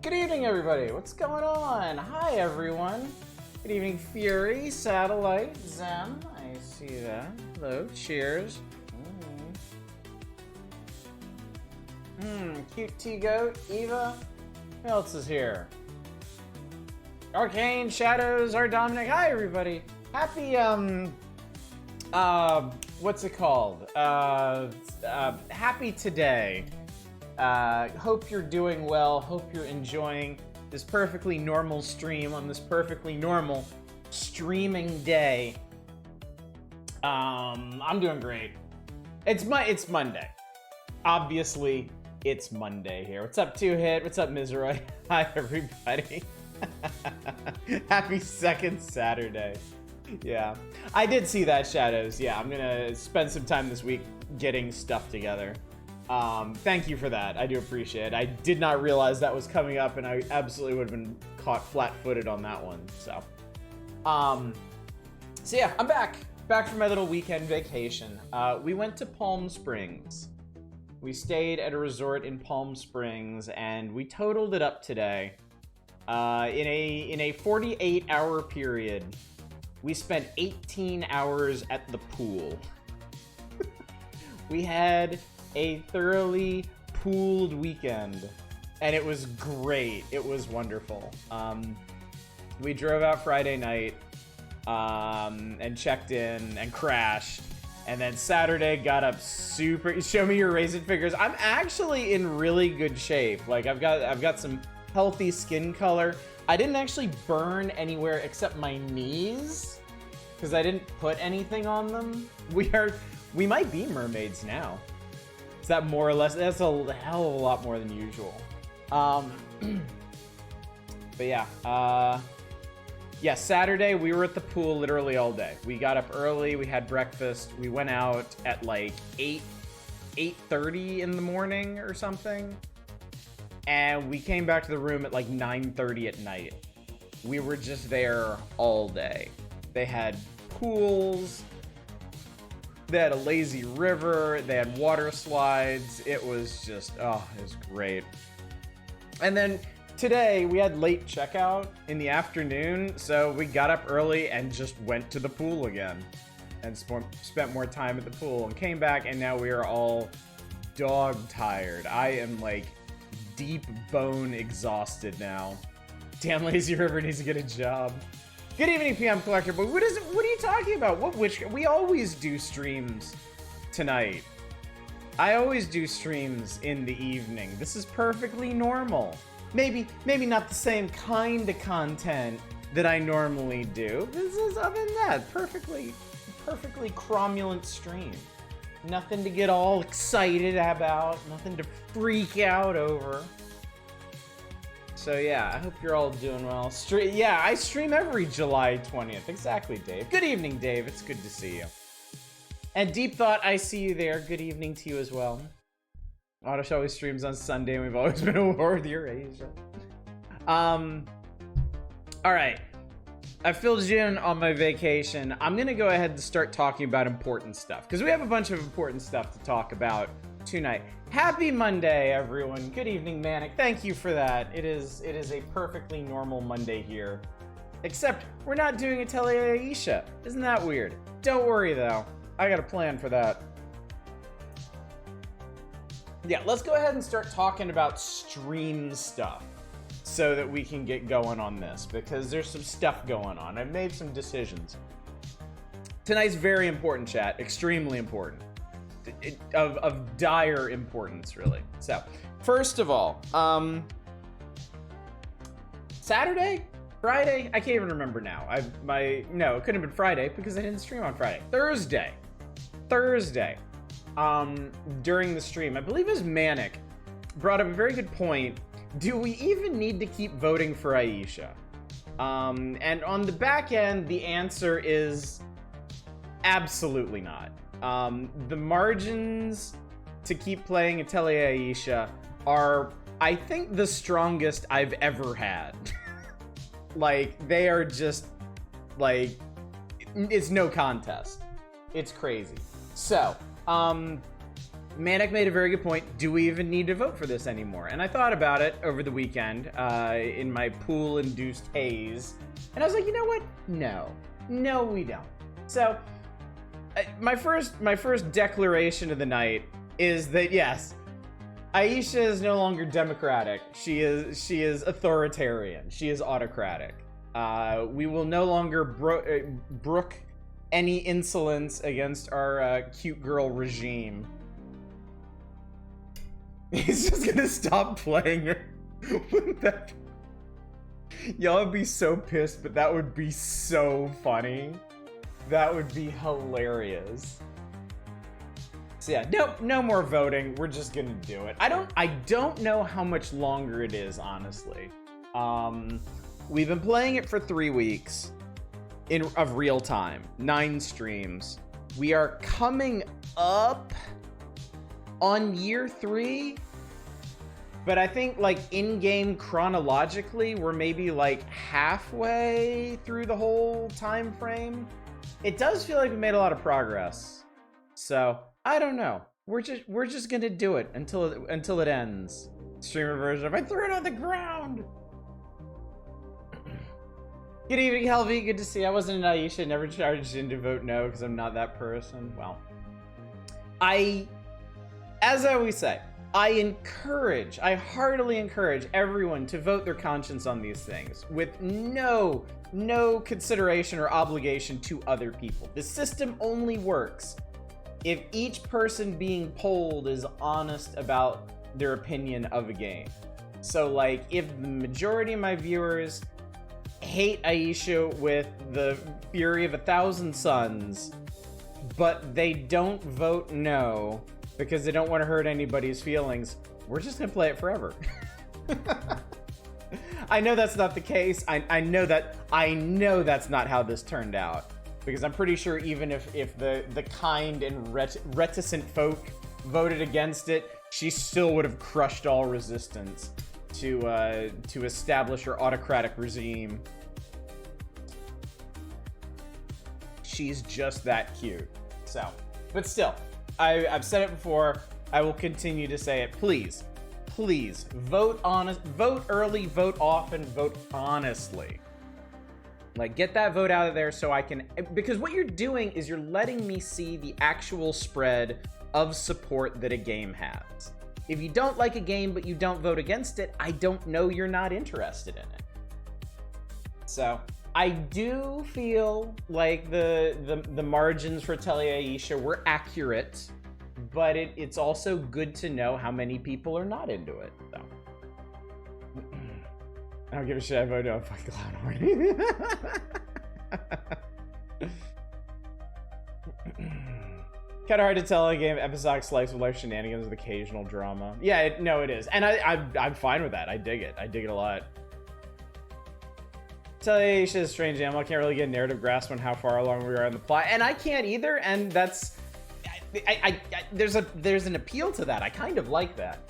Good evening, everybody. What's going on? Hi, everyone. Good evening, Fury, Satellite, Zem. I see that. Hello, cheers. Cute T-Goat, Eva. Who else is here? Arcane, Shadows, our Dominic. Hi, everybody. Happy, what's it called? Happy today. Hope you're doing well. Hope you're enjoying this perfectly normal stream on this perfectly normal streaming day. I'm doing great. It's Monday. Obviously, it's Monday here. What's up, 2Hit? What's up, Mizroy? Hi, everybody. Happy second Saturday. Yeah, I did see that, Shadows. Yeah, I'm gonna spend some time this week getting stuff together. Thank you for that. I do appreciate it. I did not realize that was coming up, and I absolutely would have been caught flat-footed on that one. So yeah, I'm back from my little weekend vacation. We went to Palm Springs. We stayed at a resort in Palm Springs, and we totaled it up today. In a 48-hour period, we spent 18 hours at the pool. We had a thoroughly pooled weekend, and it was great. It was wonderful. We drove out Friday night and checked in and crashed, and then Saturday got up super. Show me your raisin figures. I'm actually in really good shape. Like I've got some healthy skin color. I didn't actually burn anywhere except my knees because I didn't put anything on them. We might be mermaids now. Is that more or less? That's a hell of a lot more than usual. But yeah, Saturday we were at the pool literally all day. We got up early, we had breakfast, we went out at like 8:30 in the morning or something, and we came back to the room at like 9:30 at night. We were just there all day. They had pools. They had a lazy river, they had water slides. It was just, it was great. And then today we had late checkout in the afternoon, so we got up early and just went to the pool again and spent more time at the pool and came back, and now we are all dog tired. I am like deep bone exhausted now. Damn, lazy river needs to get a job. Good evening, PM Collector, but what are you talking about? We always do streams tonight. I always do streams in the evening. This is perfectly normal. Maybe not the same kind of content that I normally do. This is, other than that, perfectly cromulent stream. Nothing to get all excited about, nothing to freak out over. So yeah, I hope you're all doing well. Yeah, I stream every July 20th. Exactly, Dave. Good evening, Dave. It's good to see you. And Deep Thought, I see you there. Good evening to you as well. Autosh always streams on Sunday, and we've always been a war with Eurasia. Alright. I filled you in on my vacation. I'm gonna go ahead and start talking about important stuff, because we have a bunch of important stuff to talk about tonight. Happy Monday, everyone. Good evening, Manic. Thank you for that. It is a perfectly normal Monday here. Except we're not doing a Tele Aisha. Isn't that weird? Don't worry, though. I got a plan for that. Yeah, let's go ahead and start talking about stream stuff so that we can get going on this, because there's some stuff going on. I've made some decisions. Tonight's very important, chat. Extremely important. Of dire importance, really. So, first of all, Saturday? Friday? I can't even remember now. No, it couldn't have been Friday because I didn't stream on Friday. Thursday. During the stream, I believe it was Manic, brought up a very good point. Do we even need to keep voting for Aisha? And on the back end, the answer is absolutely not. The margins to keep playing Atelier Aisha are, I think, the strongest I've ever had. Like, they are just, like, it's no contest. It's crazy. So, Manic made a very good point. Do we even need to vote for this anymore? And I thought about it over the weekend in my pool-induced haze. And I was like, you know what? No, we don't. So my first declaration of the night is that yes, Aisha is no longer democratic. She is authoritarian. She is autocratic. We will no longer brook any insolence against our cute girl regime. He's just gonna stop playing her. Y'all would be so pissed, but that would be so funny. That would be hilarious. So yeah, no more voting. We're just gonna do it. I don't know how much longer it is, honestly. We've been playing it for 3 weeks of real time, 9 streams. We are coming up on year 3, but I think like in-game chronologically, we're maybe like halfway through the whole time frame. It does feel like we made a lot of progress. So I don't know. We're just gonna do it until it ends. Streamer version of I threw it on the ground. Good evening, Helvy. Good to see you. I wasn't an Aisha. Never charged in to vote no because I'm not that person. Well, as I always say, I heartily encourage everyone to vote their conscience on these things with no consideration or obligation to other people. The system only works if each person being polled is honest about their opinion of a game. So like, if the majority of my viewers hate Aisha with the fury of 1,000 suns, but they don't vote no because they don't want to hurt anybody's feelings, we're just gonna play it forever. I know that's not the case. I know that's not how this turned out, because I'm pretty sure even if the kind and reticent folk voted against it, she still would have crushed all resistance to establish her autocratic regime. She's just that cute. So, but still, I've said it before. I will continue to say it. Please, vote honest, vote early, vote often, vote honestly. Like, get that vote out of there so I can, because what you're doing is you're letting me see the actual spread of support that a game has. If you don't like a game but you don't vote against it, I don't know you're not interested in it. So I do feel like the margins for Atelier Aisha were accurate, but it's also good to know how many people are not into it. So I don't give a shit. I vote no. Fuck Cloud already. Kind of hard to tell a game episodic slice of life shenanigans with occasional drama. Yeah, it is, and I'm fine with that. I dig it a lot. Aisha is a strange animal. I can't really get a narrative grasp on how far along we are in the plot, and I can't either. And that's, there's an appeal to that. I kind of like that.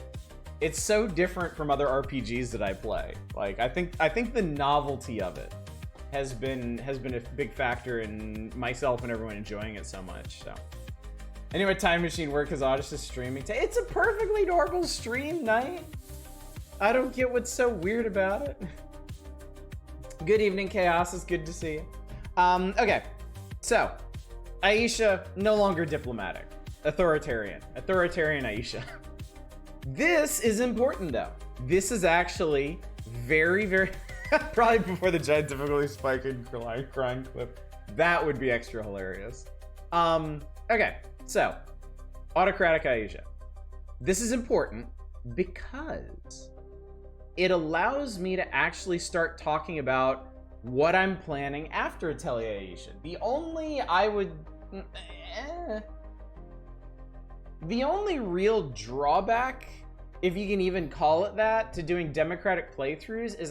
It's so different from other RPGs that I play. Like, I think the novelty of it has been a big factor in myself and everyone enjoying it so much. So anyway, Time Machine work because Odyssey is streaming. It's a perfectly normal stream night. I don't get what's so weird about it. Good evening, Chaos. It's good to see you. Okay, so Aisha, no longer diplomatic. Authoritarian Aisha. This is important, though. This is actually very, very... probably before the giant difficulty spike and crying clip. That would be extra hilarious. Okay, so autocratic Aisha. This is important because it allows me to actually start talking about what I'm planning after Atelier Aisha. The only real drawback, if you can even call it that, to doing democratic playthroughs is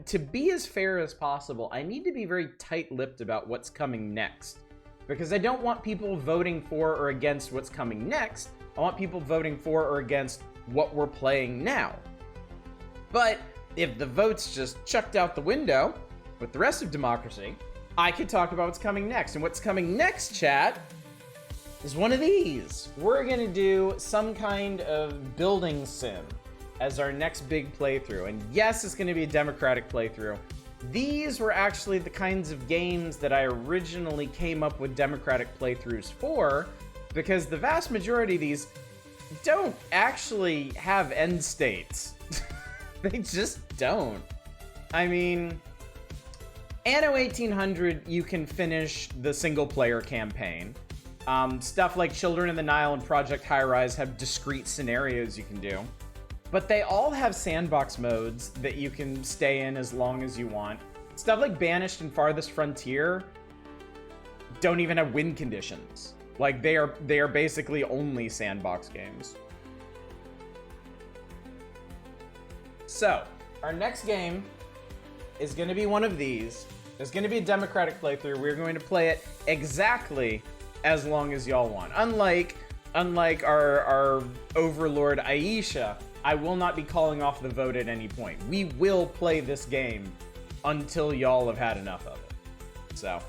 to be as fair as possible, I need to be very tight-lipped about what's coming next. Because I don't want people voting for or against what's coming next. I want people voting for or against what we're playing now. But if the vote's just chucked out the window with the rest of democracy, I could talk about what's coming next. And what's coming next, chat, is one of these. We're gonna do some kind of building sim as our next big playthrough. And yes, it's gonna be a democratic playthrough. These were actually the kinds of games that I originally came up with democratic playthroughs for, because the vast majority of these don't actually have end states. They just don't. I mean, Anno 1800, you can finish the single player campaign. Stuff like Children of the Nile and Project High Rise have discrete scenarios you can do. But they all have sandbox modes that you can stay in as long as you want. Stuff like Banished and Farthest Frontier don't even have win conditions. Like, they are basically only sandbox games. So, our next game is going to be one of these. It's going to be a democratic playthrough. We're going to play it exactly as long as y'all want. Unlike our overlord Aisha, I will not be calling off the vote at any point. We will play this game until y'all have had enough of it. So,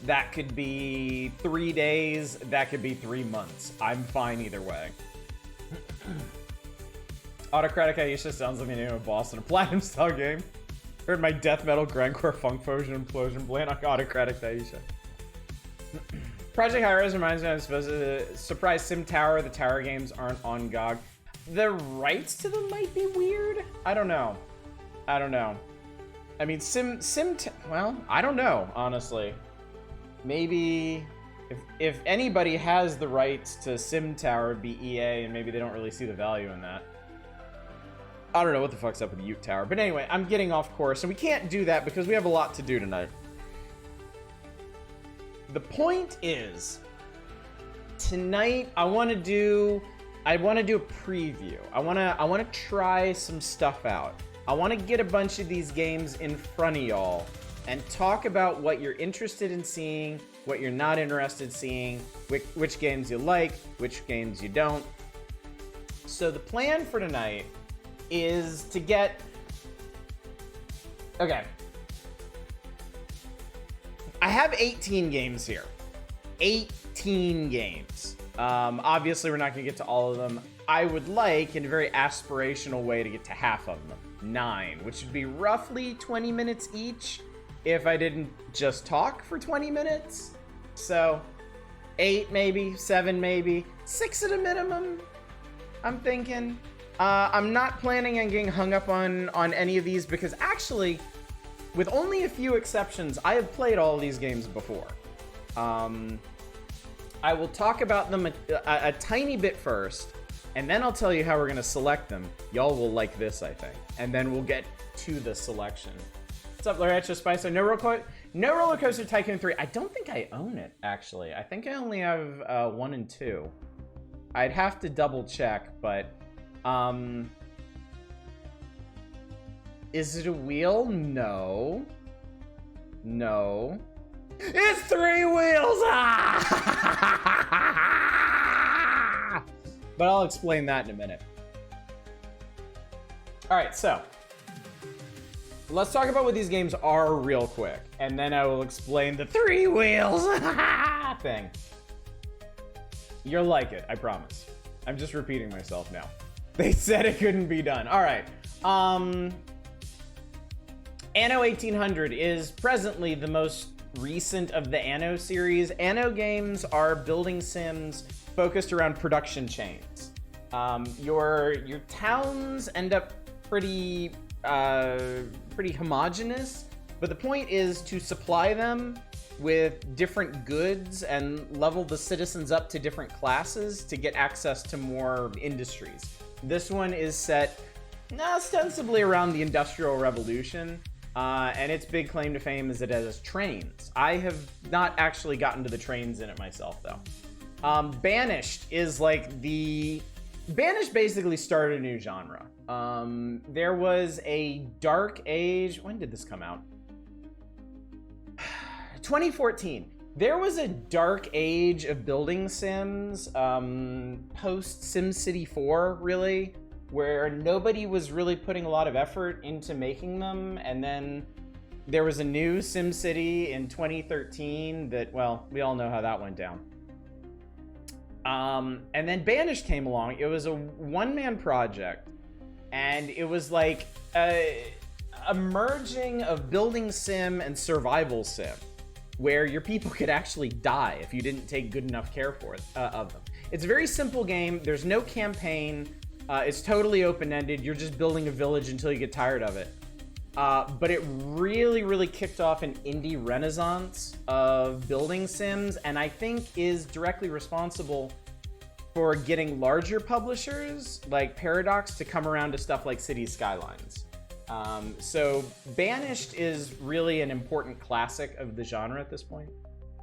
that could be 3 days, that could be 3 months. I'm fine either way. Autocratic Aisha sounds like the name of a boss in a platinum style game. Heard my death metal grindcore funk fusion implosion blame on Autocratic Aisha. Project High Rise reminds me, I'm supposed to surprise Sim Tower. The tower games aren't on GOG. The rights to them might be weird. I don't know. I mean, well, I don't know, honestly. Maybe if anybody has the rights to Sim Tower, it'd be EA, and maybe they don't really see the value in that. I don't know what the fuck's up with Ute Tower. But anyway, I'm getting off course, and we can't do that because we have a lot to do tonight. The point is, tonight I want to do a preview. I want to try some stuff out. I want to get a bunch of these games in front of y'all and talk about what you're interested in seeing, what you're not interested in seeing, which games you like, which games you don't. So the plan for tonight is to get... Okay. I have 18 games here. 18 games. Obviously, we're not going to get to all of them. I would like, in a very aspirational way, to get to half of them. 9, which would be roughly 20 minutes each if I didn't just talk for 20 minutes. So, 8 maybe, 7 maybe, 6 at a minimum, I'm thinking. I'm not planning on getting hung up on any of these because actually, with only a few exceptions, I have played all of these games before. I will talk about them a tiny bit first, and then I'll tell you how we're going to select them. Y'all will like this, I think. And then we'll get to the selection. What's up, Loretto Spicer? No Roller Coaster Tycoon 3. I don't think I own it, actually. I think I only have 1 and 2. I'd have to double check, but... Is it a wheel? No. No. It's 3 wheels! Ah! But I'll explain that in a minute. Alright, so. Let's talk about what these games are real quick. And then I will explain the 3 wheels thing. You'll like it, I promise. I'm just repeating myself now. They said it couldn't be done. Alright. Anno 1800 is presently the most recent of the Anno series. Anno games are building sims focused around production chains. Your towns end up pretty homogenous, but the point is to supply them with different goods and level the citizens up to different classes to get access to more industries. This one is set ostensibly around the Industrial Revolution. And its big claim to fame is that it has trains. I have not actually gotten to the trains in it myself, though. Banished is like the... Banished basically started a new genre. There was a dark age... When did this come out? 2014. There was a dark age of building sims, post SimCity 4, really, where nobody was really putting a lot of effort into making them, and then there was a new SimCity in 2013 that, well, we all know how that went down. And then Banished came along. It was a one-man project, and it was like a merging of building sim and survival sim, where your people could actually die if you didn't take good enough care of them. It's a very simple game. There's no campaign. It's totally open-ended. You're just building a village until you get tired of it. But it really, really kicked off an indie renaissance of building sims, and I think is directly responsible for getting larger publishers like Paradox to come around to stuff like Cities Skylines. So Banished is really an important classic of the genre at this point.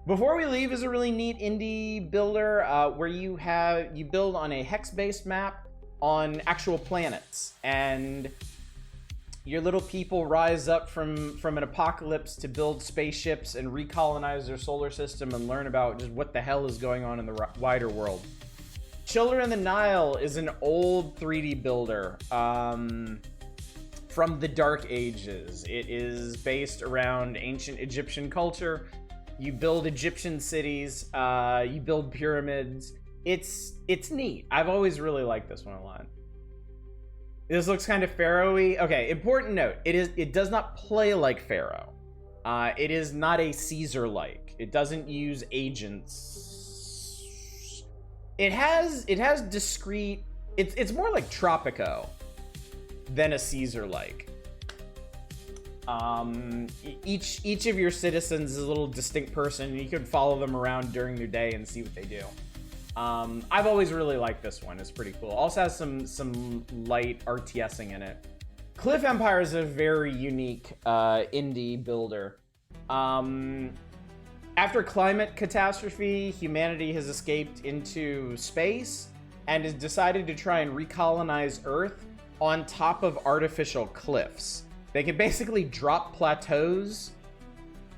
Before We Leave is a really neat indie builder where you build on a hex-based map on actual planets, and your little people rise up from an apocalypse to build spaceships and recolonize their solar system and learn about just what the hell is going on in the wider world. Children of the Nile is an old 3D builder from the Dark Ages. It is based around ancient Egyptian culture. You build Egyptian cities, you build pyramids. It's neat. I've always really liked this one a lot. This looks kind of Pharaoh-y. Okay, important note. It does not play like Pharaoh. It is not a Caesar-like. It doesn't use agents. It has discrete. It's more like Tropico than a Caesar-like. Each of your citizens is a little distinct person, and you can follow them around during their day and see what they do. I've always really liked this one. It's pretty cool. Also has some light RTSing in it. Cliff Empire is a very unique indie builder. After climate catastrophe, humanity has escaped into space and has decided to try and recolonize Earth on top of artificial cliffs. They can basically drop plateaus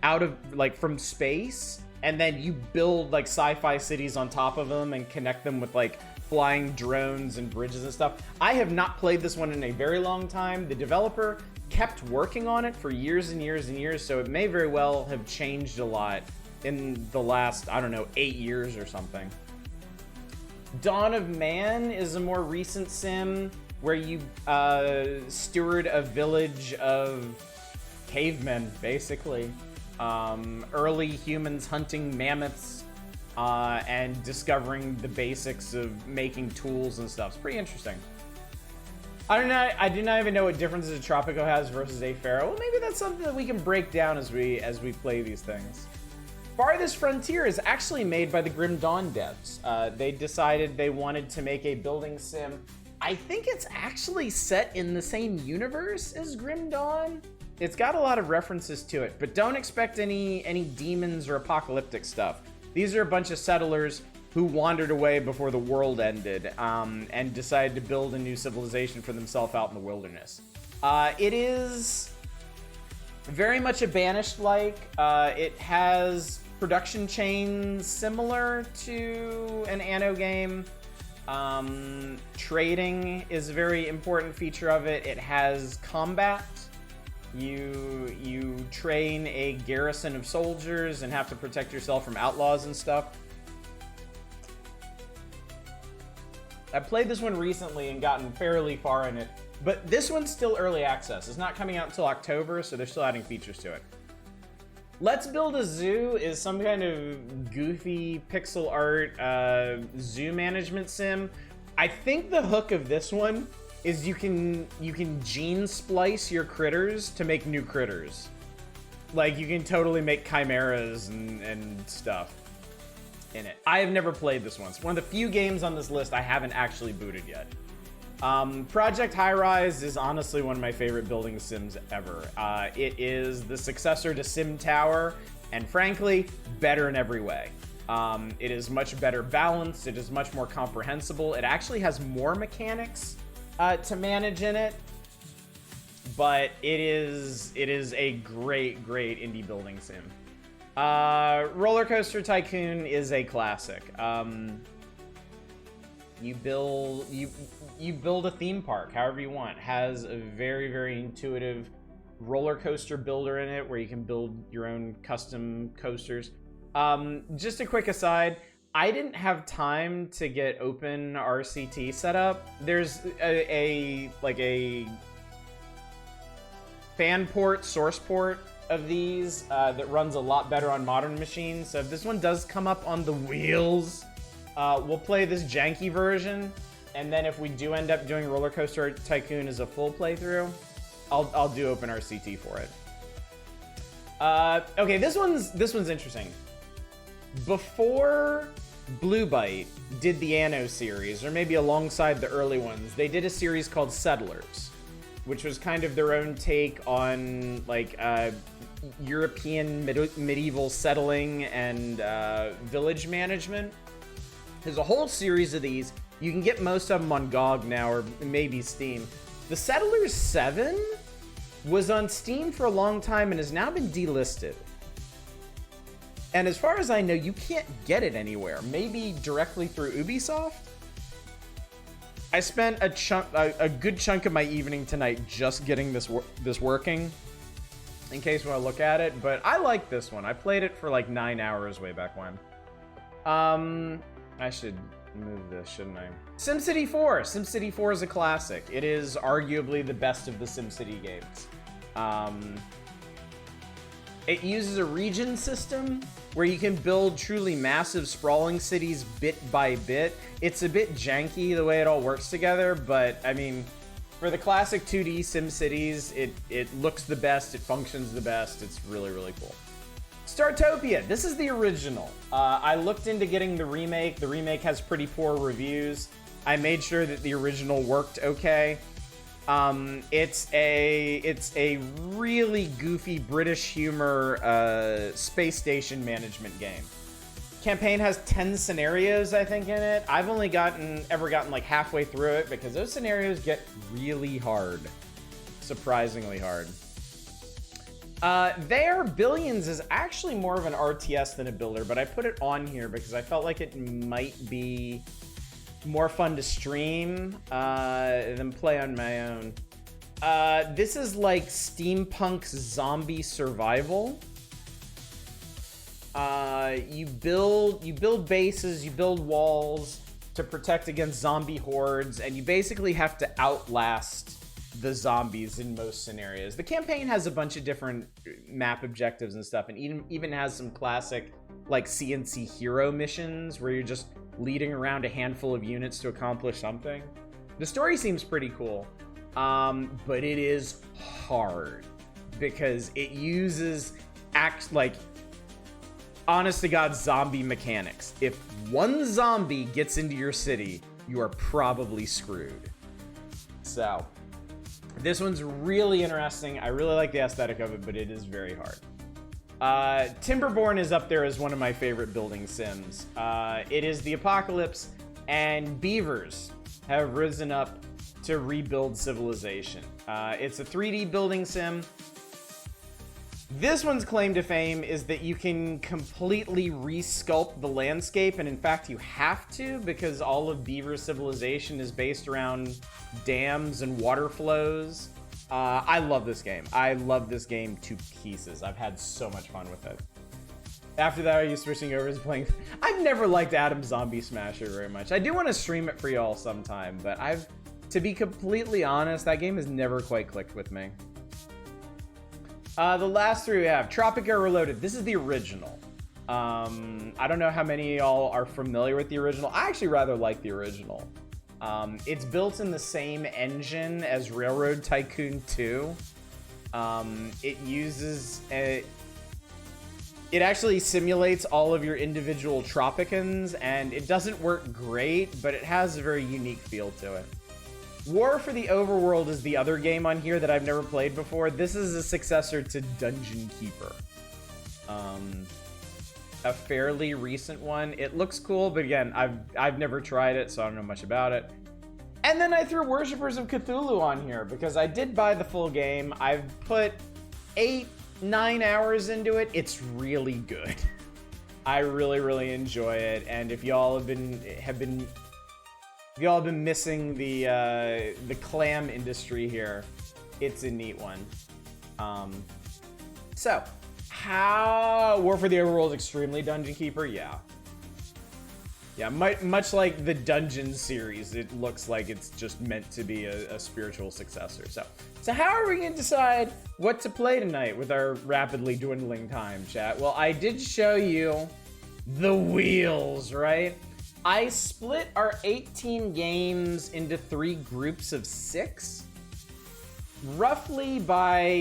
out of, like, from space, and then you build like sci-fi cities on top of them and connect them with like flying drones and bridges and stuff. I have not played this one in a very long time. The developer kept working on it for years and years and years, so it may very well have changed a lot in the last, I don't know, 8 years or something. Dawn of Man is a more recent sim where you steward a village of cavemen, basically. Early humans hunting mammoths and discovering the basics of making tools and stuff. It's pretty interesting. I do not even know what differences a Tropico has versus a Pharaoh. Well, maybe that's something that we can break down as we play these things. Farthest Frontier is actually made by the Grim Dawn devs. They decided they wanted to make a building sim. I think it's actually set in the same universe as Grim Dawn. It's got a lot of references to it, but don't expect any demons or apocalyptic stuff. These are a bunch of settlers who wandered away before the world ended and decided to build a new civilization for themselves out in the wilderness. It is very much a Banished-like. It has production chains similar to an Anno game. Trading is a very important feature of it. It has combat. You train a garrison of soldiers and have to protect yourself from outlaws and stuff. I played this one recently and gotten fairly far in it, but this one's still early access. It's not coming out until October, so they're still adding features to it. Let's Build a Zoo is some kind of goofy pixel art zoo management sim. I think the hook of this one is you can gene splice your critters to make new critters. Like, you can totally make chimeras and stuff in it. I have never played this one. It's one of the few games on this list I haven't actually booted yet. Project High Rise is honestly one of my favorite building sims ever. It is the successor to Sim Tower, and frankly, better in every way. It is much better balanced. It is much more comprehensible. It actually has more mechanics to manage in it, but it is a great indie building sim. Roller Coaster Tycoon is a classic. You build a theme park however you want. It has a very intuitive roller coaster builder in it where you can build your own custom coasters. Just a quick aside, I didn't have time to get open RCT set up. There's a fan port, source port of these that runs a lot better on modern machines. So if this one does come up on the wheels, we'll play this janky version. And then if we do end up doing Roller Coaster Tycoon as a full playthrough, I'll do open RCT for it. Okay, this one's interesting. Before Blue Byte did the Anno series, or maybe alongside the early ones, they did a series called Settlers, which was kind of their own take on like European medieval settling and village management. There's a whole series of these. You can get most of them on GOG now, or maybe Steam. The Settlers 7 was on Steam for a long time and has now been delisted. And as far as I know, you can't get it anywhere. Maybe directly through Ubisoft? I spent a good chunk of my evening tonight just getting this working, in case you want to look at it. But I like this one. I played it for like 9 hours way back when. I should move this, shouldn't I? SimCity 4. SimCity 4 is a classic. It is arguably the best of the SimCity games. It uses a region system where you can build truly massive sprawling cities bit by bit. It's a bit janky the way it all works together, but I mean, for the classic 2D SimCities, it looks the best, it functions the best, it's really, really cool. Startopia, this is the original. I looked into getting the remake. The remake has pretty poor reviews. I made sure that the original worked okay. It's a really goofy British humor space station management game. Campaign has 10 scenarios, I think, in it. I've only ever gotten like halfway through it because those scenarios get really hard. Surprisingly hard. There, Billions is actually more of an RTS than a builder, but I put it on here because I felt like it might be more fun to stream than play on my own. This is like steampunk zombie survival. You build bases, you build walls to protect against zombie hordes, and you basically have to outlast the zombies in most scenarios. The campaign has a bunch of different map objectives and stuff, and even has some classic like CNC hero missions where you're just leading around a handful of units to accomplish something. The story seems pretty cool, but it is hard because it uses honest to God zombie mechanics. If one zombie gets into your city, you are probably screwed. So this one's really interesting. I really like the aesthetic of it, but it is very hard. Timberborn is up there as one of my favorite building sims. It is the apocalypse, and beavers have risen up to rebuild civilization. It's a 3D building sim. This one's claim to fame is that you can completely resculpt the landscape, and in fact you have to, because all of beaver civilization is based around dams and water flows. I love this game. I love this game to pieces. I've had so much fun with it. After that, are you switching over to playing? I've never liked Adam Zombie Smasher very much. I do want to stream it for y'all sometime, but to be completely honest, that game has never quite clicked with me. The last three we have, Tropico Reloaded. This is the original. I don't know how many of y'all are familiar with the original. I actually rather like the original. It's built in the same engine as Railroad Tycoon 2. It uses it actually simulates all of your individual Tropicans, and it doesn't work great, but it has a very unique feel to it. War for the Overworld is the other game on here that I've never played before. This is a successor to Dungeon Keeper. A fairly recent one. It looks cool, but again, I've never tried it, so I don't know much about it. And then I threw Worshippers of Cthulhu on here because I did buy the full game. I've put 8-9 hours into it. It's really good. I really, really enjoy it. And if y'all have been missing the clam industry here, it's a neat one. So, how War for the Overworld extremely Dungeon Keeper? Yeah. Yeah, much like the Dungeon series, it looks like it's just meant to be a spiritual successor. So how are we going to decide what to play tonight with our rapidly dwindling time, chat? Well, I did show you the wheels, right? I split our 18 games into 3 groups of 6, roughly by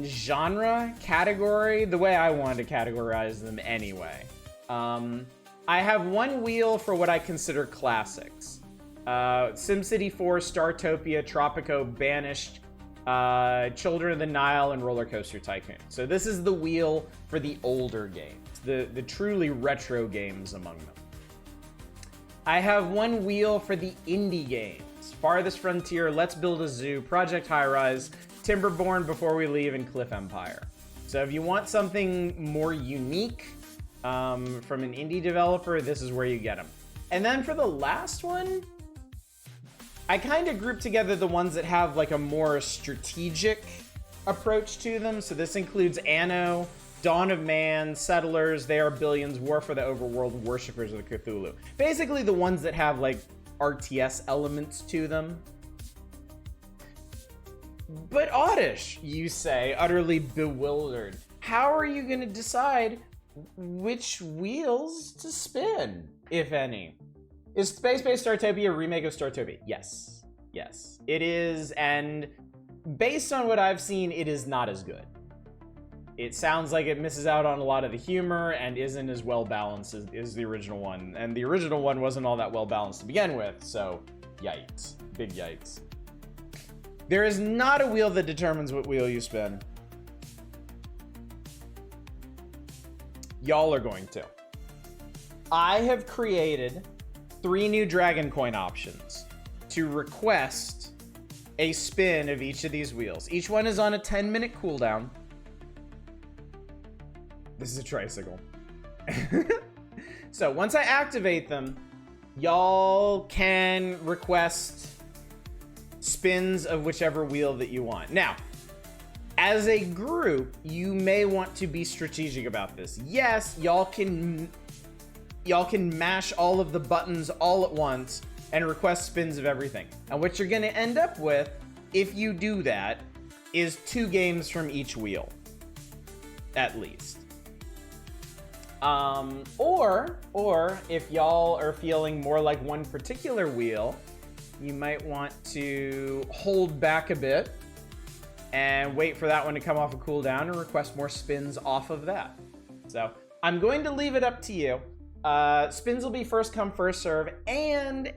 genre, category, the way I wanted to categorize them anyway. I have 1 wheel for what I consider classics. SimCity 4, Startopia, Tropico, Banished, Children of the Nile, and Roller Coaster Tycoon. So this is the wheel for the older games, the truly retro games among them. I have 1 wheel for the indie games. Farthest Frontier, Let's Build a Zoo, Project High Rise, Timberborn, Before We Leave, and Cliff Empire. So if you want something more unique, from an indie developer, this is where you get them. And then for the last one, I kind of grouped together the ones that have like a more strategic approach to them. So this includes Anno, Dawn of Man, Settlers, They Are Billions, War for the Overworld, Worshippers of the Cthulhu. Basically the ones that have like RTS elements to them. But Oddish, you say, utterly bewildered. How are you going to decide which wheels to spin, if any? Is Space-Based Startopia a remake of Startopia? Yes. Yes, it is, and based on what I've seen, it is not as good. It sounds like it misses out on a lot of the humor and isn't as well balanced as the original one. And the original one wasn't all that well balanced to begin with, so yikes. Big yikes. There is not a wheel that determines what wheel you spin. Y'all are going to. I have created 3 new Dragon Coin options to request a spin of each of these wheels. Each one is on a 10-minute cooldown. This is a tricycle. So once I activate them, y'all can request spins of whichever wheel that you want. Now, as a group, you may want to be strategic about this. Yes, y'all can mash all of the buttons all at once and request spins of everything. And what you're going to end up with, if you do that, is 2 games from each wheel, at least. Or if y'all are feeling more like one particular wheel, you might want to hold back a bit and wait for that one to come off a cooldown and request more spins off of that. So I'm going to leave it up to you. Spins will be first come, first serve, and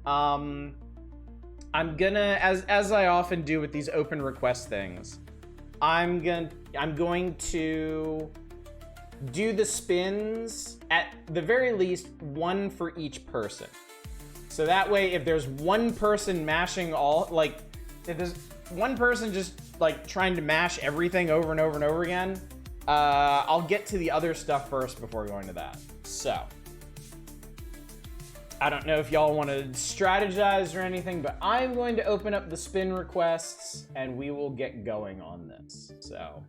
I'm gonna, as I often do with these open request things, I'm going to do the spins at the very least 1 for each person. So that way, if there's one person mashing all, like, if there's one person just like trying to mash everything over and over and over again, I'll get to the other stuff first before going to that. So I don't know if y'all want to strategize or anything, but I'm going to open up the spin requests and we will get going on this. So,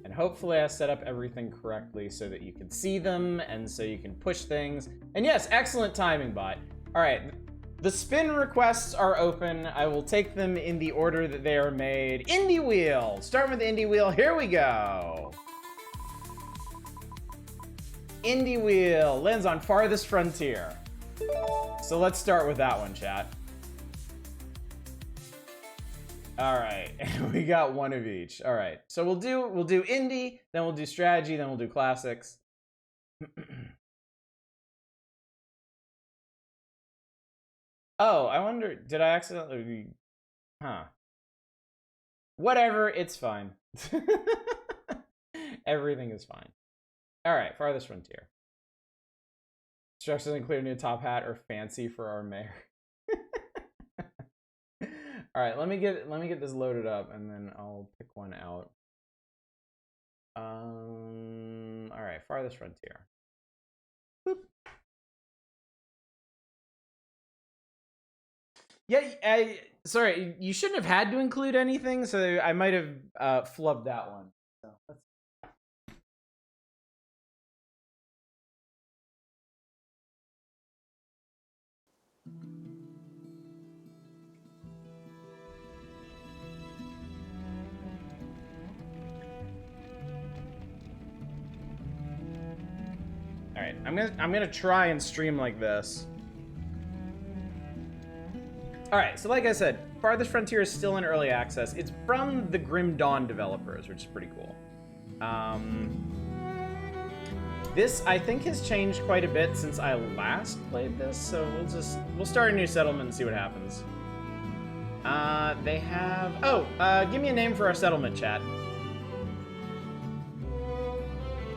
and hopefully I set up everything correctly so that you can see them and so you can push things. And yes, excellent timing, bot. All right. The spin requests are open. I will take them in the order that they are made. Indie wheel. Start with the indie wheel. Here we go. Indie wheel lands on Farthest Frontier. So let's start with that one, chat. All right, we got 1 of each. All right, so we'll do indie, then we'll do strategy, then we'll do classics. Oh, I wonder, did I accidentally... Huh. Whatever, it's fine. Everything is fine. All right, Farthest Frontier. Instructions include new top hat or fancy for our mayor. All right, let me get this loaded up and then I'll pick one out. All right, Farthest Frontier. Boop. Yeah, sorry, you shouldn't have had to include anything, so I might have flubbed that one. So let's All right, I'm gonna try and stream like this. All right, so like I said, Farthest Frontier is still in early access. It's from the Grim Dawn developers, which is pretty cool. This, I think, has changed quite a bit since I last played this, so we'll start a new settlement and see what happens. They have... Oh, give me a name for our settlement, chat.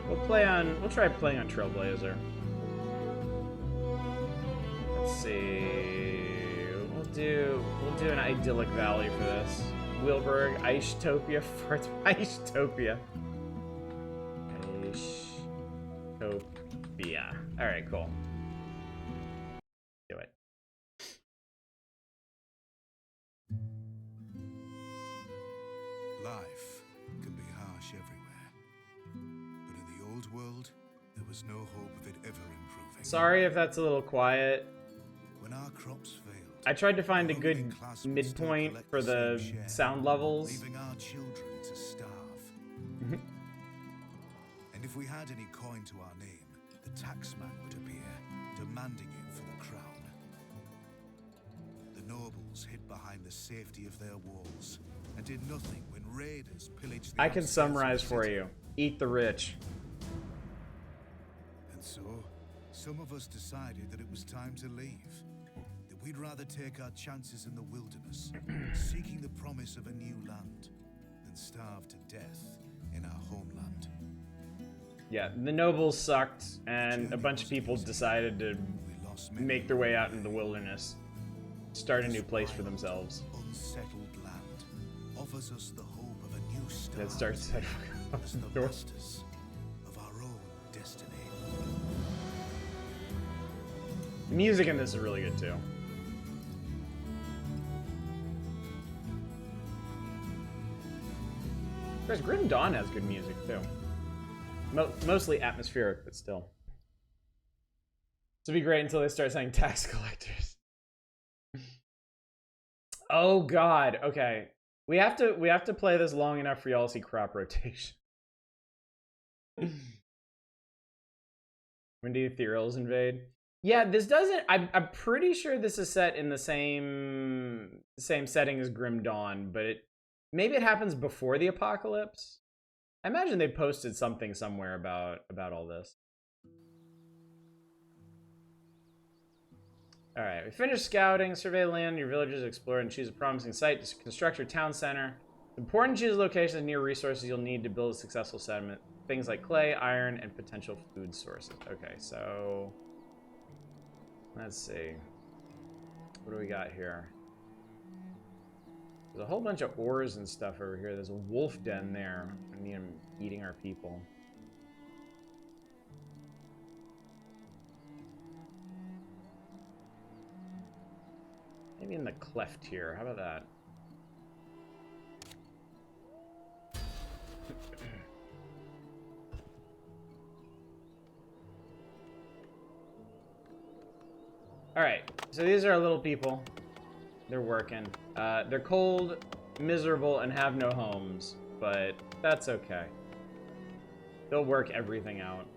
We'll try playing on Trailblazer. Let's see... We'll do an idyllic valley for this. Wilburg, Ishtopia, Fort Ishtopia. Ishtopia. Alright, cool. Do it. Life can be harsh everywhere. But in the old world, there was no hope of it ever improving. Sorry if that's a little quiet. When our crops failed, I tried to find a good midpoint for the sound levels. leaving our children to starve. And if we had any coin to our name, the taxman would appear, demanding it for the crown. The nobles hid behind the safety of their walls and did nothing when raiders pillaged the I can outskirts summarize of the for city. you. Eat the rich. And so, some of us decided that it was time to leave. That we'd rather take our chances in the wilderness, seeking the promise of a new land, than starve to death in our homeland. Yeah, the nobles sucked, and a bunch of people decided to We lost many make their way out into the wilderness, start a new place for themselves. unsettled land offers us the hope of a new start. That starts at as the masters of our own destiny. The music in this is really good too. Of course, Grim Dawn has good music too. Mostly atmospheric, but still. This would be great until they start saying tax collectors. Oh God. Okay, we have to play this long enough for y'all to see crop rotation. When do ethereals invade? Yeah, this doesn't. I'm pretty sure this is set in the same setting as Grim Dawn, but maybe it happens before the apocalypse. I imagine they posted something somewhere about all this. All right, we finished scouting. Survey land, your villages, explore, and choose a promising site to construct your town center. It's important to choose locations near resources you'll need to build a successful settlement. Things like clay, iron, and potential food sources. Okay, so let's see. What do we got here? There's a whole bunch of ores and stuff over here. There's a wolf den there. I need him eating our people. Maybe in the cleft here. How about that? Alright, so these are our little people. They're working. They're cold, miserable, and have no homes, but that's okay. They'll work everything out.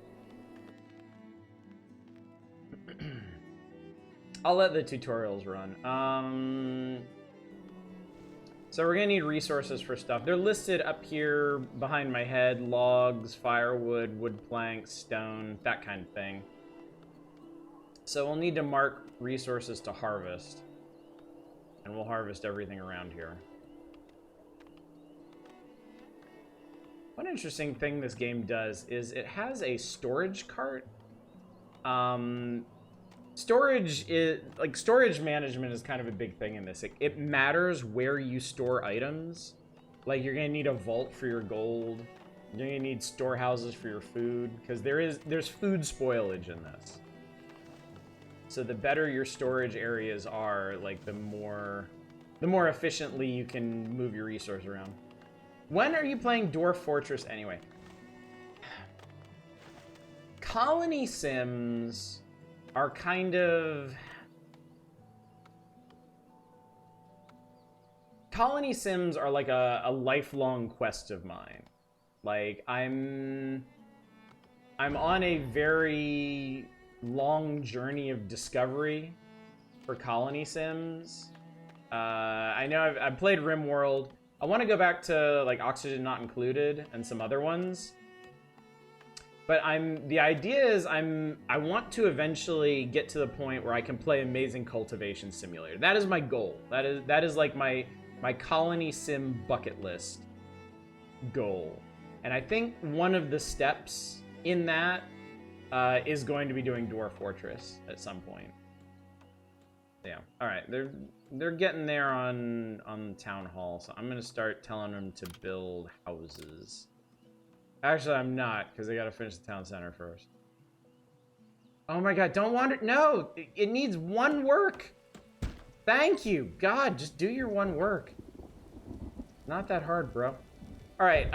I'll let the tutorials run. So we're gonna need resources for stuff. They're listed up here behind my head. Logs, firewood, wood planks, stone, that kind of thing. So we'll need to mark resources to harvest. And we'll harvest everything around here. One interesting thing this game does is it has a storage cart. Storage management is kind of a big thing in this. It matters where you store items. Like, you're gonna need a vault for your gold. You're gonna need storehouses for your food, because there's food spoilage in this. So the better your storage areas are, like, the more efficiently you can move your resource around. When are you playing Dwarf Fortress anyway? Colony sims are kind of... Colony sims are like a lifelong quest of mine. Like, I'm I'm on a very long journey of discovery for colony sims. I know I've played RimWorld. I want to go back to like Oxygen Not Included and some other ones. But the idea is I want to eventually get to the point where I can play Amazing Cultivation Simulator. That is my goal. That is like my colony sim bucket list goal. And I think one of the steps in that is going to be doing Dwarf Fortress at some point. Yeah. All right. They're getting there on Town Hall, so I'm gonna start telling them to build houses. Actually, I'm not, because they gotta finish the town center first. Oh my god! Don't wander. No, it needs one work. Thank you, God. Just do your one work. Not that hard, bro. All right.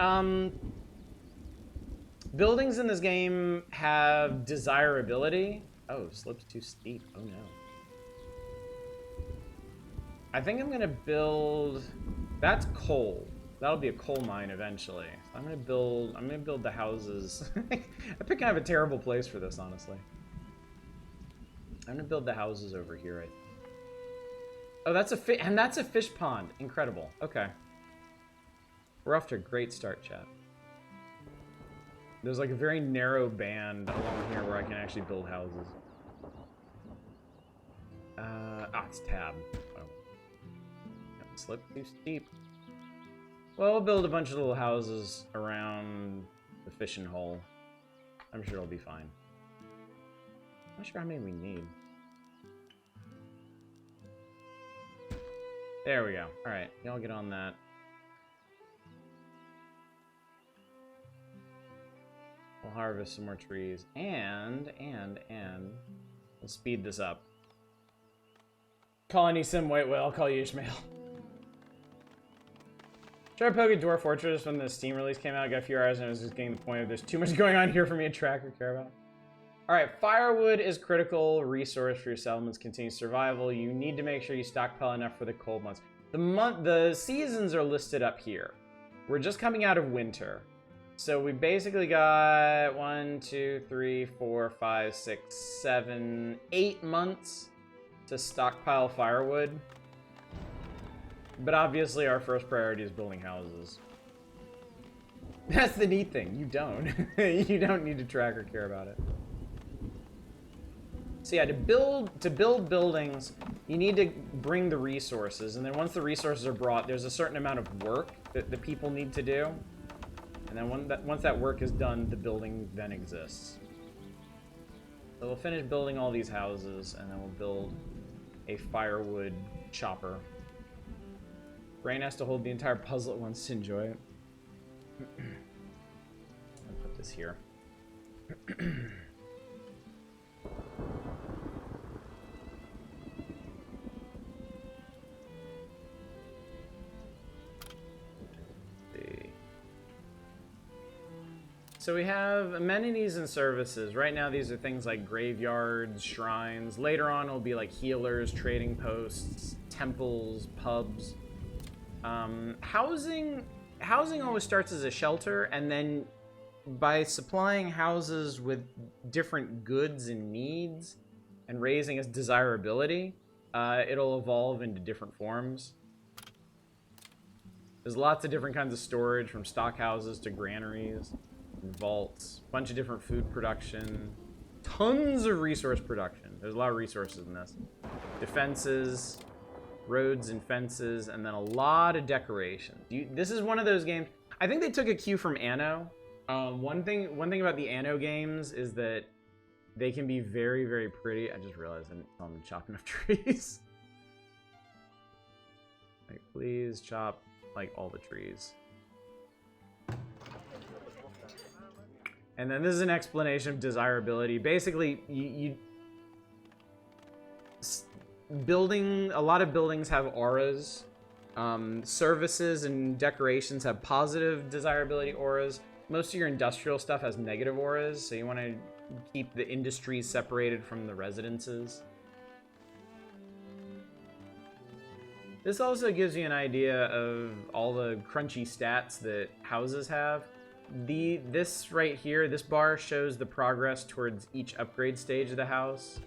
Buildings in this game have desirability. Oh, slip's too steep. Oh no. I think I'm gonna build. That's coal. That'll be a coal mine eventually. I'm gonna build the houses. I think I have a terrible place for this, honestly. I'm gonna build the houses over here. Right? Oh, that's a fish pond. Incredible. Okay. We're off to a great start, chat. There's like a very narrow band along here where I can actually build houses. It's tab. Oh. Slip too steep. Well, we'll build a bunch of little houses around the fishing hole. I'm sure it'll be fine. I'm not sure how many we need. There we go. Alright, y'all get on that. We'll harvest some more trees. And we'll speed this up. Colony Sim, wait, I'll call you Ishmael. Tried playing Dwarf Fortress when the Steam release came out. I got a few hours and I was just getting the point of there's too much going on here for me to track or care about. Alright, firewood is critical resource for your settlement's continued survival. You need to make sure you stockpile enough for the cold months. The seasons are listed up here. We're just coming out of winter. So we basically got 1, 2, 3, 4, 5, 6, 7, 8 months to stockpile firewood. But obviously our first priority is building houses. That's the neat thing. You don't. You don't need to track or care about it. So yeah, to build buildings, you need to bring the resources. And then once the resources are brought, there's a certain amount of work that the people need to do. And then once that work is done, the building then exists. So we'll finish building all these houses, and then we'll build a firewood chopper. Brain has to hold the entire puzzle at once to enjoy it. I'll put this here. So we have amenities and services. Right now, these are things like graveyards, shrines. Later on, it'll be like healers, trading posts, temples, pubs. Housing always starts as a shelter, and then by supplying houses with different goods and needs and raising its desirability, it'll evolve into different forms. There's lots of different kinds of storage, from stock houses to granaries, vaults, a bunch of different food production, tons of resource production. There's a lot of resources in this. Defenses, roads and fences, and then a lot of decoration. This is one of those games. I think they took a cue from Anno. One thing about the Anno games is that they can be very, very pretty. I just realized I didn't tell them to chop enough trees. Like, please chop like all the trees. And then this is an explanation of desirability. Basically, a lot of buildings have auras. Services and decorations have positive desirability auras. Most of your industrial stuff has negative auras, so you want to keep the industries separated from the residences. This also gives you an idea of all the crunchy stats that houses have. this right here, this bar shows the progress towards each upgrade stage of the house.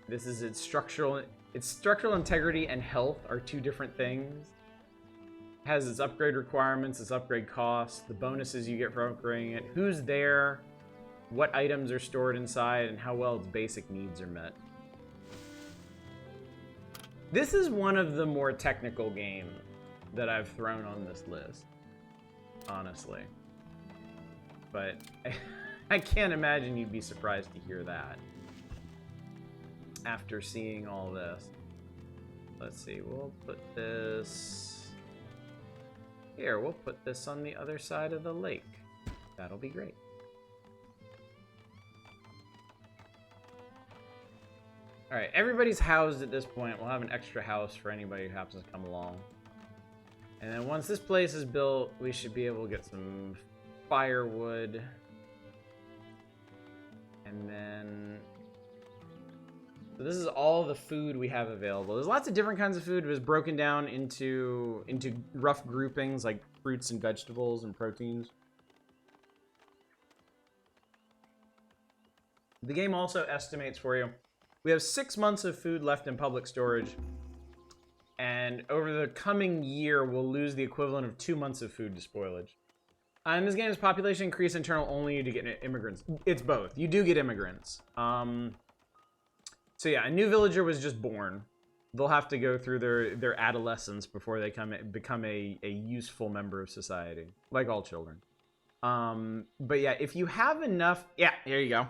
This is its structural integrity and health are two different things. It has its upgrade requirements, its upgrade costs, the bonuses you get for upgrading it, who's there, what items are stored inside, and how well its basic needs are met. This is one of the more technical games that I've thrown on this list, honestly. But I can't imagine you'd be surprised to hear that after seeing all this. Let's see, we'll put this here. We'll put this on the other side of the lake. That'll be great. All right, everybody's housed at this point. We'll have an extra house for anybody who happens to come along. And then once this place is built, we should be able to get some firewood. And then... So this is all the food we have available. There's lots of different kinds of food. It was broken down into rough groupings like fruits and vegetables and proteins. The game also estimates for you. We have 6 months of food left in public storage. And over the coming year, we'll lose the equivalent of 2 months of food to spoilage. In this game, is population increase internal only to get immigrants? It's both. You do get immigrants. So yeah, a new villager was just born. They'll have to go through their adolescence before they become a useful member of society, like all children. But yeah, if you have enough... Yeah, here you go.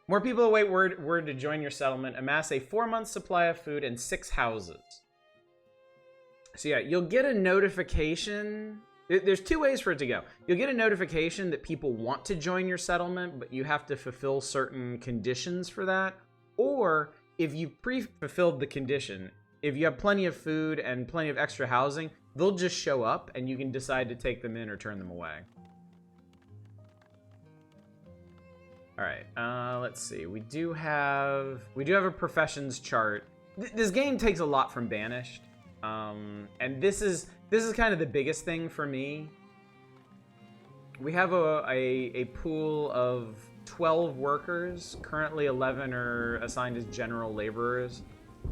More people await word to join your settlement. Amass a 4-month supply of food and 6 houses. So yeah, you'll get a notification. There's 2 ways for it to go. You'll get a notification that people want to join your settlement, but you have to fulfill certain conditions for that. Or if you pre-fulfilled the condition, if you have plenty of food and plenty of extra housing, they'll just show up and you can decide to take them in or turn them away. All right, let's see. We do have a professions chart. This game takes a lot from Banished. And this is kind of the biggest thing for me. We have a pool of 12 workers. Currently 11 are assigned as general laborers,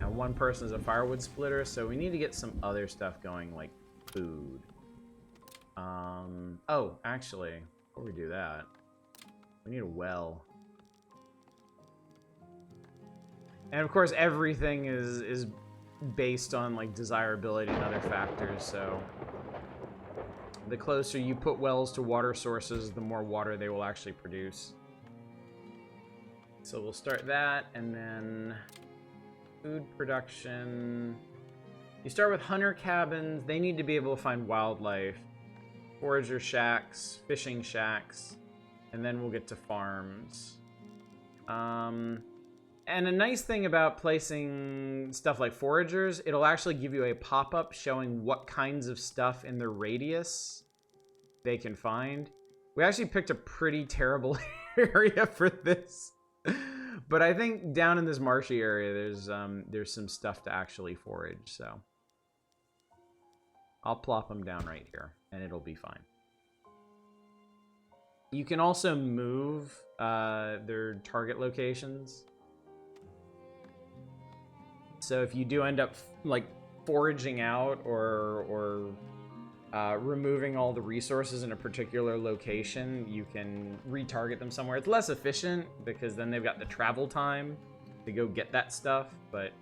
and 1 person is a firewood splitter, so we need to get some other stuff going, like food. Oh, actually, before we do that, we need a well. And of course, everything is based on like desirability and other factors, so the closer you put wells to water sources, the more water they will actually produce. So we'll start that, and then food production. You start with hunter cabins. They need to be able to find wildlife. Forager shacks, fishing shacks, and then we'll get to farms. And a nice thing about placing stuff like foragers, it'll actually give you a pop-up showing what kinds of stuff in the radius they can find. We actually picked a pretty terrible area for this. But I think down in this marshy area, there's some stuff to actually forage, so I'll plop them down right here, and it'll be fine. You can also move their target locations. So if you do end up like foraging out or removing all the resources in a particular location, you can retarget them somewhere. It's less efficient because then they've got the travel time to go get that stuff, but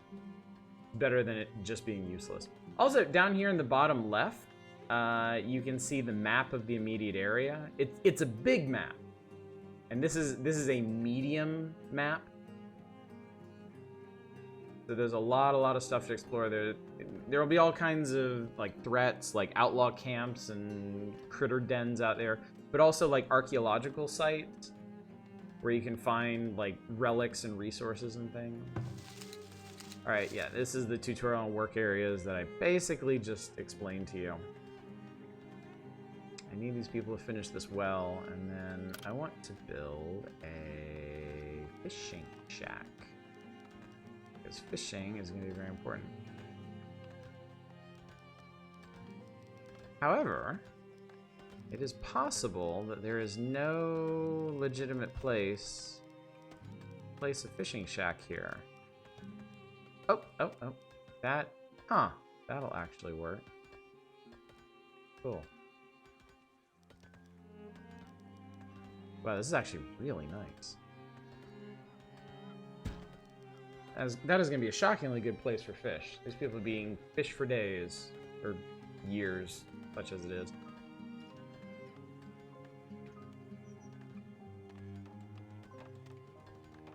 better than it just being useless. Also, down here in the bottom left, you can see the map of the immediate area. It's a big map, and this is a medium map. So there's a lot of stuff to explore. There will be all kinds of like threats, like outlaw camps and critter dens out there, but also like archaeological sites where you can find like relics and resources and things. All right, yeah, this is the tutorial on work areas that I basically just explained to you. I need these people to finish this well, and then I want to build a fishing shack. Because fishing is going to be very important. It is possible that there is no legitimate place a fishing shack here. Oh. That'll actually work. Cool. Wow, this is actually really nice. That is going to be a shockingly good place for fish. These people are being fish for days, or years, such as it is.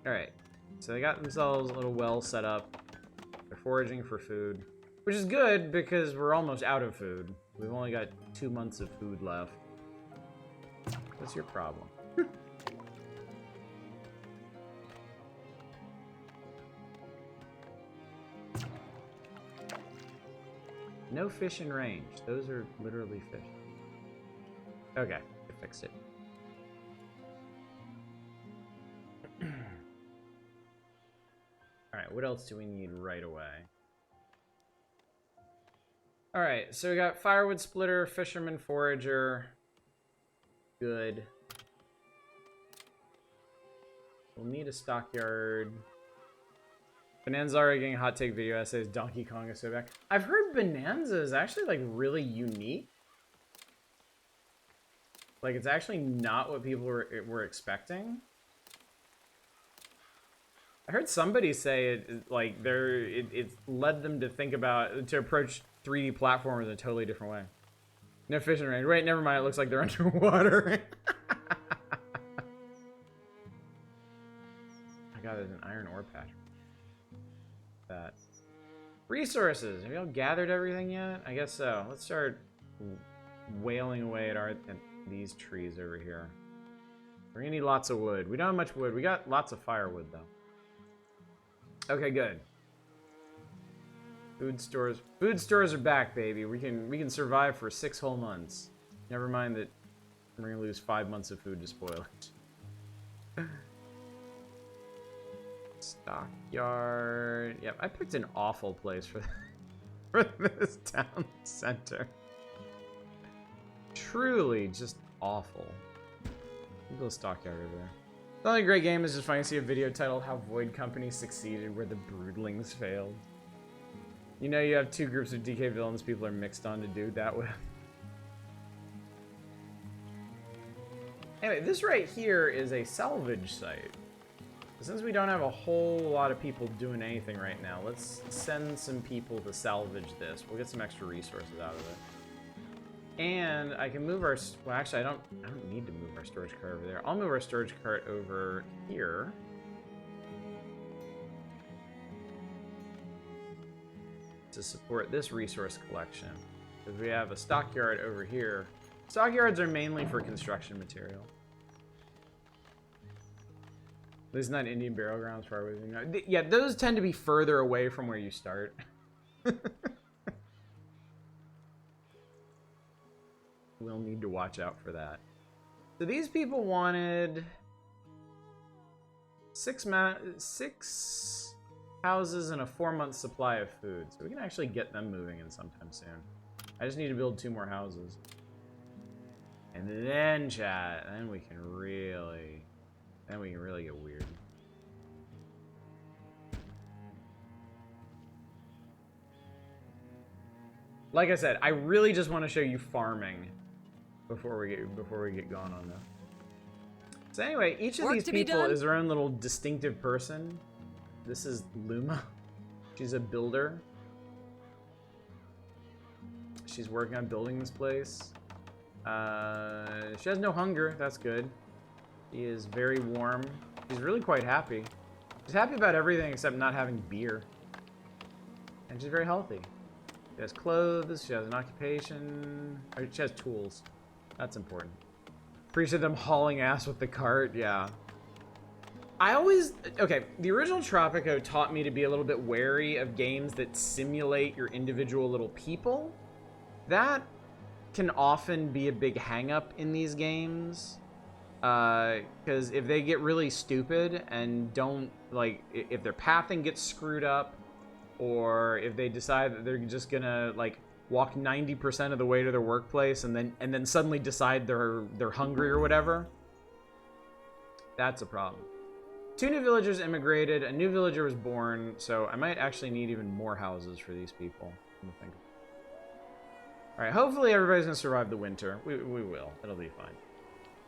Alright, so they got themselves a little well set up. They're foraging for food, which is good because we're almost out of food. We've only got 2 months of food left. What's your problem? No fish in range. Those are literally fish. Okay, I fixed it. Alright, what else do we need right away? Alright, so we got firewood splitter, fisherman forager. Good. We'll need a stockyard. Bonanza already getting hot take video essays. Donkey Kong is so back. I've heard Bonanza is actually like really unique. Like it's actually not what people were expecting. I heard somebody say it like it led them to think about to approach 3D platformers in a totally different way. No fishing range. Wait, never mind. It looks like they're underwater. I got an iron ore patch. That resources. Have y'all gathered everything yet? I guess so. Let's start wailing away at these trees over here. We're gonna need lots of wood. We don't have much wood. We got lots of firewood though. Okay, good. Food stores. Food stores are back, baby. We can survive for 6 whole months. Never mind that we're gonna lose 5 months of food to spoilage. Stockyard. Yep, I picked an awful place for this town center. Truly just awful. Little stockyard over there. The only great game is just funny to see a video titled "How Void Company Succeeded Where the Broodlings Failed." You know you have 2 groups of DK villains people are mixed on to do that with. Anyway, this right here is a salvage site. Since we don't have a whole lot of people doing anything right now, let's send some people to salvage this. We'll get some extra resources out of it. And I can move our... Well, actually, I don't need to move our storage cart over there. I'll move our storage cart over here. To support this resource collection. Because we have a stockyard over here. Stockyards are mainly for construction material. At least not Indian burial grounds far away. Yeah, those tend to be further away from where you start. We'll need to watch out for that. So these people wanted 6 houses and a 4-month supply of food. So we can actually get them moving in sometime soon. I just need to build 2 more houses. And then, chat, then we can really get weird. Like I said, I really just want to show you farming before we get going on this. So anyway, each of these people is their own little distinctive person. This is Luma. She's a builder. She's working on building this place. She has no hunger. That's good. She is very warm. She's really quite happy. She's happy about everything except not having beer. And she's very healthy. She has clothes. She has an occupation. Or she has tools. That's important. Appreciate them hauling ass with the cart. Yeah. Okay, the original Tropico taught me to be a little bit wary of games that simulate your individual little people. That can often be a big hang-up in these games. Because if they get really stupid and don't, like, if their pathing gets screwed up, or if they decide that they're just gonna, like, walk 90% of the way to their workplace, and then suddenly decide they're hungry or whatever. That's a problem. 2 new villagers immigrated. A new villager was born. So I might actually need even more houses for these people. All right. Hopefully everybody's gonna survive the winter. We will. It'll be fine.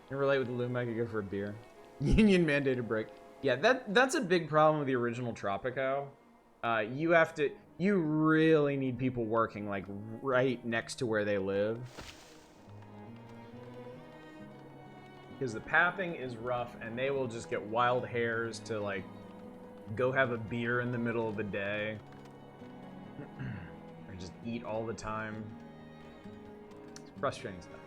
You relate with the Loom? I could go for a beer. Union mandated break. Yeah, that's a big problem with the original Tropico. You really need people working like right next to where they live. Because the pathing is rough and they will just get wild hares to like go have a beer in the middle of the day. Or just eat all the time. It's frustrating stuff.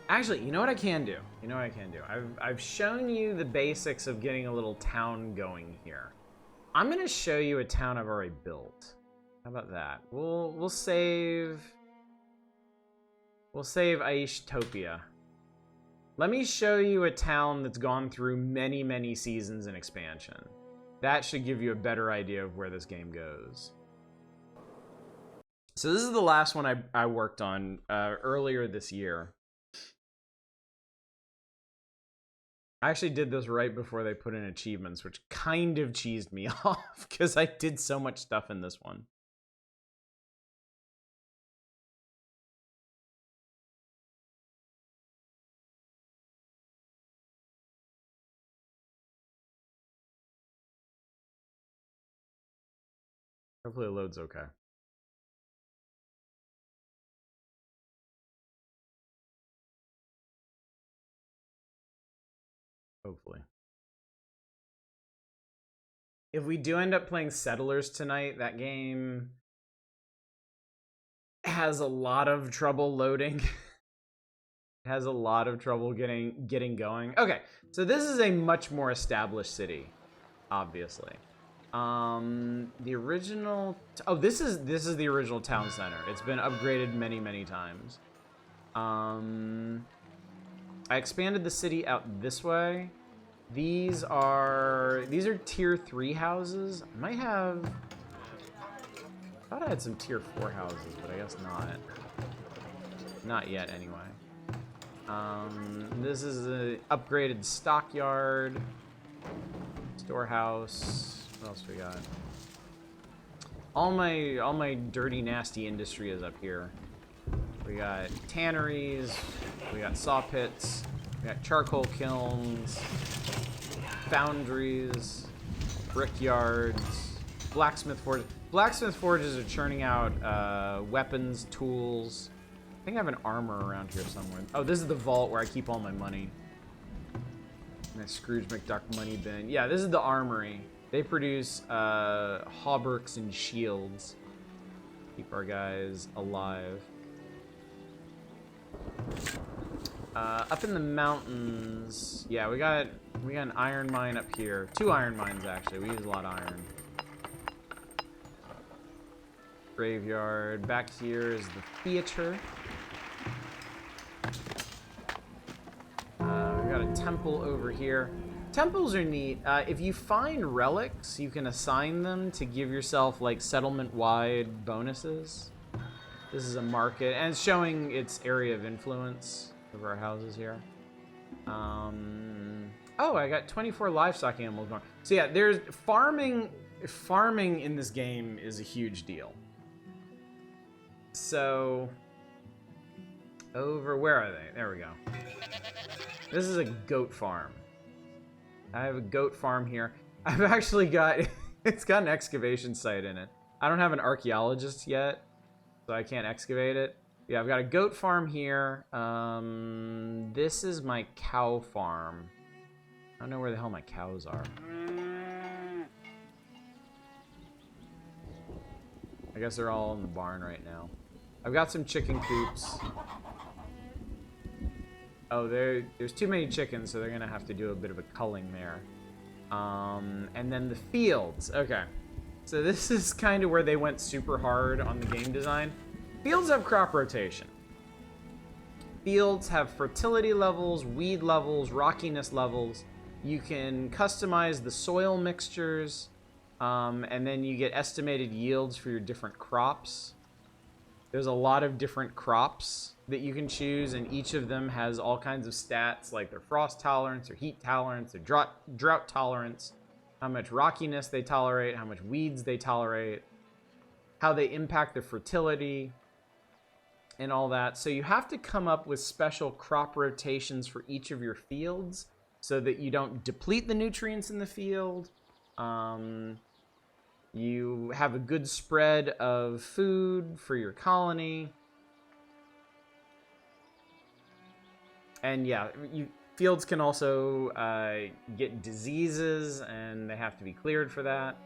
Actually, you know what I can do? I've shown you the basics of getting a little town going here. I'm gonna show you a town I've already built. How about that? We'll save Aishtopia. Let me show you a town that's gone through many, many seasons and expansion. That should give you a better idea of where this game goes. So this is the last one I worked on earlier this year. I actually did this right before they put in achievements, which kind of cheesed me off because I did so much stuff in this one. Hopefully it loads okay. Hopefully. If we do end up playing Settlers tonight, that game has a lot of trouble loading. It has a lot of trouble getting going. Okay, so this is a much more established city, obviously. The original. Oh, this is the original town center. It's been upgraded many, many times. I expanded the city out this way. These are tier 3 houses. I might have. I thought I had some tier 4 houses, but I guess not. Not yet, anyway. This is an upgraded stockyard, storehouse. What else we got? All my dirty, nasty industry is up here. We got tanneries, we got saw pits, we got charcoal kilns, foundries, brickyards, blacksmith forges. Blacksmith forges are churning out weapons, tools. I think I have an armor around here somewhere. Oh, this is the vault where I keep all my money. My Scrooge McDuck money bin. Yeah, this is the armory. They produce hauberks and shields. Keep our guys alive. Up in the mountains, yeah, we got an iron mine up here. 2 iron mines actually. We use a lot of iron. Graveyard. Back here is the theater. We got a temple over here. Temples are neat. If you find relics, you can assign them to give yourself like settlement-wide bonuses. This is a market, and it's showing its area of influence over our houses here. Oh, I got 24 livestock animals going. So yeah, there's farming. Farming in this game is a huge deal. So, where are they? There we go. This is a goat farm. I have a goat farm here. I've actually got, it's got an excavation site in it. I don't have an archaeologist yet, so I can't excavate it. Yeah, I've got a goat farm here. This is my cow farm. I don't know where the hell my cows are. I guess they're all in the barn right now. I've got some chicken coops. Oh, there's too many chickens, so they're gonna have to do a bit of a culling there. And then the fields. Okay, so this is kind of where they went super hard on the game design. Fields have crop rotation. fields have fertility levels, weed levels, rockiness levels. You can customize the soil mixtures, and then you get estimated yields for your different crops. There's a lot of different crops that you can choose, and each of them has all kinds of stats, like their frost tolerance, their heat tolerance, their drought tolerance, how much rockiness they tolerate, how much weeds they tolerate, how they impact their fertility, and all that. So you have to come up with special crop rotations for each of your fields so that you don't deplete the nutrients in the field. You have a good spread of food for your colony. And yeah, fields can also get diseases, and they have to be cleared for that.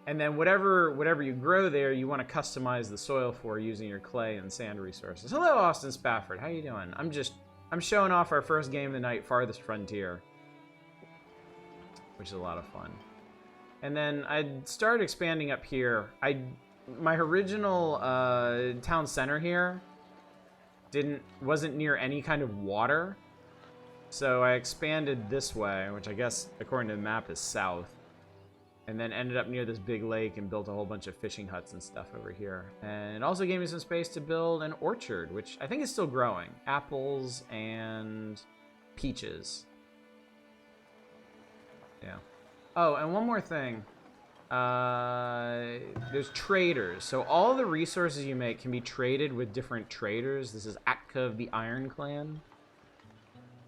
And then whatever you grow there, you want to customize the soil for using your clay and sand resources. Hello, Austin Spafford. How you doing? I'm showing off our first game of the night, Farthest Frontier, which is a lot of fun. And then I started expanding up here. My original town center here wasn't near any kind of water, so I expanded this way, which I guess according to the map is south, and then ended up near this big lake and built a whole bunch of fishing huts and stuff over here. And it also gave me some space to build an orchard, which I think is still growing. Apples and peaches. Yeah. Oh, and one more thing. There's traders. So all the resources you make can be traded with different traders. This is Atka of the Iron Clan.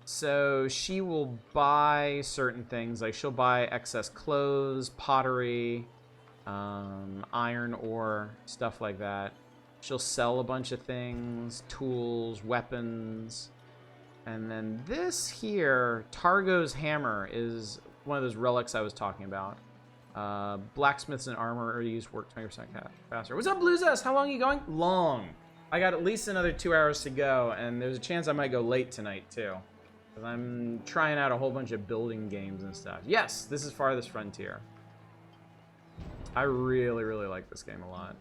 So she will buy certain things. Like she'll buy excess clothes, pottery, iron ore, stuff like that. She'll sell a bunch of things, tools, weapons. And then this here, Targo's hammer, is one of those relics I was talking about. Blacksmiths and armor use work 20% faster. What's up, Bluezest? How long are you going? Long. I got at least another 2 hours to go, and there's a chance I might go late tonight, too. Because I'm trying out a whole bunch of building games and stuff. Yes, this is Farthest Frontier. I really, really like this game a lot.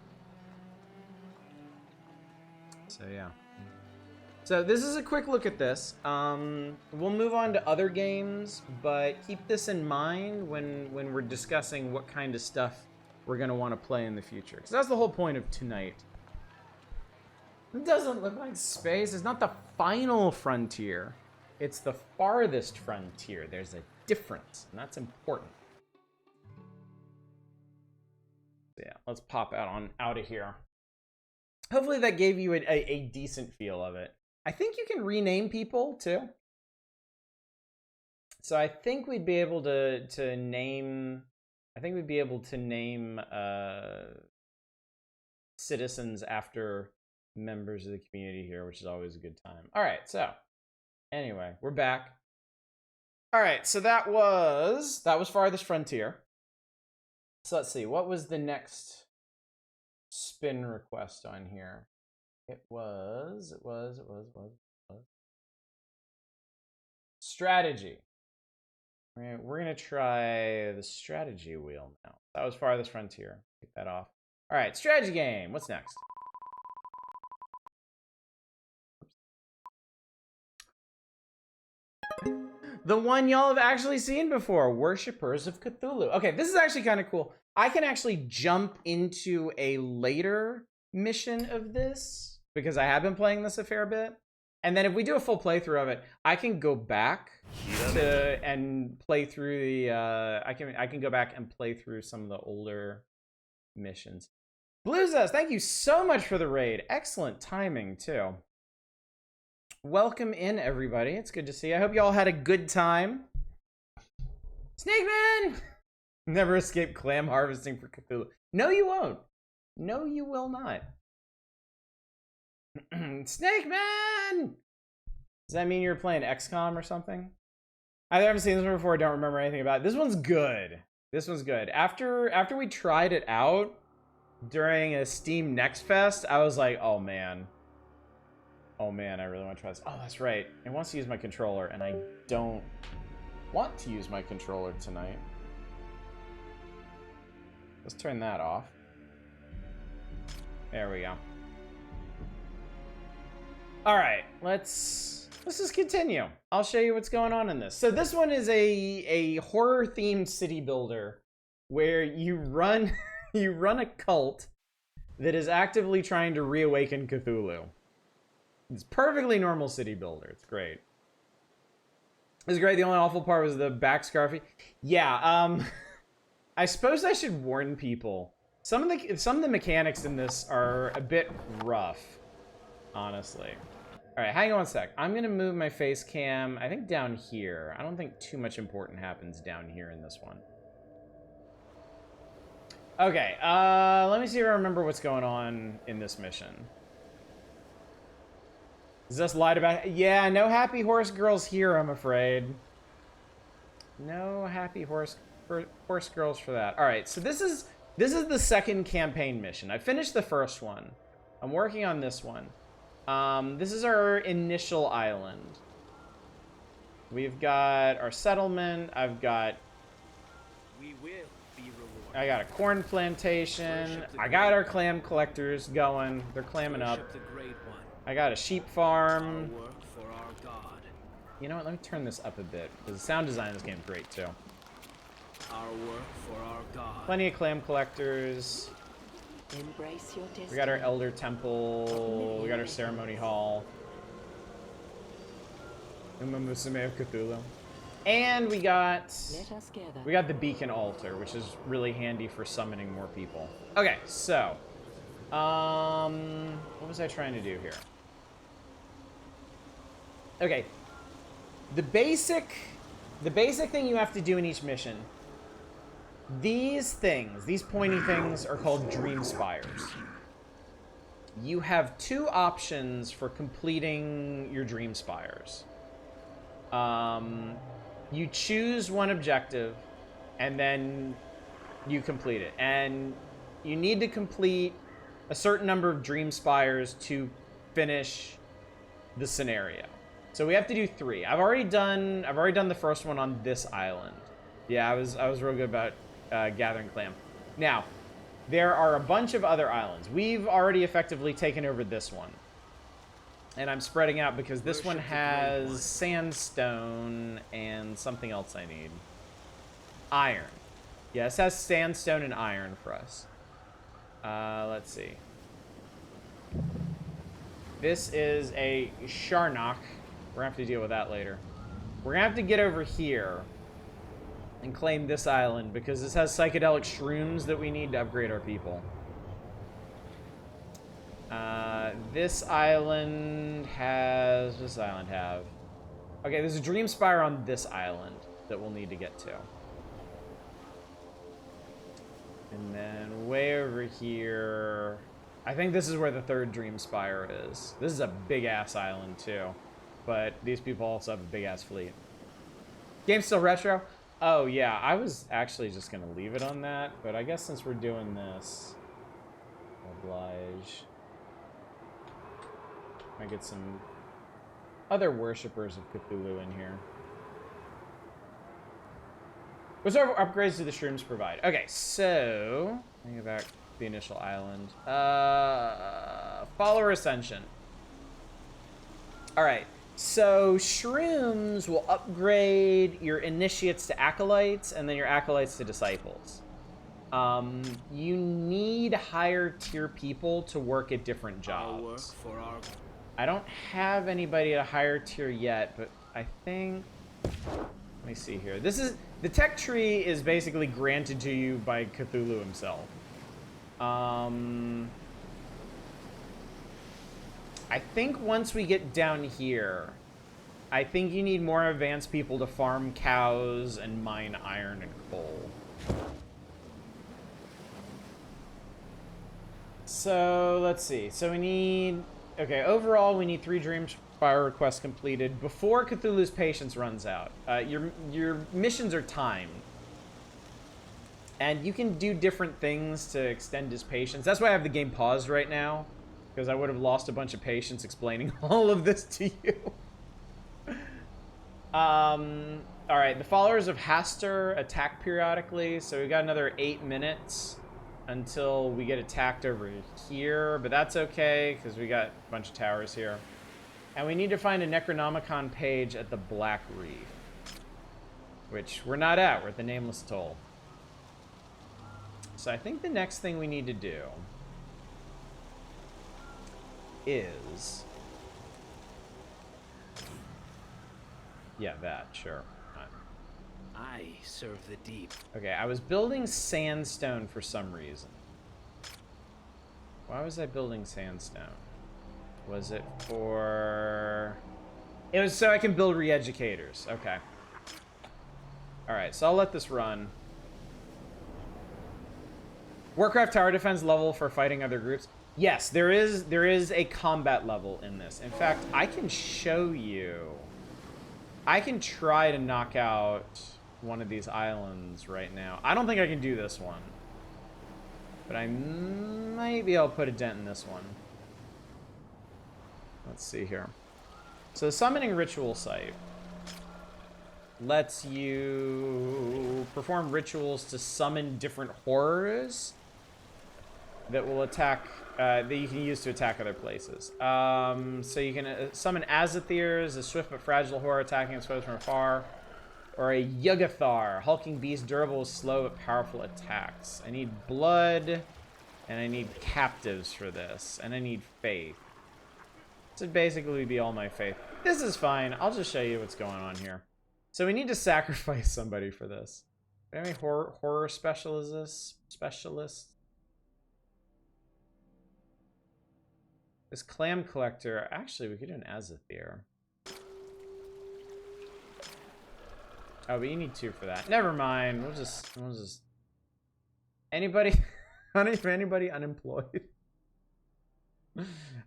So, yeah. So this is a quick look at this. We'll move on to other games, but keep this in mind when we're discussing what kind of stuff we're going to want to play in the future. Because that's the whole point of tonight. It doesn't look like space. It's not the final frontier. It's the farthest frontier. There's a difference, and that's important. So yeah, let's pop out of here. Hopefully that gave you a decent feel of it. I think you can rename people too. So I think we'd be able to name. I think we'd be able to name citizens after members of the community here, which is always a good time. All right, so anyway, we're back. All right, so that was Farthest Frontier. So let's see, what was the next spin request on here? It was strategy. We're gonna try the strategy wheel now. That was Farthest Frontier. Take that off. All right, strategy game. What's next? The one y'all have actually seen before, Worshippers of Cthulhu. Okay, this is actually kind of cool. I can actually jump into a later mission of this because I have been playing this a fair bit. And then if we do a full playthrough of it, I can go back and play through the I can go back and play through some of the older missions. Bluezest, thank you so much for the raid. Excellent timing too. Welcome in, everybody. It's good to see you. I hope you all had a good time. Snake Man! Never escape clam harvesting for Cthulhu. No, you won't. No, you will not. Snake Man! Does that mean you're playing XCOM or something? I haven't seen this one before. I don't remember anything about it. This one's good. This one's good. After we tried it out during a Steam Next Fest, I was like, oh man. Oh man, I really want to try this. Oh, that's right. It wants to use my controller, and I don't want to use my controller tonight. Let's turn that off. There we go. All right, let's let's just continue. I'll show you what's going on in this. So this one is a horror-themed city builder where you run you run a cult that is actively trying to reawaken Cthulhu. It's perfectly normal city builder. It's great. It's great. The only awful part was the backscarfy. Yeah, I suppose I should warn people. Some of the mechanics in this are a bit rough, honestly. All right, hang on one sec. I'm gonna move my face cam, I think down here. I don't think too much important happens down here in this one. Okay, let me see if I remember what's going on in this mission. Is this lied about? Yeah, no happy horse girls here, I'm afraid. No happy horse girls for that. All right, so this is the second campaign mission. I finished the first one. I'm working on this one. This is our initial island. We've got our settlement. I got a corn plantation. I got our clam collectors going. They're clamming up. I got a sheep farm. You know what? Let me turn this up a bit because the sound design in this game is great too. Our work for our God. Plenty of clam collectors. Embrace your destiny. We got our elder temple. We got our ceremony hall. Uma Musume of Cthulhu. And we got the beacon altar, which is really handy for summoning more people. Okay, so what was I trying to do here? Okay. The basic thing you have to do in each mission. These pointy things are called dream spires. You have two options for completing your dream spires. You choose one objective, and then you complete it. And you need to complete a certain number of dream spires to finish the scenario. So we have to do 3. I've already done the first one on this island. Yeah, I was real good about gathering clam. Now, there are a bunch of other islands. We've already effectively taken over this one. And I'm spreading out because this one has sandstone and something else I need. Iron. Yes, it has sandstone and iron for us. Let's see. This is a Sharnock. We're gonna have to deal with that later. We're gonna have to get over here and claim this island because this has psychedelic shrooms that we need to upgrade our people. This island has... What does this island have? Okay, there's a dream spire on this island that we'll need to get to. And then way over here... I think this is where the third dream spire is. This is a big-ass island, too. But these people also have a big-ass fleet. Game's still retro? Oh, yeah. I was actually just going to leave it on that. But I guess since we're doing this... Oblige... I get some other worshippers of Cthulhu in here. What sort of upgrades do the shrooms provide? Okay, so... Let me go back to the initial island. Follower Ascension. Alright, so shrooms will upgrade your initiates to acolytes, and then your acolytes to disciples. You need higher tier people to work at different jobs. I don't have anybody at a higher tier yet, but I think... Let me see here. This is... The tech tree is basically granted to you by Cthulhu himself. I think once we get down here, I think you need more advanced people to farm cows and mine iron and coal. So, let's see. So we need... Okay, overall, we need 3 Dream Spire requests completed before Cthulhu's patience runs out. Your missions are timed. And you can do different things to extend his patience. That's why I have the game paused right now. Because I would have lost a bunch of patience explaining all of this to you. Alright, the followers of Hastur attack periodically. So we've got another 8 minutes until we get attacked over here, but that's okay because we got a bunch of towers here. And we need to find a Necronomicon page at the Black Reef. Which we're not at. We're at the Nameless Toll. So I think the next thing we need to do is... Yeah, that, sure. I serve the deep. Okay, I was building sandstone for some reason. Why was I building sandstone? Was it for... It was so I can build re-educators. Okay. Alright, so I'll let this run. Warcraft tower defense level for fighting other groups. Yes, there is a combat level in this. In fact, I can show you. I can try to knock out one of these islands right now. I don't think I can do this one. But I might be able to put a dent in this one. Let's see here. So the summoning ritual site lets you perform rituals to summon different horrors that will attack, that you can use to attack other places. So you can summon Azathirs, a swift but fragile horror attacking its foes from afar, or a Yuggothar, hulking beast, durable with slow but powerful attacks. I need blood, and I need captives for this, and I need faith. This would basically be all my faith. This is fine. I'll just show you what's going on here. So we need to sacrifice somebody for this. Any horror specialists? This clam collector. Actually, we could do an Azathir. Oh, but you need 2 for that. Never mind. We'll just. Anybody? Anybody unemployed?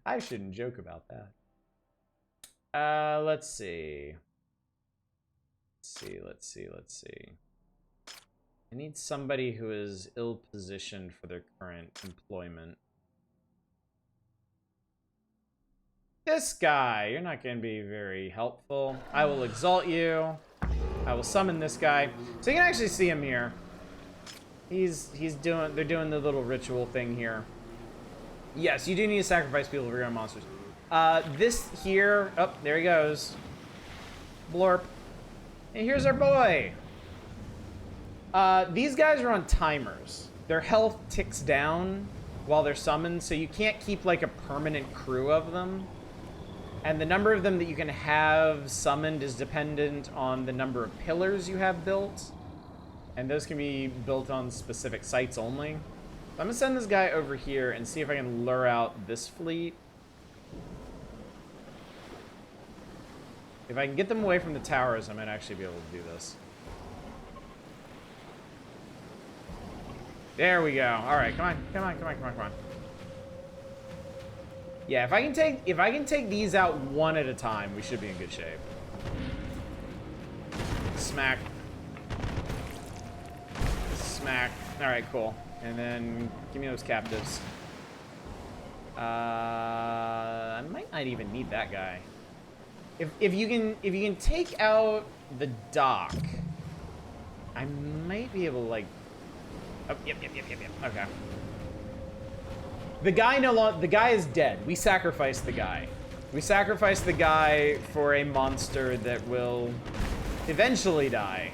I shouldn't joke about that. Let's see. Let's see. I need somebody who is ill-positioned for their current employment. This guy, you're not going to be very helpful. I will exalt you. I will summon this guy. So you can actually see him here. They're doing the little ritual thing here. Yes, you do need to sacrifice people for your own monsters. This here, oh, there he goes. Blorp. And here's our boy. These guys are on timers. Their health ticks down while they're summoned, so you can't keep like a permanent crew of them. And the number of them that you can have summoned is dependent on the number of pillars you have built. And those can be built on specific sites only. So I'm gonna send this guy over here and see if I can lure out this fleet. If I can get them away from the towers, I might actually be able to do this. There we go. All right, come on. Yeah, if I can take these out one at a time, we should be in good shape. Smack. Smack. All right, cool. And then give me those captives. I might not even need that guy. If you can take out the dock, I might be able to like. Oh, yep. Okay. The guy is dead. We sacrificed the guy. We sacrificed the guy for a monster that will eventually die.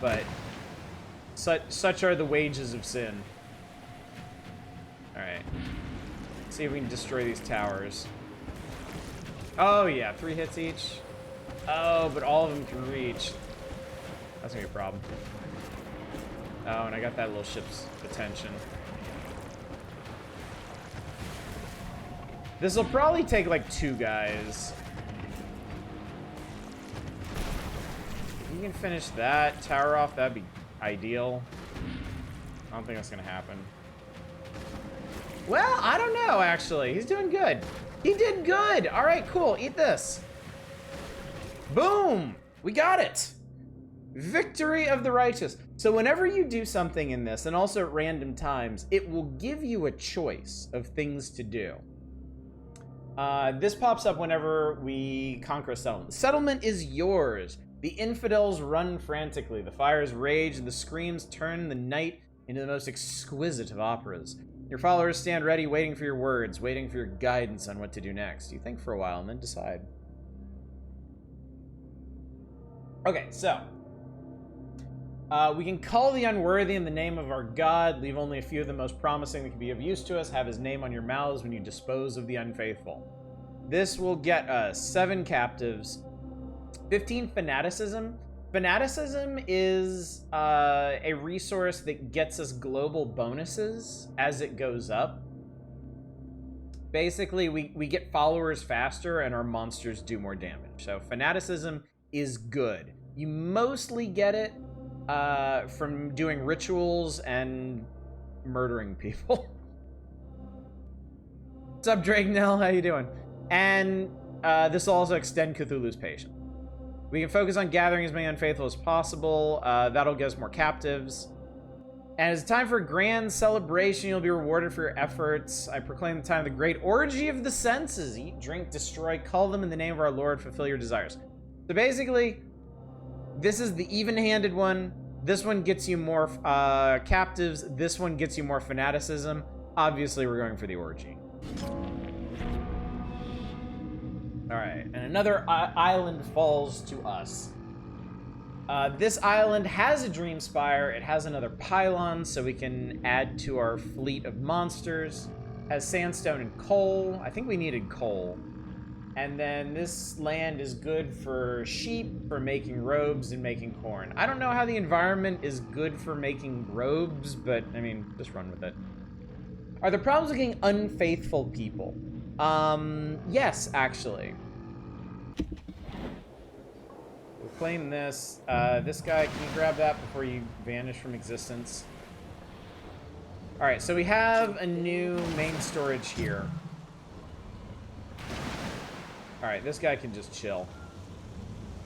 But such are the wages of sin. All right. Let's see if we can destroy these towers. Oh yeah, 3 hits each. Oh, but all of them can reach. That's gonna be a problem. Oh, and I got that little ship's attention. This will probably take like 2 guys. If you can finish that tower off, that'd be ideal. I don't think that's gonna happen. Well, I don't know, actually. He's doing good. He did good. All right, cool. Eat this. Boom. We got it. Victory of the righteous. So whenever you do something in this, and also at random times, it will give you a choice of things to do. This pops up whenever we conquer a settlement. The settlement is yours. The infidels run frantically. The fires rage, and the screams turn the night into the most exquisite of operas. Your followers stand ready, waiting for your words, waiting for your guidance on what to do next. You think for a while and then decide. Okay, so we can call the unworthy in the name of our god, leave only a few of the most promising that can be of use to us, have his name on your mouths when you dispose of the unfaithful. This will get us 7 captives, 15 fanaticism. Fanaticism is a resource that gets us global bonuses as it goes up. Basically, we get followers faster and our monsters do more damage. So fanaticism is good. You mostly get it from doing rituals and murdering people. What's up, Drake Nell? How you doing? And this will also extend Cthulhu's patience. We can focus on gathering as many unfaithful as possible. That'll get us more captives. And it's time for a grand celebration. You'll be rewarded for your efforts. I proclaim the time of the great orgy of the senses. Eat, drink, destroy. Call them in the name of our Lord. Fulfill your desires. So basically, this is the even-handed one. This one gets you more captives. This one gets you more fanaticism. Obviously, we're going for the orgy. Alright, and another island falls to us. This island has a dream spire. It has another pylon, so we can add to our fleet of monsters. Has sandstone and coal. I think we needed coal. And then this land is good for sheep, for making robes, and making corn. I don't know how the environment is good for making robes, but, I mean, just run with it. Are there problems with getting unfaithful people? Yes, actually. We'll claim this. This guy, can you grab that before you vanish from existence? Alright, so we have a new main storage here. Alright, this guy can just chill.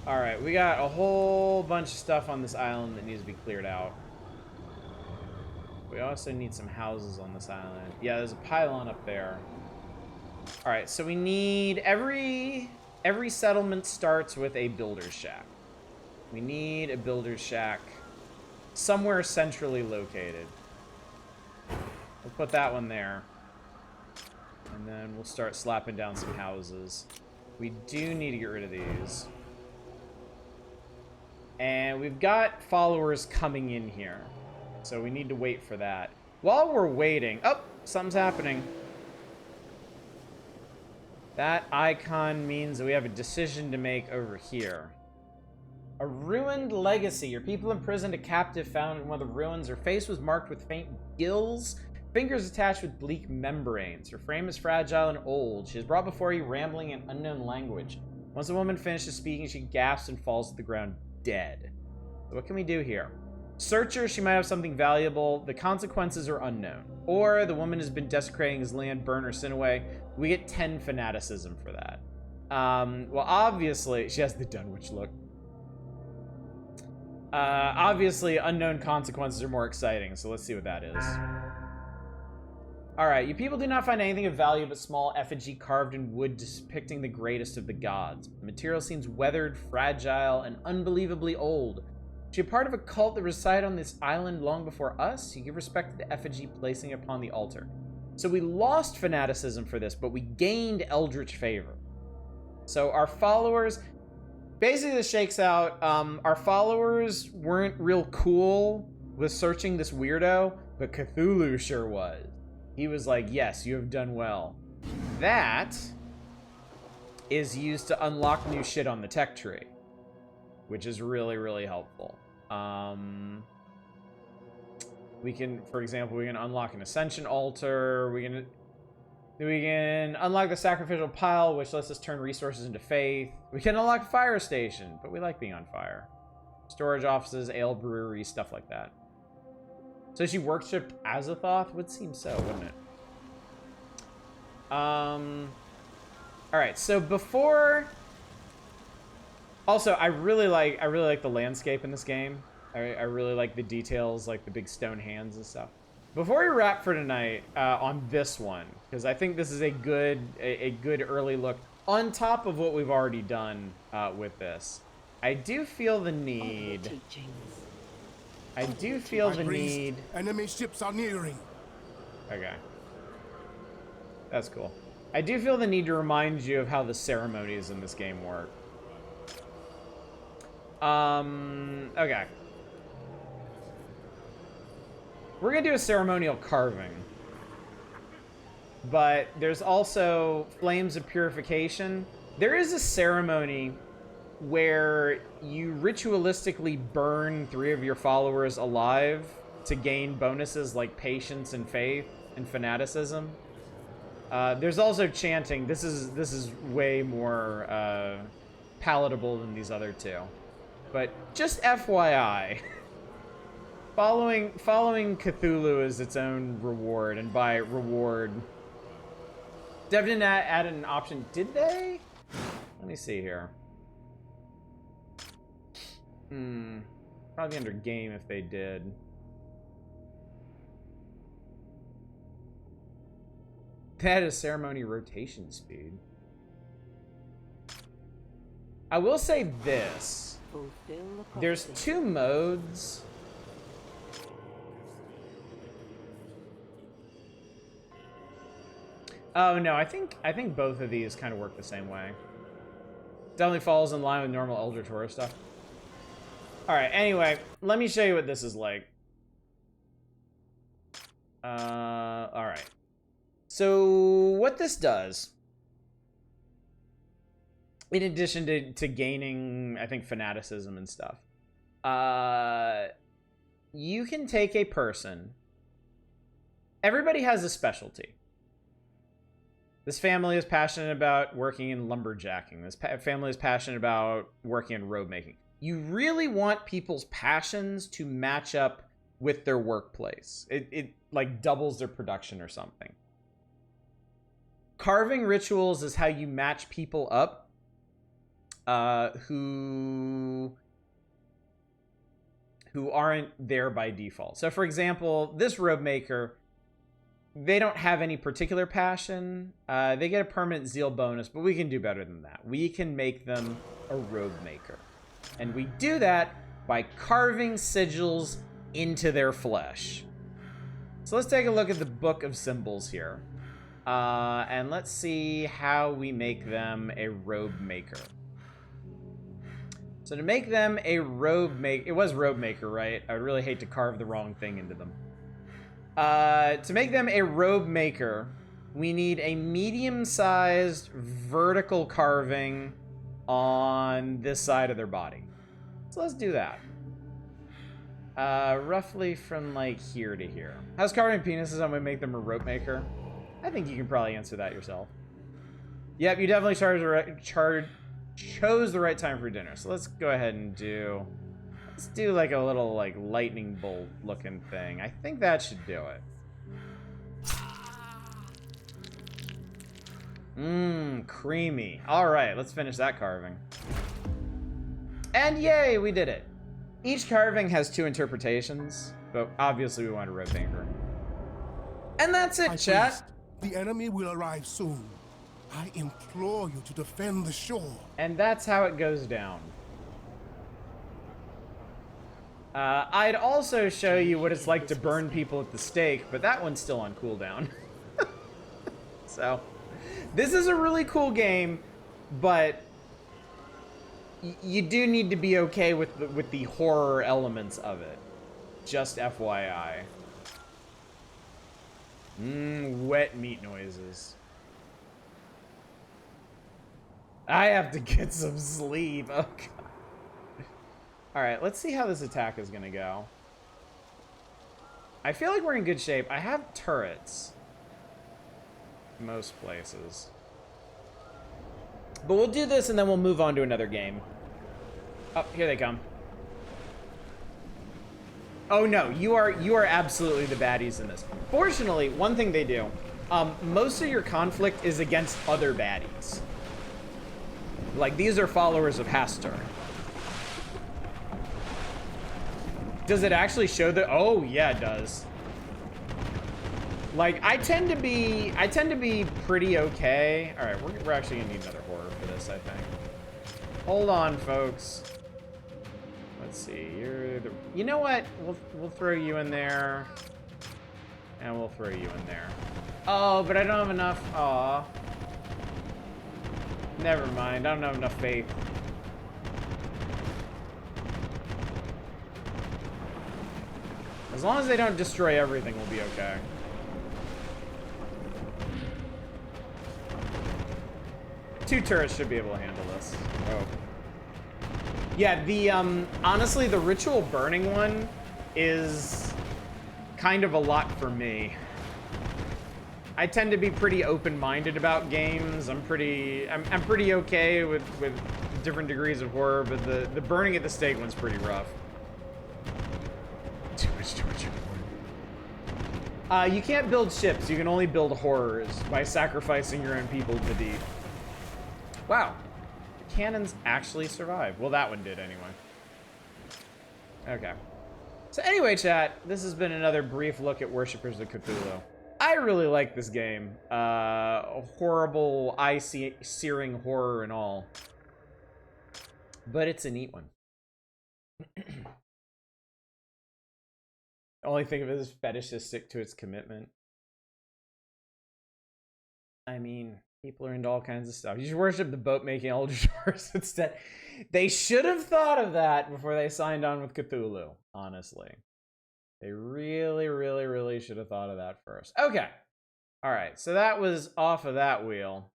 Alright, we got a whole bunch of stuff on this island that needs to be cleared out. We also need some houses on this island. Yeah, there's a pylon up there. Alright, so we need... Every settlement starts with a builder's shack. We need a builder's shack somewhere centrally located. We'll put that one there. And then we'll start slapping down some houses. We do need to get rid of these. And we've got followers coming in here. So we need to wait for that. While we're waiting... Oh, something's happening. That icon means that we have a decision to make over here. A ruined legacy. Your people imprisoned, a captive found in one of the ruins. Her face was marked with faint gills, fingers attached with bleak membranes. Her frame is fragile and old. She is brought before you rambling in unknown language. Once the woman finishes speaking, she gasps and falls to the ground dead. So what can we do here? Search her, she might have something valuable. The consequences are unknown. Or the woman has been desecrating his land, burn or sin away. We get 10 fanaticism for that. Well, obviously, she has the Dunwich look. Obviously, unknown consequences are more exciting, so let's see what that is. Alright, you people do not find anything of value but small effigy carved in wood depicting the greatest of the gods. The material seems weathered, fragile, and unbelievably old. She a part of a cult that resided on this island long before us? You give respect to the effigy, placing it upon the altar. So we lost fanaticism for this, but we gained eldritch favor. So our followers... Basically, this shakes out, our followers weren't real cool with searching this weirdo, but Cthulhu sure was. He was like, yes, you have done well. That is used to unlock new shit on the tech tree, which is really, really helpful. We can, for example, we can unlock an ascension altar. We can unlock the sacrificial pile, which lets us turn resources into faith. We can unlock a fire station, but we like being on fire. Storage offices, ale brewery, stuff like that. So she worshipped Azathoth? Would seem so, wouldn't it? Alright, so before... Also, I really like the landscape in this game. I really like the details, like the big stone hands and stuff. Before we wrap for tonight on this one, because I think this is a good early look on top of what we've already done with this. I do feel the need. Enemy ships are nearing. Okay. That's cool. I do feel the need to remind you of how the ceremonies in this game work. Okay. We're gonna do a ceremonial carving. But there's also flames of purification. There is a ceremony where you ritualistically burn 3 of your followers alive to gain bonuses like patience and faith and fanaticism. There's also chanting. This is way more palatable than these other two. But just FYI, following Cthulhu is its own reward, and by reward, Dev didn't add an option, did they? Let me see here. Probably under game if they did. That is ceremony rotation speed. I will say this. There's 2 modes. Oh no, I think both of these kind of work the same way. Definitely falls in line with normal Elder Torah stuff. Alright, anyway, let me show you what this is like. Alright. So, what this does, in addition to gaining, I think, fanaticism and stuff, you can take a person. Everybody has a specialty. This family is passionate about working in lumberjacking. This family is passionate about working in robe making. You really want people's passions to match up with their workplace. It like doubles their production or something. Carving rituals is how you match people up who aren't there by default. So for example, this robe maker, they don't have any particular passion. They get a permanent zeal bonus, but we can do better than that. We can make them a robe maker. And we do that by carving sigils into their flesh. So let's take a look at the Book of Symbols here. And let's see how we make them a robe maker. So to make them a robe maker, it was robe maker, right? I would really hate to carve the wrong thing into them. To make them a robe maker, we need a medium-sized vertical carving on this side of their body. So let's do that. Roughly from like here to here. How's carving penises on we make them a rope maker? I think you can probably answer that yourself. Yep, you definitely chose the right time for dinner. So let's go ahead and let's do like a little like lightning bolt looking thing. I think that should do it. Creamy. All right, let's finish that carving. And yay, we did it. Each carving has 2 interpretations, but obviously we want a rope maker. And that's it, chat. The enemy will arrive soon. I implore you to defend the shore. And that's how it goes down. I'd also show you what it's like to burn people at the stake, but that one's still on cooldown. So, this is a really cool game, but you do need to be okay with the horror elements of it. Just FYI. Wet meat noises. I have to get some sleep. Oh, God. Alright, let's see how this attack is going to go. I feel like we're in good shape. I have turrets. Most places. But we'll do this and then we'll move on to another game. Oh, here they come. Oh no, you are absolutely the baddies in this. Fortunately, one thing they do, most of your conflict is against other baddies. Like, these are followers of Hastur. Does it actually show that? Oh, yeah, it does. Like, I tend to be pretty okay. All right, we're actually gonna need another horror for this, I think. Hold on, folks. Let's see. You know what? We'll throw you in there, and we'll throw you in there. Oh, but I don't have enough. Aw. Never mind. I don't have enough faith. As long as they don't destroy everything, we'll be okay. Two turrets should be able to handle this. Oh. Yeah, the, honestly, the ritual burning one is kind of a lot for me. I tend to be pretty open-minded about games. I'm pretty okay with different degrees of horror, but the burning at the stake one's pretty rough. Too much horror. You can't build ships. You can only build horrors by sacrificing your own people to deep. Wow. The cannons actually survived. Well, that one did anyway. Okay. So anyway, chat, this has been another brief look at Worshippers of Cthulhu. I really like this game. Horrible, eye-searing horror and all. But it's a neat one. Only thing of it is fetishistic to its commitment. I mean, people are into all kinds of stuff. You should worship the boat-making Eldritch instead. They should have thought of that before they signed on with Cthulhu, honestly. They really, really, really should have thought of that first. Okay. All right. So that was off of that wheel.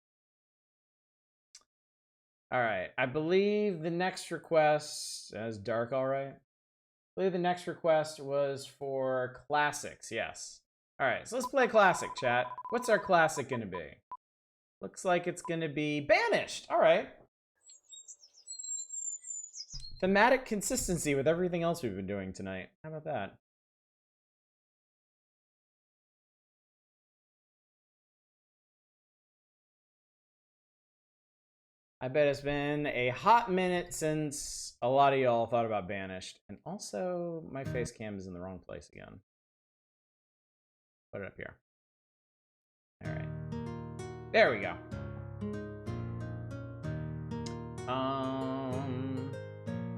All right. I believe the next request is dark. All right. I believe the next request was for classics. Yes. All right. So let's play classic, chat. What's our classic going to be? Looks like it's going to be Banished. All right. Thematic consistency with everything else we've been doing tonight. How about that? I bet it's been a hot minute since a lot of y'all thought about Banished. And also, my face cam is in the wrong place again. Put it up here. All right. There we go.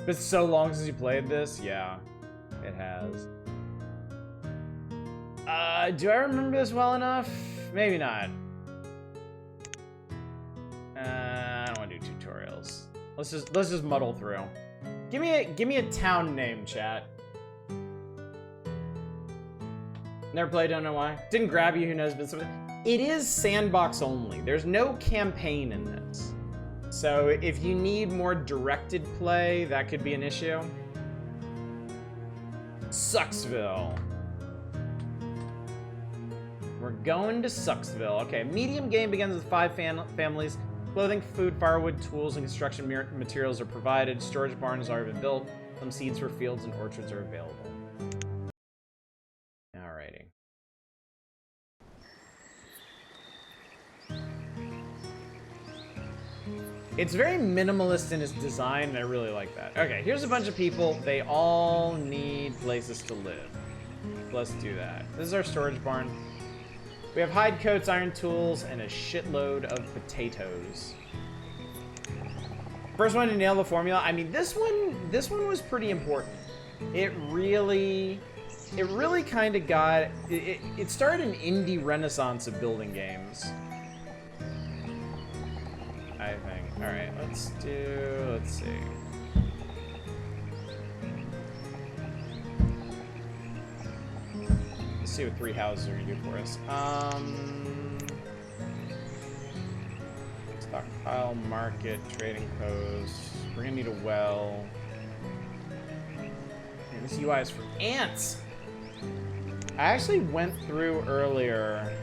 It's so long since you played this. Yeah, it has. Do I remember this well enough? Maybe not. I don't want to do tutorials. Let's just muddle through. Give me a town name, chat. Never played, don't know why. Didn't grab you, who knows, but something. It is sandbox only. There's no campaign in this. So if you need more directed play, that could be an issue. Sucksville. We're going to Sucksville. Okay, medium game begins with 5 families. Clothing, food, firewood, tools, and construction materials are provided. Storage barn has already been built. Some seeds for fields and orchards are available. Alrighty. It's very minimalist in its design, and I really like that. Okay, here's a bunch of people. They all need places to live. Let's do that. This is our storage barn. We have hide coats, iron tools, and a shitload of potatoes. First one to nail the formula. I mean, this one was pretty important. It really kind of got it started an indie renaissance of building games, I think. All right, let's see. Let's see what 3 houses are gonna do for us. Stockpile, market, trading post. We're gonna need a well. Man, this UI is for ants. I actually went through earlier.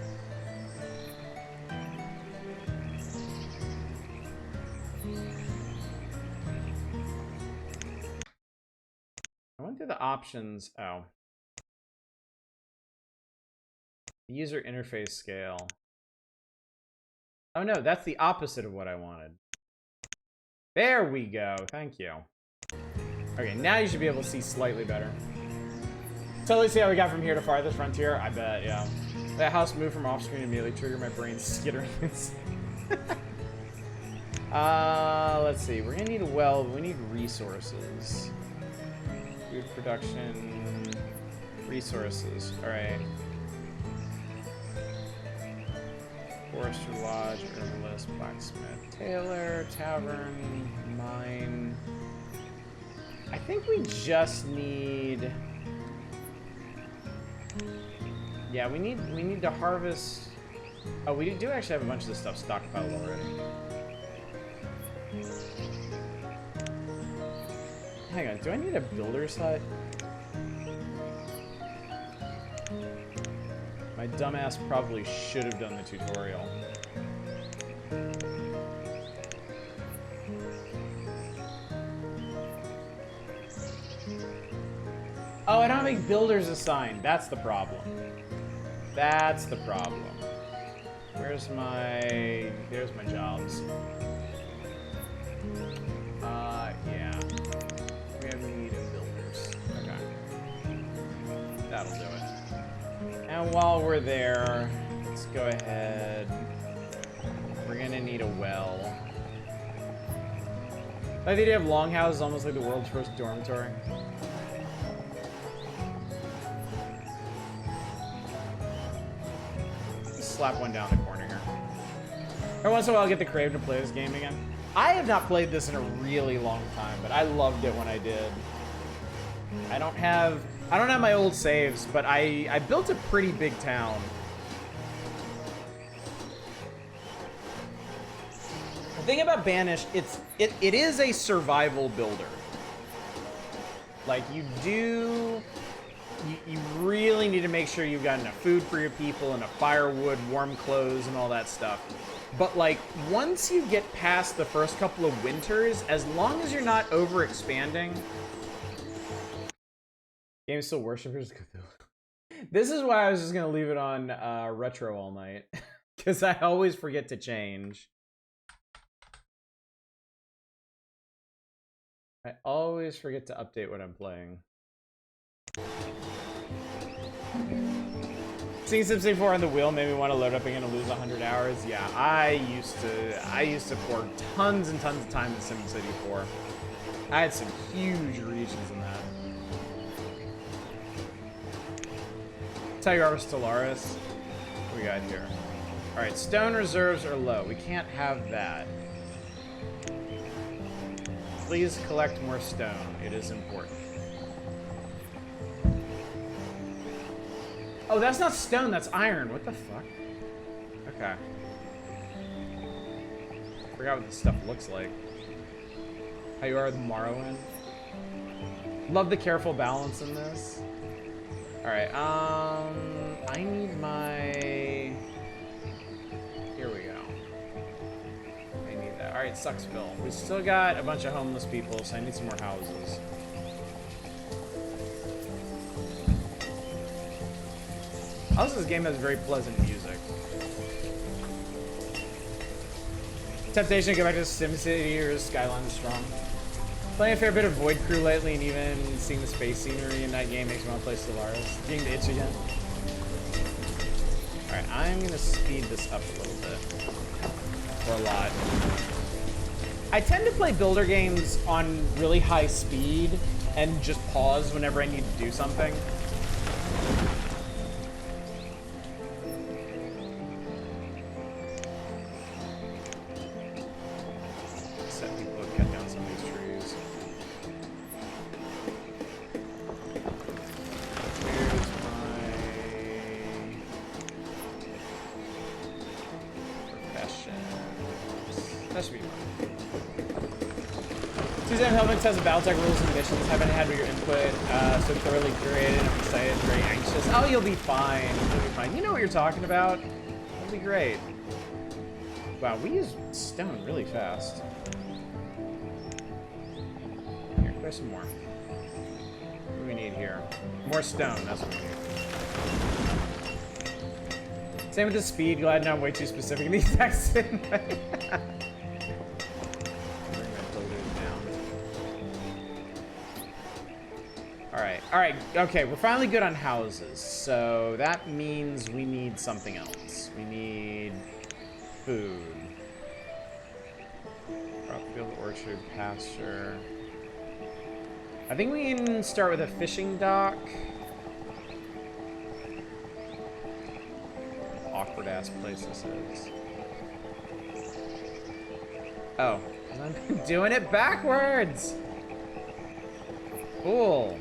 I went through the options. Oh. User interface scale. Oh no, that's the opposite of what I wanted. There we go. Thank you. Okay, now you should be able to see slightly better. Totally see how we got from here to Farthest Frontier. I bet, yeah. That house moved from off screen immediately triggered my brain skittering. Let's see. We're gonna need a well, but we need resources. Food production, resources. All right. Forester Lodge, Herbalist, Blacksmith, Tailor, Tavern, Mine. I think we just need... Yeah, we need to harvest... Oh, we do actually have a bunch of this stuff stockpiled already. Hang on, do I need a builder's hut? My dumbass probably should have done the tutorial. Oh, I don't have any builders assigned. That's the problem. That's the problem. There's my jobs. Yeah. We have need of builders. Okay. That'll do it. And while we're there, let's go ahead. We're gonna need a well. I think you have longhouses, almost like the world's first dormitory. Slap one down the corner here. Every once in a while I'll get the crave to play this game again. I have not played this in a really long time, but I loved it when I did. I don't have my old saves, but I built a pretty big town. The thing about Banished, it is a survival builder. Like you really need to make sure you've got enough food for your people, enough firewood, warm clothes, and all that stuff. But like, once you get past the first couple of winters, as long as you're not overexpanding... Game still worshippers Cthulhu. This is why I was just gonna leave it on retro all night. Because I always forget to change. I always forget to update what I'm playing. Seeing Sim 64 on the wheel made me want to load up again and lose 100 hours. Yeah, I used to pour tons and tons of time in Sim City 4. I had some huge regions in that. Tiger Stellaris. What we got here? Alright, stone reserves are low. We can't have that. Please collect more stone. It is important. Oh, that's not stone, that's iron. What the fuck? Okay. Forgot what this stuff looks like. How you are with Morrowind. Love the careful balance in this. Alright, I need my... Here we go. I need that. Alright, Sucksville. We still got a bunch of homeless people, so I need some more houses. Also, this game has very pleasant music. Temptation to go back to SimCity or Skyline is strong. Playing a fair bit of Void Crew lately, and even seeing the space scenery in that game makes me want to play Stellaris. Getting the itch again. Alright, I'm gonna speed this up a little bit. Or a lot. I tend to play builder games on really high speed and just pause whenever I need to do something. Has a Battletech rules and missions. Haven't had your input so thoroughly curated. I'm excited, very anxious. Oh, you'll be fine. You'll be fine. You know what you're talking about. It'll be great. Wow, we use stone really fast. Here, there's some more. What do we need here? More stone. That's what we need. Same with the speed. Glad now I'm way too specific in the exact same way. Alright, okay, we're finally good on houses, so that means we need something else. We need food. Crop field, orchard, pasture. I think we can start with a fishing dock. Awkward ass place this is. Oh, I'm doing it backwards. Cool.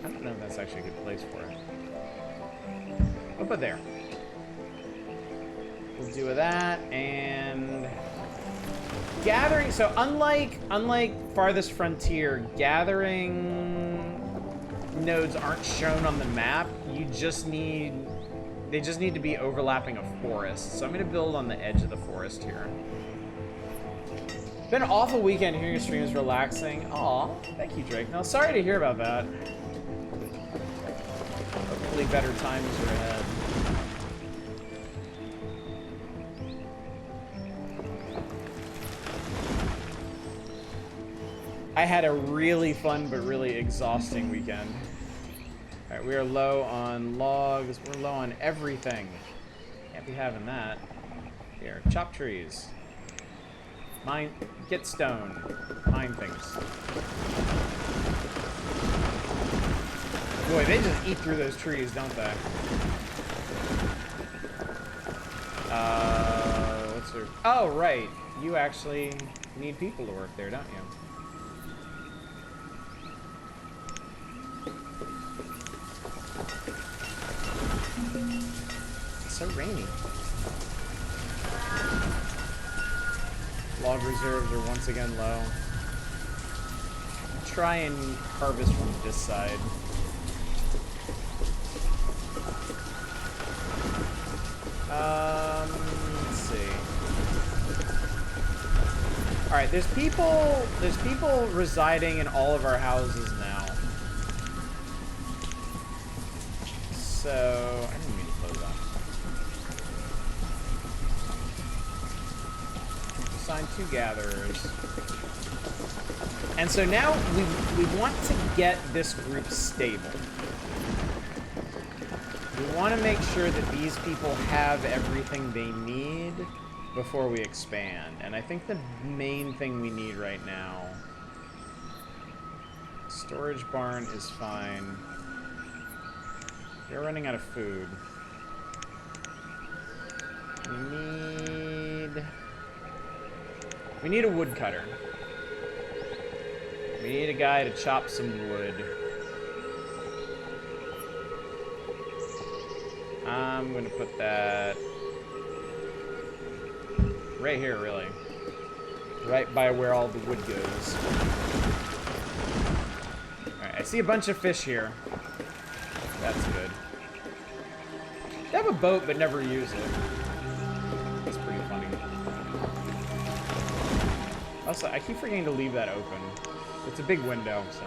I don't know if that's actually a good place for it. I'll put there. We'll do that, and gathering. So unlike Farthest Frontier, gathering nodes aren't shown on the map. They just need to be overlapping a forest. So I'm gonna build on the edge of the forest here. Been an awful weekend. Hearing your stream is relaxing. Aw, thank you, Drake. No, sorry to hear about that. Hopefully better times are ahead. I had a really fun but really exhausting weekend. Alright, we are low on logs. We're low on everything. Can't be having that. Here, chop trees. Mine, get stone. Mine things. Boy, they just eat through those trees, don't they? What's there? Oh, right. You actually need people to work there, don't you? It's so rainy. Log reserves are once again low. Try and harvest from this side. Let's see. Alright, there's people residing in all of our houses now. So, I didn't mean to close that. Assign 2 gatherers. And so now we want to get this group stable. We want to make sure that these people have everything they need before we expand. And I think the main thing we need right now... Storage barn is fine. We're running out of food. We need a woodcutter. We need a guy to chop some wood. I'm gonna put that right here, really. Right by where all the wood goes. Alright, I see a bunch of fish here. That's good. They have a boat, but never use it. That's pretty funny. Also, I keep forgetting to leave that open. It's a big window, so...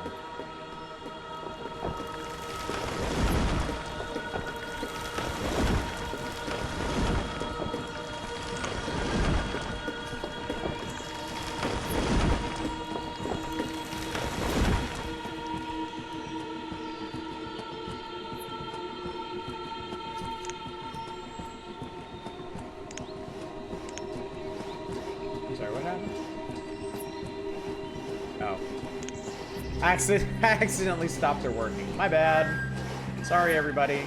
I accidentally stopped her working. My bad. Sorry, everybody.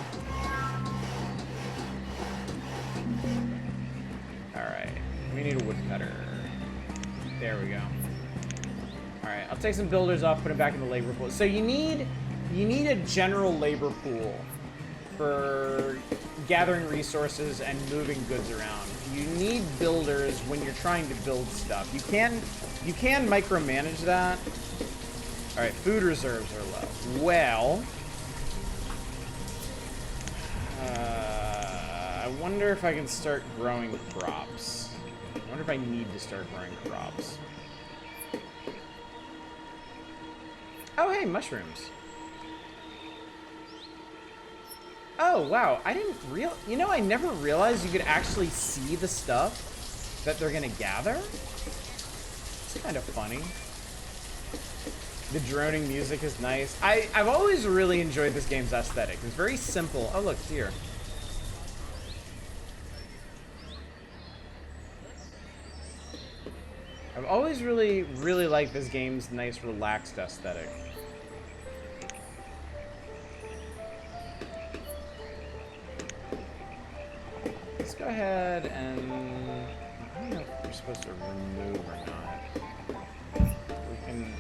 Alright. We need a woodcutter. There we go. Alright, I'll take some builders off, put them back in the labor pool. So you need a general labor pool for gathering resources and moving goods around. You need builders when you're trying to build stuff. You can micromanage that. Alright, food reserves are low. Well, I wonder if I can start growing crops. I wonder if I need to start growing crops. Oh, hey, mushrooms. Oh, wow, I didn't you know, I never realized you could actually see the stuff that they're gonna gather. It's kind of funny. The droning music is nice. I've always really enjoyed this game's aesthetic. It's very simple. Oh, look, deer. I've always really liked this game's nice, relaxed aesthetic. let's go ahead and I don't know if we're supposed to remove or not.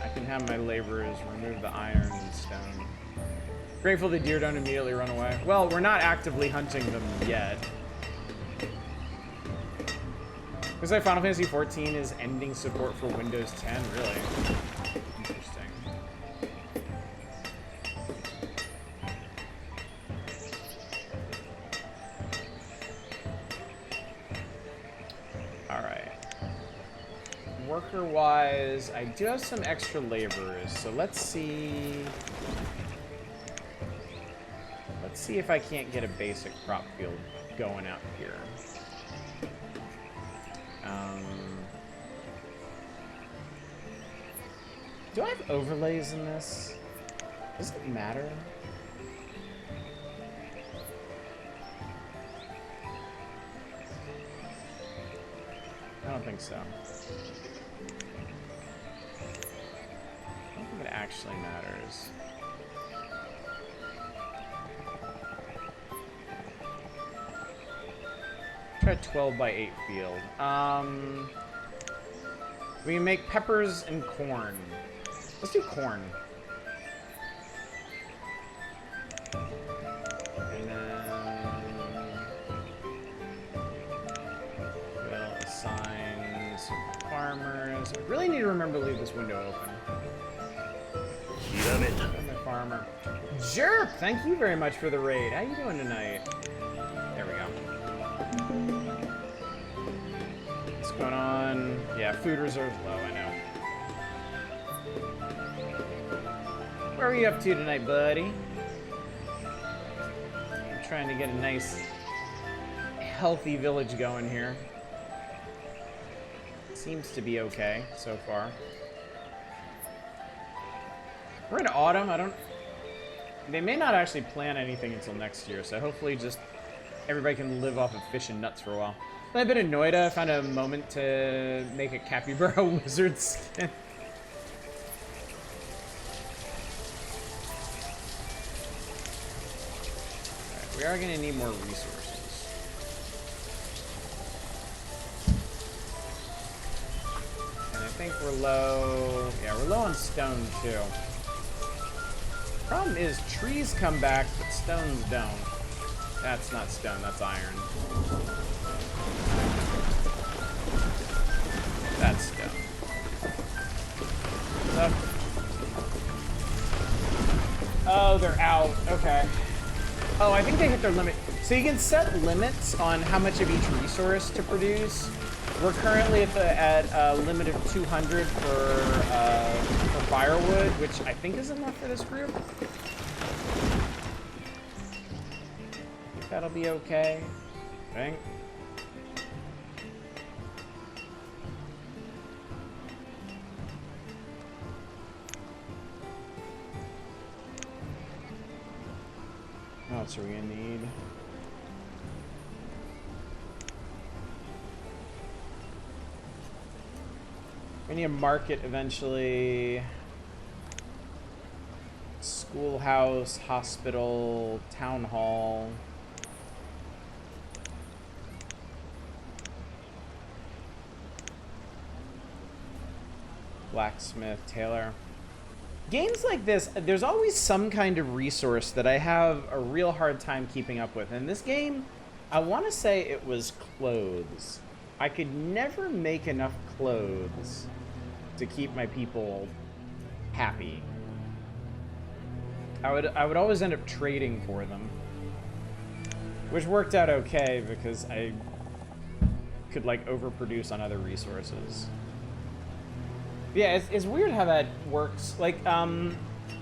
I can have my laborers remove the iron and stone. Grateful the deer don't immediately run away. Well, we're not actively hunting them yet. Looks like Final Fantasy XIV is ending support for Windows 10, really. Interesting. Alright. Worker-wise, I do have some extra laborers, so let's see... Let's see if I can't get a basic crop field going out here. Do I have overlays in this? Does it matter? I don't think so. I don't think it actually matters. Try 12 by 8 field. We can make peppers and corn. Let's do corn. And then we'll assign some farmers. I really need to remember to leave this window open. I'm a farmer. Jerp, thank you very much for the raid. How you doing tonight? There we go. What's going on? Yeah, food reserves low, I know. Where are you up to tonight, buddy? I'm trying to get a nice, healthy village going here. Seems to be okay so far. We're in autumn. They may not actually plan anything until next year, so hopefully just everybody can live off of fish and nuts for a while. I've been in Noida. I found a moment to make a capybara wizard skin. We are going to need more resources. And I think we're low. Yeah, we're low on stone, too. Problem is, trees come back, but stones don't. That's not stone, that's iron. That's stone. Oh, they're out. Okay. Oh, I think they hit their limit. So you can set limits on how much of each resource to produce. We're currently at a limit of 200 for firewood, which I think is enough for this group. I think that'll be okay. I think. What else are we gonna need? We need a market eventually. Schoolhouse, hospital, town hall. Blacksmith, tailor. Games like this, there's always some kind of resource that I have a real hard time keeping up with. In this game, I want to say it was clothes. I could never make enough clothes to keep my people happy. I would always end up trading for them, which worked out okay because I could like overproduce on other resources. Yeah, it's weird how that works. Like,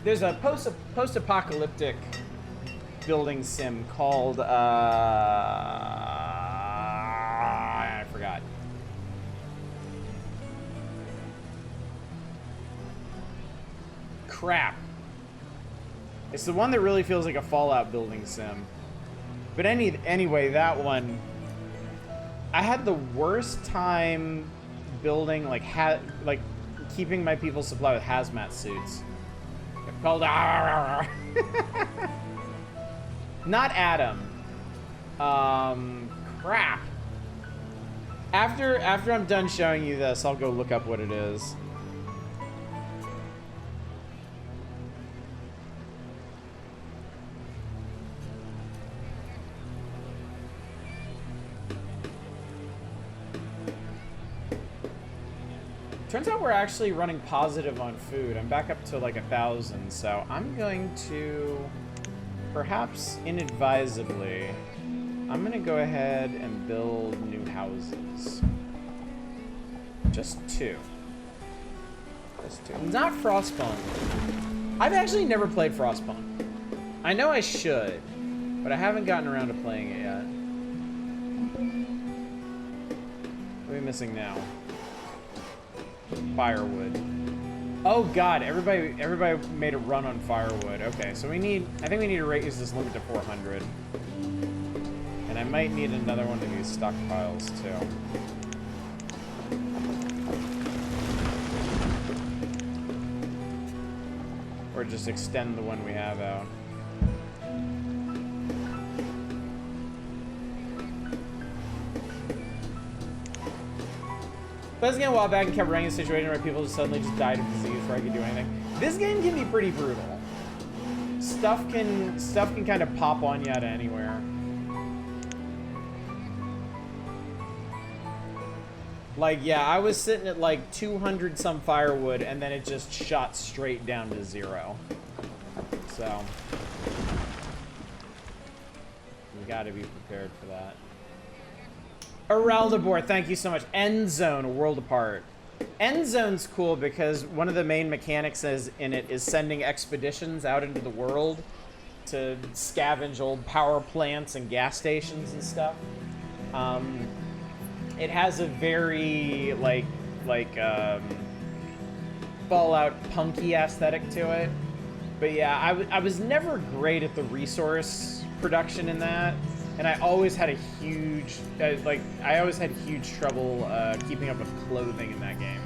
there's a post-apocalyptic building sim called, I forgot. Crap. It's the one that really feels like a Fallout building sim. But anyway, that one, I had the worst time building, like, keeping my people supplied with hazmat suits. They're called not Adam. Crap. After I'm done showing you this, I'll go look up what it is. Turns out we're actually running positive on food. I'm back up to like 1,000, so I'm going to, perhaps inadvisably, I'm gonna go ahead and build new houses. Just 2. Just 2. Not Frostpunk. I've actually never played Frostpunk. I know I should, but I haven't gotten around to playing it yet. What are we missing now? Firewood. Oh god, everybody made a run on firewood. Okay, so I think we need to raise this limit to 400. And I might need another one of these stockpiles too. Or just extend the one we have out. But this game a while back and kept running a situation where people just suddenly just died of disease before I could do anything. This game can be pretty brutal. Stuff can kind of pop on you out of anywhere. Like, yeah, I was sitting at like 200 some firewood and then it just shot straight down to 0. So we gotta be prepared for that. Araldabor, thank you so much. End Zone, a world apart. End Zone's cool because one of the main mechanics in it is sending expeditions out into the world to scavenge old power plants and gas stations and stuff. It has a very Fallout punky aesthetic to it. But yeah, I was never great at the resource production in that. And I always had a huge, I always had huge trouble keeping up with clothing in that game.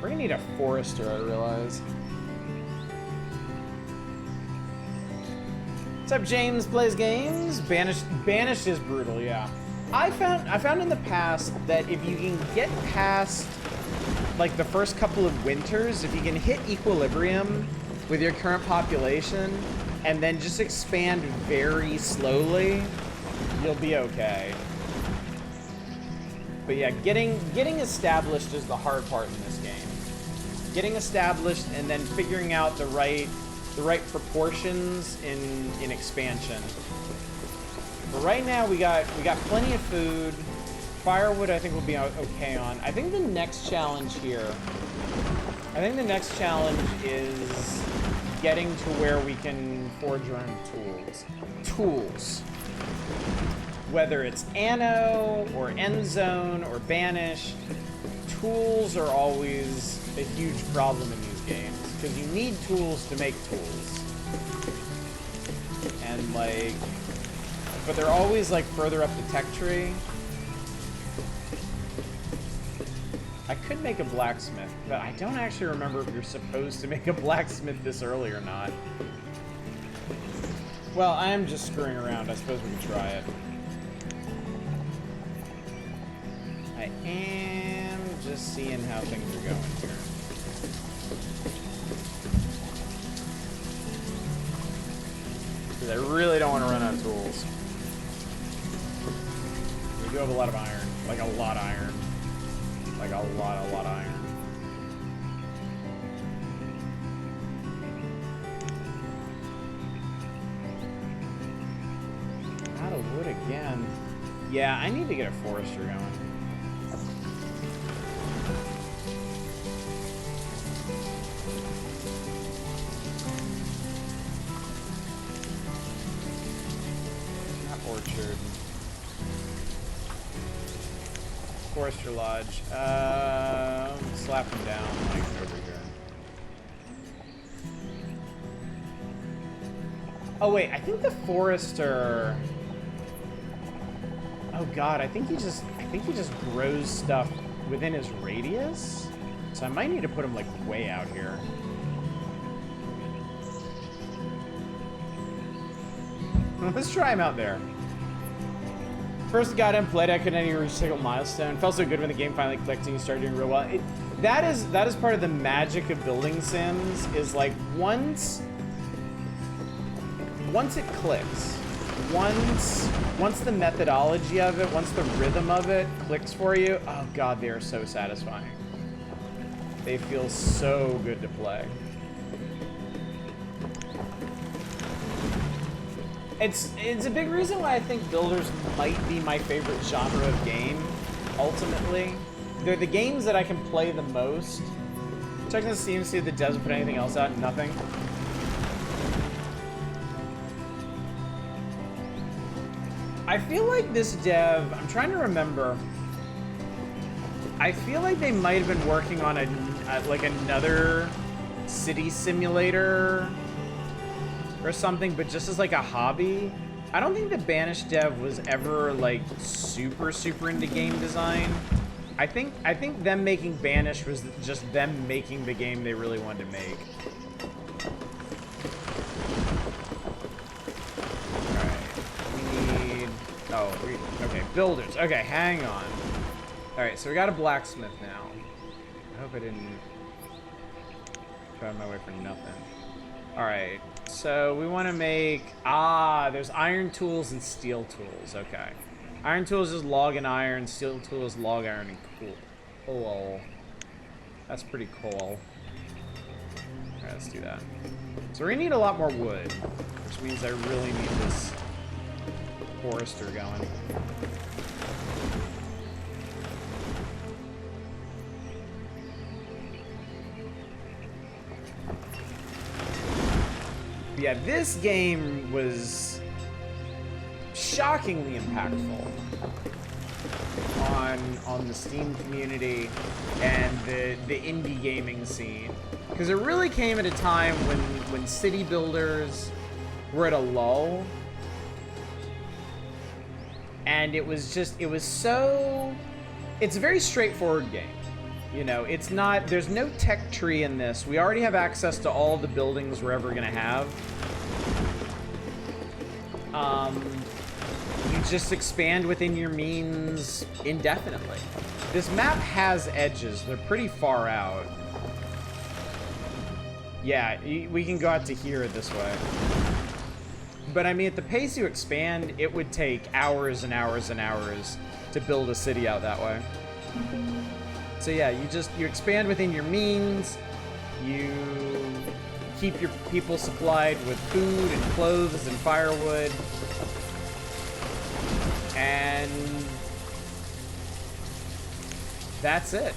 We're gonna need a forester, I realize. What's up, James Plays Games? Banished is brutal, yeah. I found in the past that if you can get past like the first couple of winters, if you can hit equilibrium with your current population and then just expand very slowly, you'll be okay. But yeah, getting established is the hard part in this game. Getting established and then figuring out the right proportions in expansion. But right now we got plenty of food. Firewood I think we'll be okay on. I think the next challenge here, is getting to where we can forge our own tools. Whether it's Anno or End Zone or Banished, tools are always a huge problem in these games because you need tools to make tools. And but they're always further up the tech tree. I could make a blacksmith, but I don't actually remember if you're supposed to make a blacksmith this early or not. Well, I am just screwing around. I suppose we can try it. I am just seeing how things are going here. Because I really don't want to run out of tools. We do have a lot of iron. Like a lot of iron. Like a lot of iron. Out of wood again. Yeah, I need to get a forester going. Not orchard. Forester Lodge. Slap them down over here. Oh wait, I think the forester. Oh god, I think he just grows stuff within his radius. So I might need to put him way out here. Let's try him out there. First got him played, I couldn't even reach a single milestone. Felt so good when the game finally clicked and you started doing real well. That is part of the magic of building sims, is like once it clicks, once the methodology of it, once the rhythm of it clicks for you, oh god, they are so satisfying. They feel so good to play. It's a big reason why I think builders might be my favorite genre of game, ultimately. They're the games that I can play the most. Checking the Steam to see if the devs put anything else out. Nothing. I feel like this dev, I'm trying to remember. I feel like they might have been working on like another city simulator or something, but just as like a hobby. I don't think the Banished dev was ever like super into game design. I think them making Banished was just them making the game they really wanted to make. Alright, we need okay, builders. Okay, hang on. Alright, so we got a blacksmith now. I hope I didn't try my way for nothing. Alright, so we want to make... there's iron tools and steel tools. Okay. Iron tools is log and iron. Steel tool is log, iron, and coal. That's pretty cool. Alright, let's do that. So we're going to need a lot more wood, which means I really need this forester going. Yeah, this game was shockingly impactful on the Steam community and the indie gaming scene, because it really came at a time when city builders were at a lull, and it's a very straightforward game. You know, there's no tech tree in this. We already have access to all the buildings we're ever gonna have. You just expand within your means indefinitely. This map has edges. They're pretty far out. Yeah, we can go out to here this way. But I mean, at the pace you expand, it would take hours and hours and hours to build a city out that way. So yeah, you expand within your means, you keep your people supplied with food and clothes and firewood, and that's it.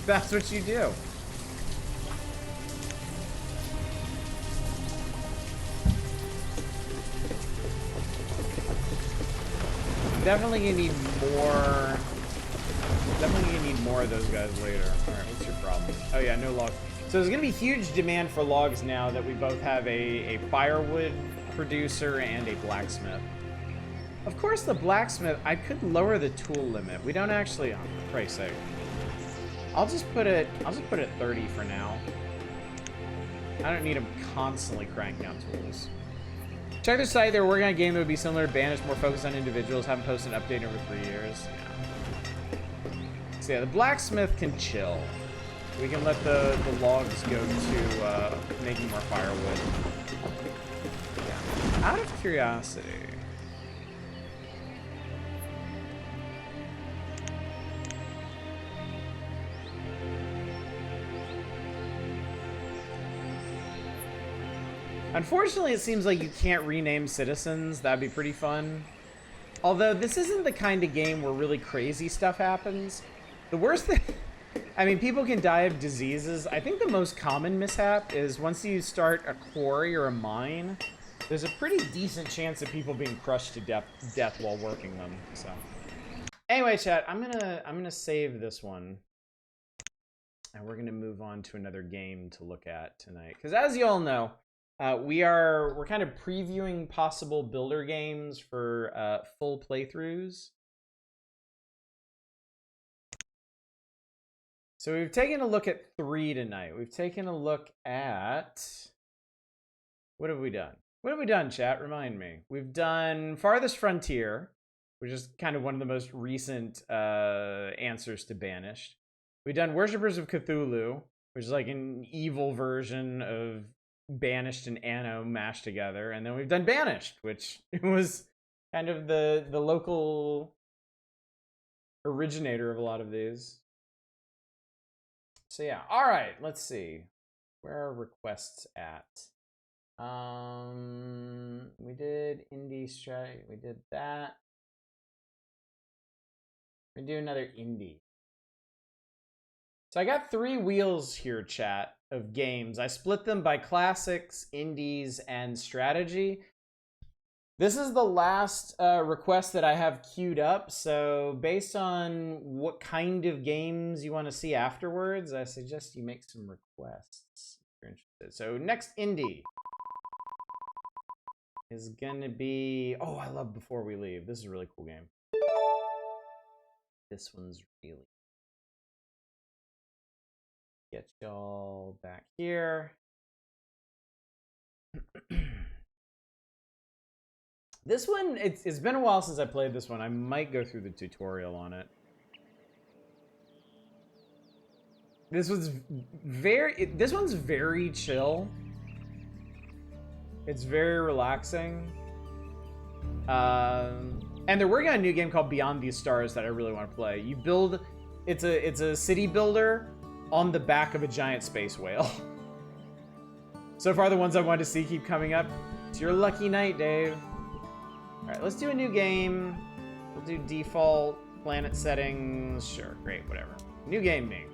That's what you do. Definitely gonna need more. Definitely gonna need more of those guys later. Alright, what's your problem? Oh yeah, no logs. So there's gonna be huge demand for logs now that we both have a firewood producer and a blacksmith. Of course, the blacksmith, I could lower the tool limit. We don't actually, oh, for Christ's sake. I'll just put it at 30 for now. I don't need them constantly cranking out tools. Check their site. They're working on a game that would be similar to Banished, more focused on individuals. Haven't posted an update in over 3 years. Yeah. So yeah, the blacksmith can chill. We can let the logs go to making more firewood. Yeah. Out of curiosity. Unfortunately, it seems like you can't rename citizens. That'd be pretty fun. Although, this isn't the kind of game where really crazy stuff happens. The worst thing... I mean, people can die of diseases. I think the most common mishap is once you start a quarry or a mine, there's a pretty decent chance of people being crushed to death while working them. So, anyway, chat, I'm gonna save this one, and we're gonna move on to another game to look at tonight. Because as you all know, we're kind of previewing possible builder games for full playthroughs. So we've taken a look at 3 tonight. We've taken a look at... What have we done? What have we done, chat? Remind me. We've done Farthest Frontier, which is kind of one of the most recent answers to Banished. We've done Worshippers of Cthulhu, which is like an evil version of Banished and Anno mashed together. And then we've done Banished, which was kind of the local originator of a lot of these. So yeah, all right, let's see. Where are requests at? We did indie strategy. We did that. We do another indie. So I got 3 wheels here, chat, of games. I split them by classics, indies, and strategy. This is the last request that I have queued up. So based on what kind of games you want to see afterwards, I suggest you make some requests if you're interested. So next indie is gonna be, oh, I love Before We Leave. This is a really cool game. This one's really, get y'all back here. This one, it's been a while since I played this one. I might go through the tutorial on it. This one's very chill. It's very relaxing. And they're working on a new game called Beyond These Stars that I really want to play. You build, it's a city builder on the back of a giant space whale. So far, the ones I wanted to see keep coming up. It's your lucky night, Dave. All right, let's do a new game. We'll do default planet settings. Sure, great, whatever. New game name.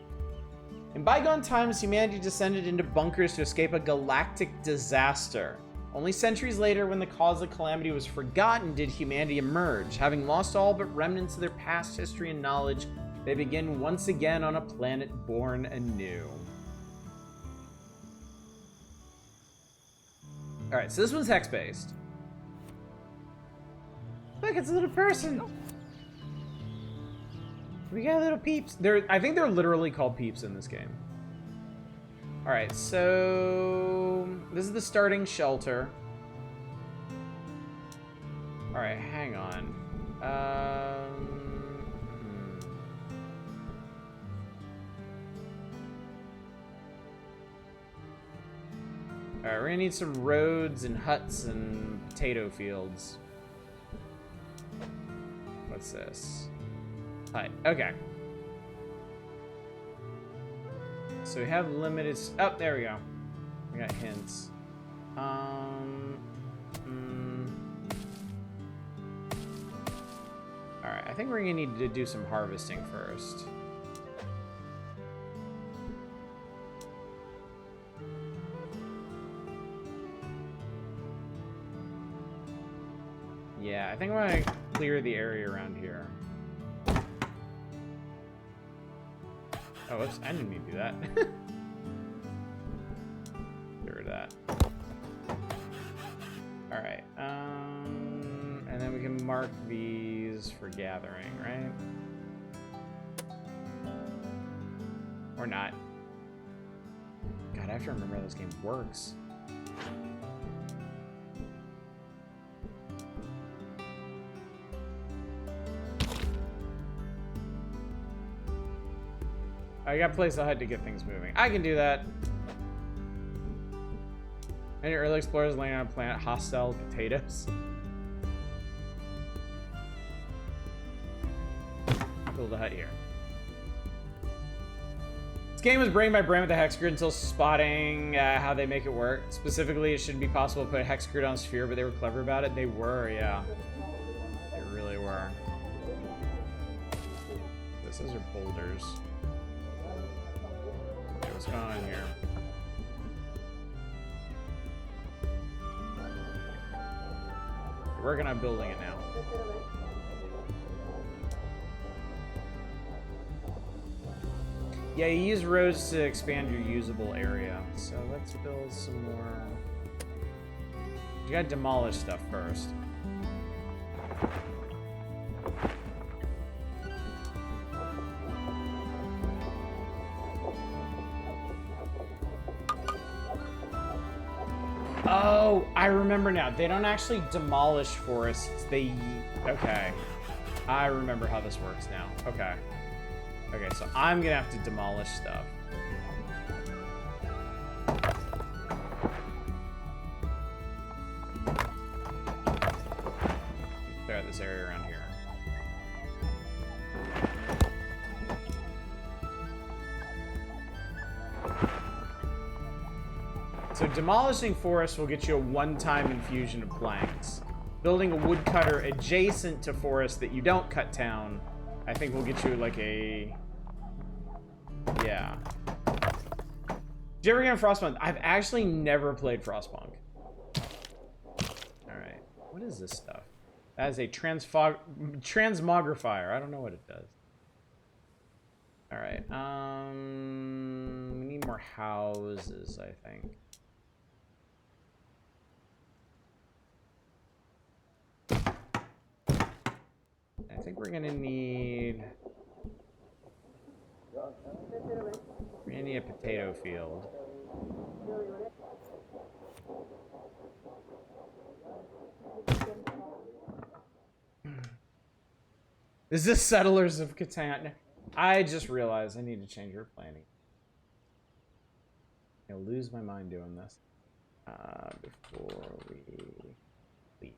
In bygone times, humanity descended into bunkers to escape a galactic disaster. Only centuries later, when the cause of calamity was forgotten, did humanity emerge. Having lost all but remnants of their past history and knowledge, they begin once again on a planet born anew. All right, so this one's hex-based. Look, it's a little person. We got little peeps. I think they're literally called peeps in this game. All right, so this is the starting shelter. All right, hang on. All right, we're gonna need some roads and huts and potato fields. What's this? Hut. Okay. So we have limited. Oh, there we go. We got hints. All right. I think we're gonna need to do some harvesting first. Yeah, I think we're gonna clear the area around here. Oh, whoops, I didn't mean to do that. Get rid of that. Alright, and then we can mark these for gathering, right? Or not. God, I have to remember how this game works. I gotta place a hut to get things moving. I can do that. Any early explorers landing on a planet hostile to potatoes? Build a hut here. This game was brain by brain with the hex grid until spotting how they make it work. Specifically, it shouldn't be possible to put a hex grid on a sphere, but they were clever about it. They were, yeah. They really were. Those are boulders. What's going on here? We're working on building it now. Yeah, you use roads to expand your usable area. So let's build some more. You gotta demolish stuff first. Oh, I remember now. They don't actually demolish forests. They... Okay. I remember how this works now. Okay. Okay, so I'm gonna have to demolish stuff. Clear out this area around here. So demolishing forests will get you a one-time infusion of planks. Building a woodcutter adjacent to forests that you don't cut down, I think will get you like a... Yeah. Did you ever get Frostpunk? I've actually never played Frostpunk. Alright. What is this stuff? That is a transmogrifier. I don't know what it does. Alright. We need more houses, I think. I think we're gonna need a potato field. Is this Settlers of Catan? I just realized I need to change your planning. I'll lose my mind doing this. Before we leave.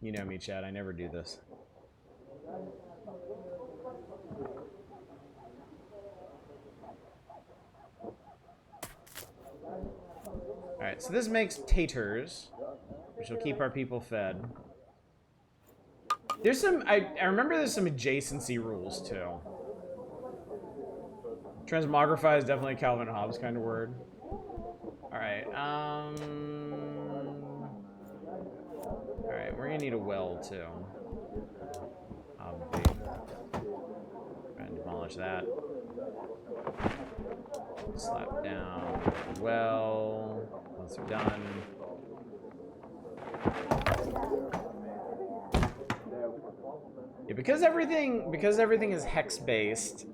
You know me, Chad. I never do this. Alright, so this makes taters, which will keep our people fed. There's some... I remember there's some adjacency rules, too. Transmogrify is definitely a Calvin Hobbes kind of word. Alright, Alright, we're gonna need a well, too. Obviously. Try and demolish that. Slap down the well. Once they're done. Yeah, because everything is hex-based,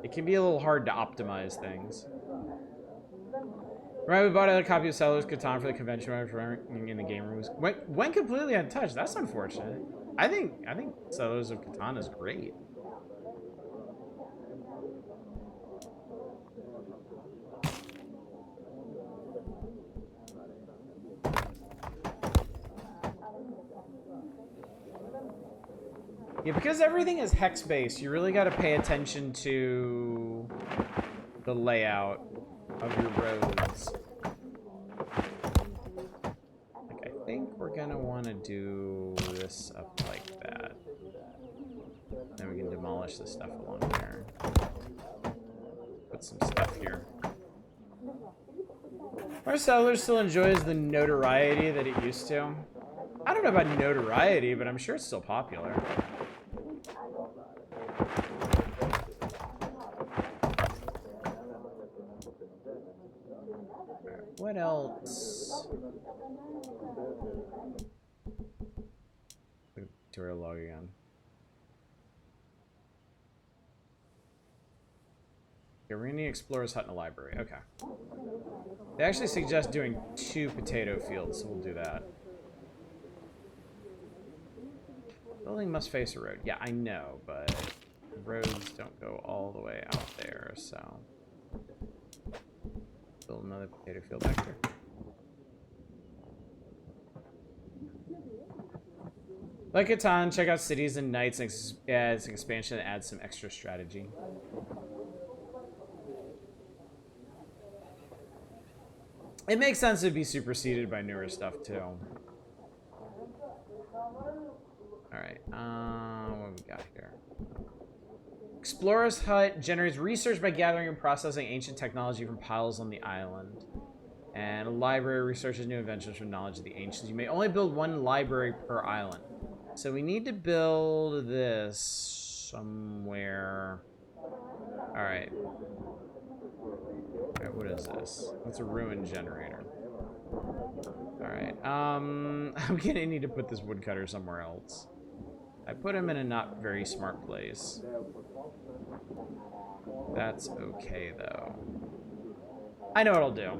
it can be a little hard to optimize things. Right, we bought a copy of Settlers of Catan for the convention in the game rooms. Went completely untouched. That's unfortunate. I think Settlers of Catan is great. Yeah, because everything is hex-based, you really got to pay attention to the layout of your roads. Like, I think we're gonna want to do this up like that. Then we can demolish the stuff along here. Put some stuff here. Our Settlers still enjoys the notoriety that it used to. I don't know about notoriety, but I'm sure it's still popular. What else? Tutorial log again. Okay, we're gonna need Explorer's Hut and a library. Okay. They actually suggest doing 2 potato fields, so we'll do that. Building must face a road. Yeah, I know, but roads don't go all the way out there, so... Build another potato field back here. Like Catan, check out Cities and Knights. It's an expansion that adds some extra strategy. It makes sense to be superseded by newer stuff too. Alright, what we got here? Explorer's Hut generates research by gathering and processing ancient technology from piles on the island. And a library researches new inventions from knowledge of the ancients. You may only build 1 library per island. So we need to build this somewhere. Alright. Alright, what is this? That's a ruin generator. Alright, I'm gonna need to put this woodcutter somewhere else. I put him in a not very smart place. That's okay, though. I know what I'll do.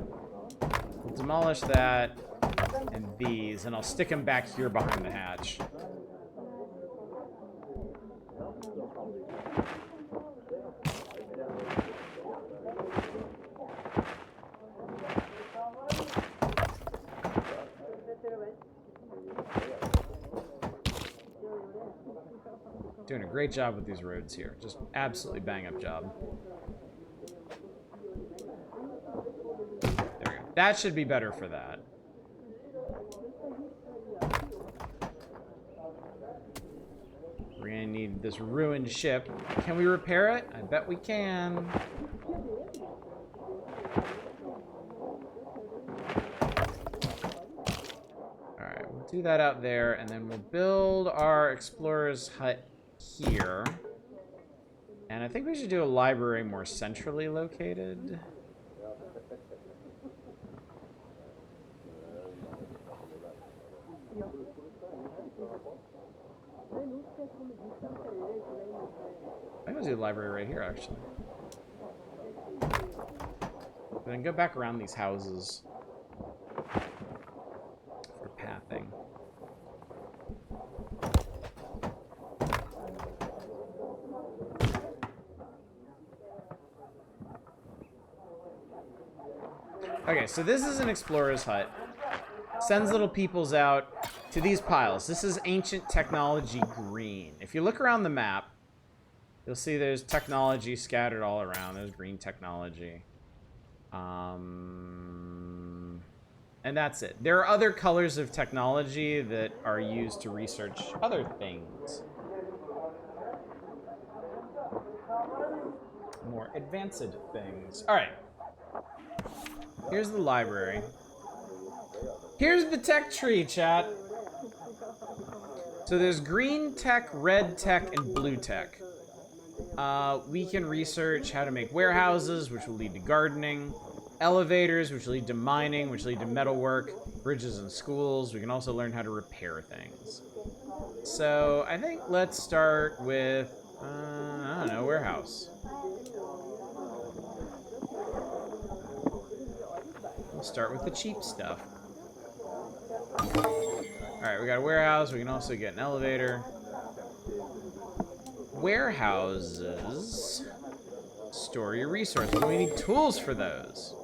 We'll demolish that and these, and I'll stick them back here behind the hatch. Doing a great job with these roads here. Just absolutely bang up job. There we go. That should be better for that. We're gonna need this ruined ship. Can we repair it? I bet we can. Alright, we'll do that out there, and then we'll build our explorer's hut here. And I think we should do a library more centrally located. I think we'll do the library right here, actually. Then go back around these houses for pathing. Okay, so this is an explorer's hut. Sends little peoples out to these piles. This is ancient technology green. If you look around the map, you'll see there's technology scattered all around. There's green technology. And that's it. There are other colors of technology that are used to research other things. More advanced things. All right. Here's the library. Here's the tech tree, chat. So there's green tech, red tech, and blue tech. We can research how to make warehouses, which will lead to gardening. Elevators, which lead to mining, which lead to metalwork. Bridges and schools. We can also learn how to repair things. So I think let's start with, I don't know, warehouse. We'll start with the cheap stuff. Alright, we got a warehouse. We can also get an elevator. Warehouses store your resources. We need tools for those.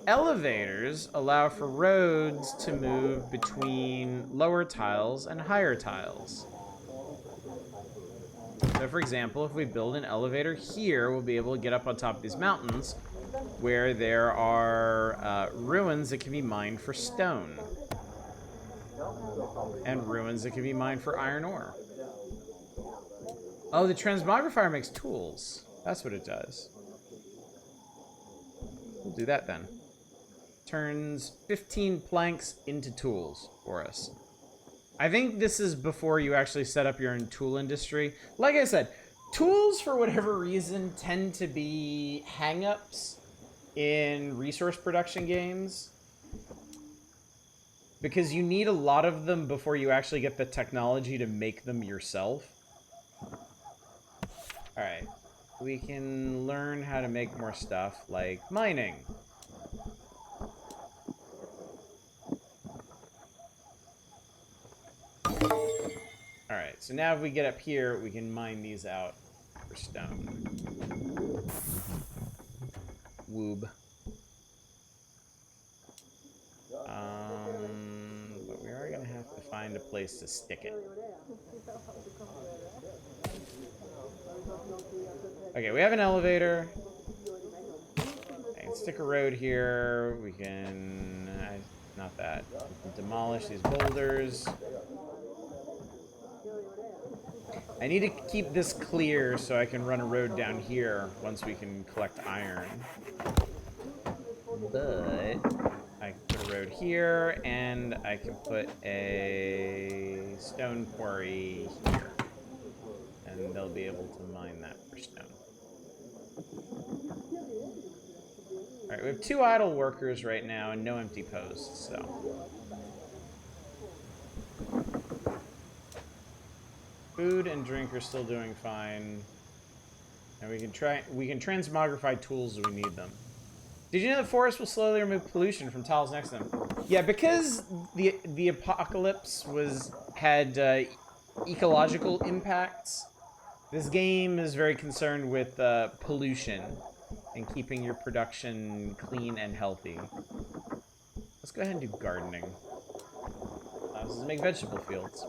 Elevators allow for roads to move between lower tiles and higher tiles. So for example, if we build an elevator here, we'll be able to get up on top of these mountains where there are ruins that can be mined for stone. And ruins that can be mined for iron ore. Oh, the transmogrifier makes tools. That's what it does. We'll do that then. Turns 15 planks into tools for us. I think this is before you actually set up your own tool industry. Like I said, tools, for whatever reason, tend to be hang-ups in resource production games. Because you need a lot of them before you actually get the technology to make them yourself. Alright. We can learn how to make more stuff, like mining. Alright, so now if we get up here, we can mine these out for stone. Woob. But we are going to have to find a place to stick it. Okay, we have an elevator. I can stick a road here. We can... not that. We can demolish these boulders. I need to keep this clear so I can run a road down here once we can collect iron. But I can put a road here, and I can put a stone quarry here. And they'll be able to mine that for stone. Alright, we have 2 idle workers right now and no empty posts, so... Food and drink are still doing fine. And we can transmogrify tools as we need them. Did you know the forest will slowly remove pollution from tiles next to them? Yeah, because the apocalypse had ecological impacts. This game is very concerned with pollution and keeping your production clean and healthy. Let's go ahead and do gardening. This is make vegetable fields.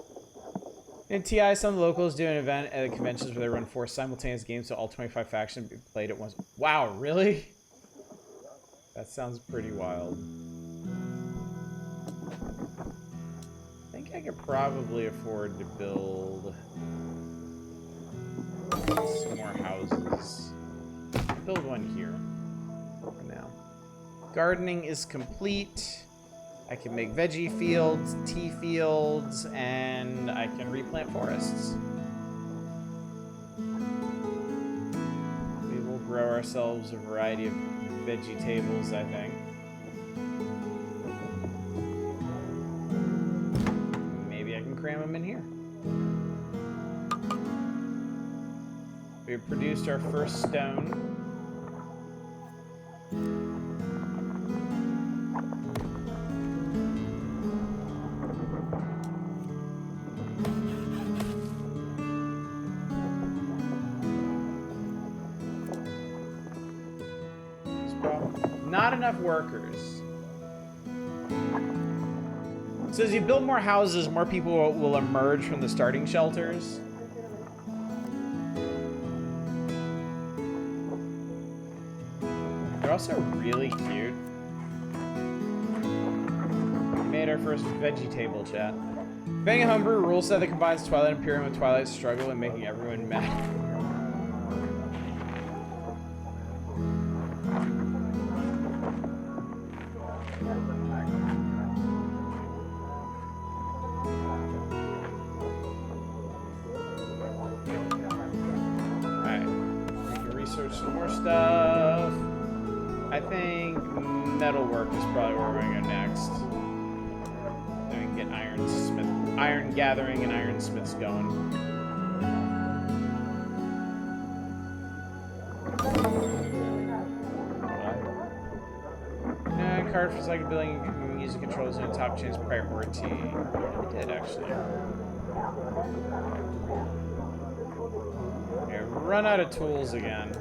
In TI, some locals do an event at the conventions where they run 4 simultaneous games, so all 25 factions be played at once. Wow, really? That sounds pretty wild. I think I could probably afford to build some more houses. Build one here for now. Gardening is complete. I can make veggie fields, tea fields, and I can replant forests. We will grow ourselves a variety of veggie tables, I think. Maybe I can cram them in here. We've produced our first stone. Not enough workers. So as you build more houses, more people will emerge from the starting shelters. They're also really cute. We made our first veggie table, chat. Bang a homebrew rule set that combines Twilight Imperium with Twilight Struggle and making everyone mad. Some more stuff. I think metalwork is probably where we're gonna go next. Then we can get iron gathering and ironsmiths going. Card for psychic building music controls and top change priority. We did actually. Okay, run out of tools again.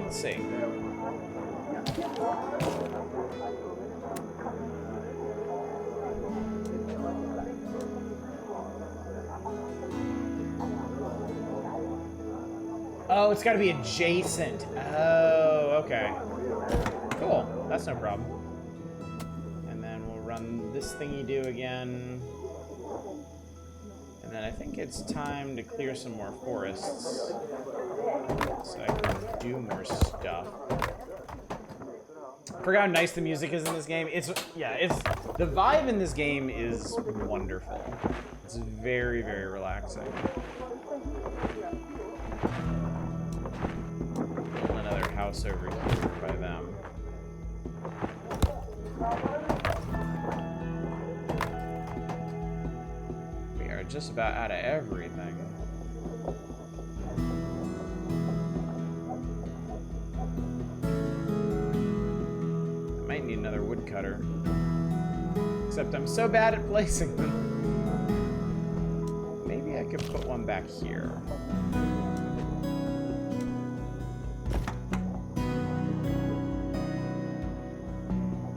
Let's see. Oh, it's got to be adjacent. Oh, okay. Cool. That's no problem. And then we'll run this thingy do again. And then I think it's time to clear some more forests. So I can do more stuff. Forgot how nice the music is in this game. It's the vibe in this game is wonderful. It's very, very relaxing. Build another house over here by them. We are just about out of everything. Need another woodcutter. Except I'm so bad at placing them. Maybe I could put one back here.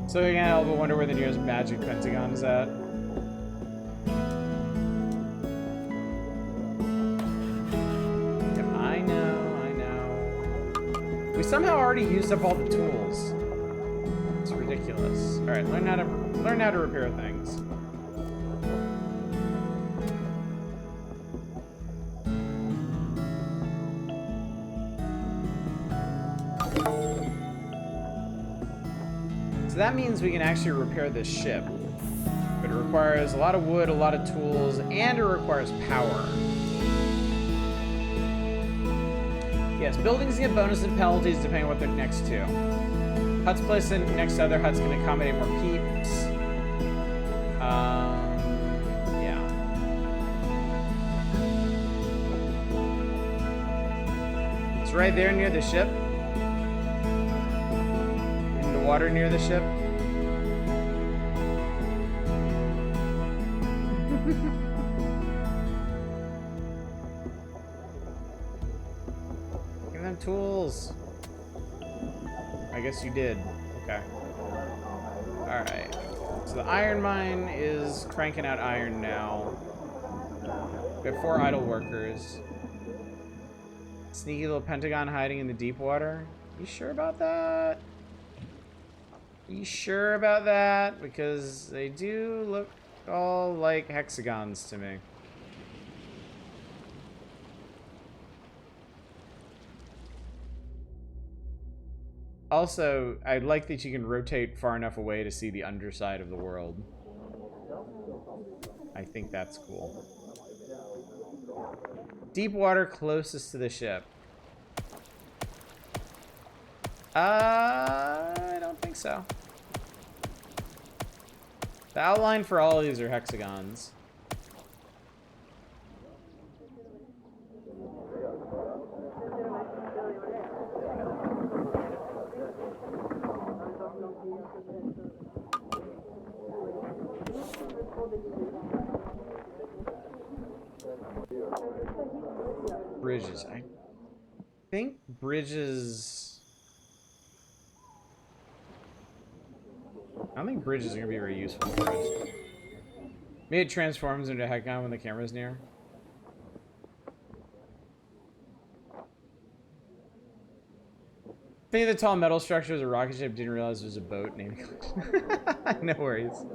So again, I'll wonder where the nearest magic pentagon is at. Yep, I know. We somehow already used up all the tools. Ridiculous. All right, learn how to repair things. So that means we can actually repair this ship, but it requires a lot of wood, a lot of tools, and it requires power. Yes, buildings get bonuses and penalties depending on what they're next to. Huts placed in next to other huts can accommodate more peeps. Yeah. It's right there near the ship. In the water near the ship. Give them tools. I guess you did. Okay. Alright. So the iron mine is cranking out iron now. We have 4 idle workers. Sneaky little pentagon hiding in the deep water. You sure about that? You sure about that? Because they do look all like hexagons to me. Also, I like that you can rotate far enough away to see the underside of the world. I think that's cool. Deep water closest to the ship. I don't think so. The outline for all of these are hexagons. Bridges. I think bridges... I don't think bridges are going to be very useful for us. Maybe it transforms into a hexagon when the camera's near. Thinking the tall metal structure was a rocket ship, didn't realize it was a boat named No worries.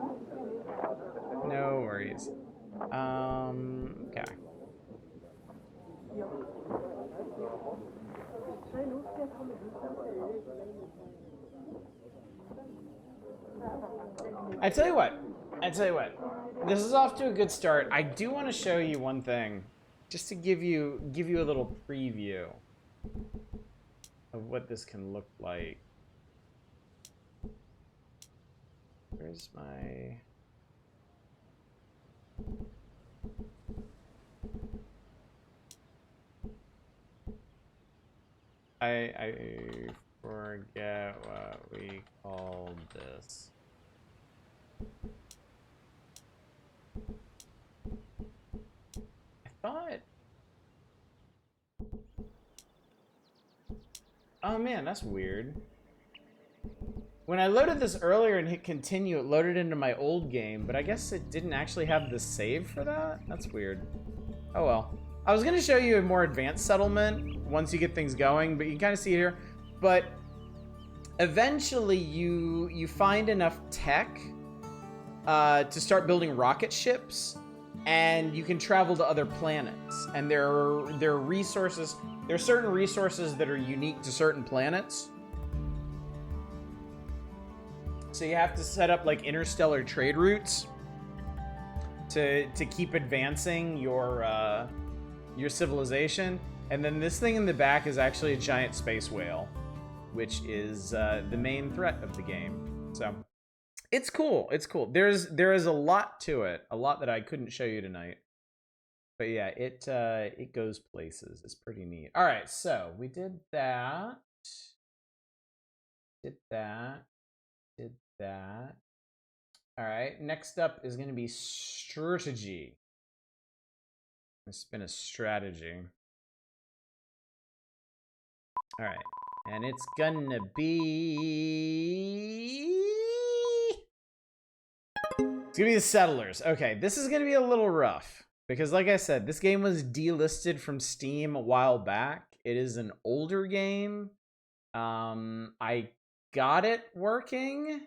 No worries. Okay. I tell you what. This is off to a good start. I do want to show you one thing, just to give you a little preview of what this can look like. Where's my... I forget what we called this. I thought... Oh man, that's weird. When I loaded this earlier and hit continue, it loaded into my old game, but I guess it didn't actually have the save for that? That's weird. Oh well. I was going to show you a more advanced settlement once you get things going, but you can kind of see it here. But eventually you find enough tech to start building rocket ships, and you can travel to other planets. And there are resources. There are certain resources that are unique to certain planets. So you have to set up like interstellar trade routes to keep advancing your civilization. And then this thing in the back is actually a giant space whale, which is the main threat of the game. So it's cool. It's cool. There is a lot to it, a lot that I couldn't show you tonight. But yeah, it goes places. It's pretty neat. All right, so we did that. Did that. All right, next up is going to be strategy. It's been a strategy. All right, and it's gonna be... It's gonna be the Settlers. Okay, this is gonna be a little rough because, like I said, this game was delisted from Steam a while back. It is an older game. I got it working,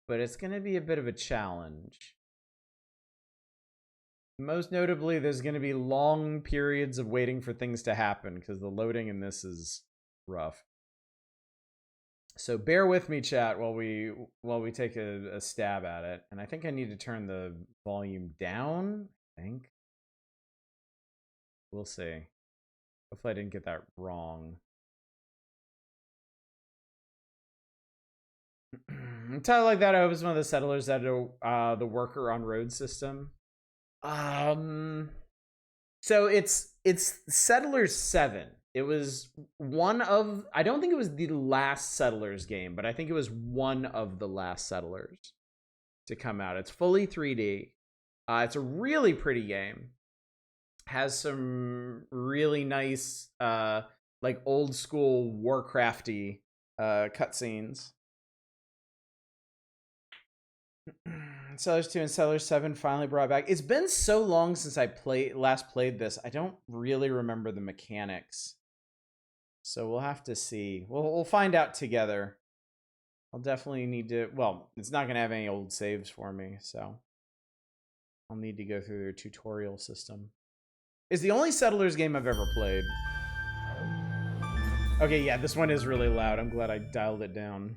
but it's gonna be a bit of a challenge. Most notably, there's going to be long periods of waiting for things to happen because the loading in this is rough. So bear with me, chat, while we take a stab at it. And I think I need to turn the volume down, I think. We'll see. Hopefully I didn't get that wrong. A title like that, I hope it's one of the Settlers that are the worker on road system. So it's Settlers 7 It was one of, I don't think it was the last Settlers game, but I think it was one of the last Settlers to come out. It's fully 3D. It's a really pretty game. Has some really nice, like old school Warcrafty cutscenes. Settlers 2 and Settlers 7 finally brought back. It's been so long since I last played this. I don't really remember the mechanics. So we'll have to see. We'll find out together. I'll definitely need to... Well, it's not going to have any old saves for me, so... I'll need to go through their tutorial system. It's the only Settlers game I've ever played. Okay, yeah, this one is really loud. I'm glad I dialed it down.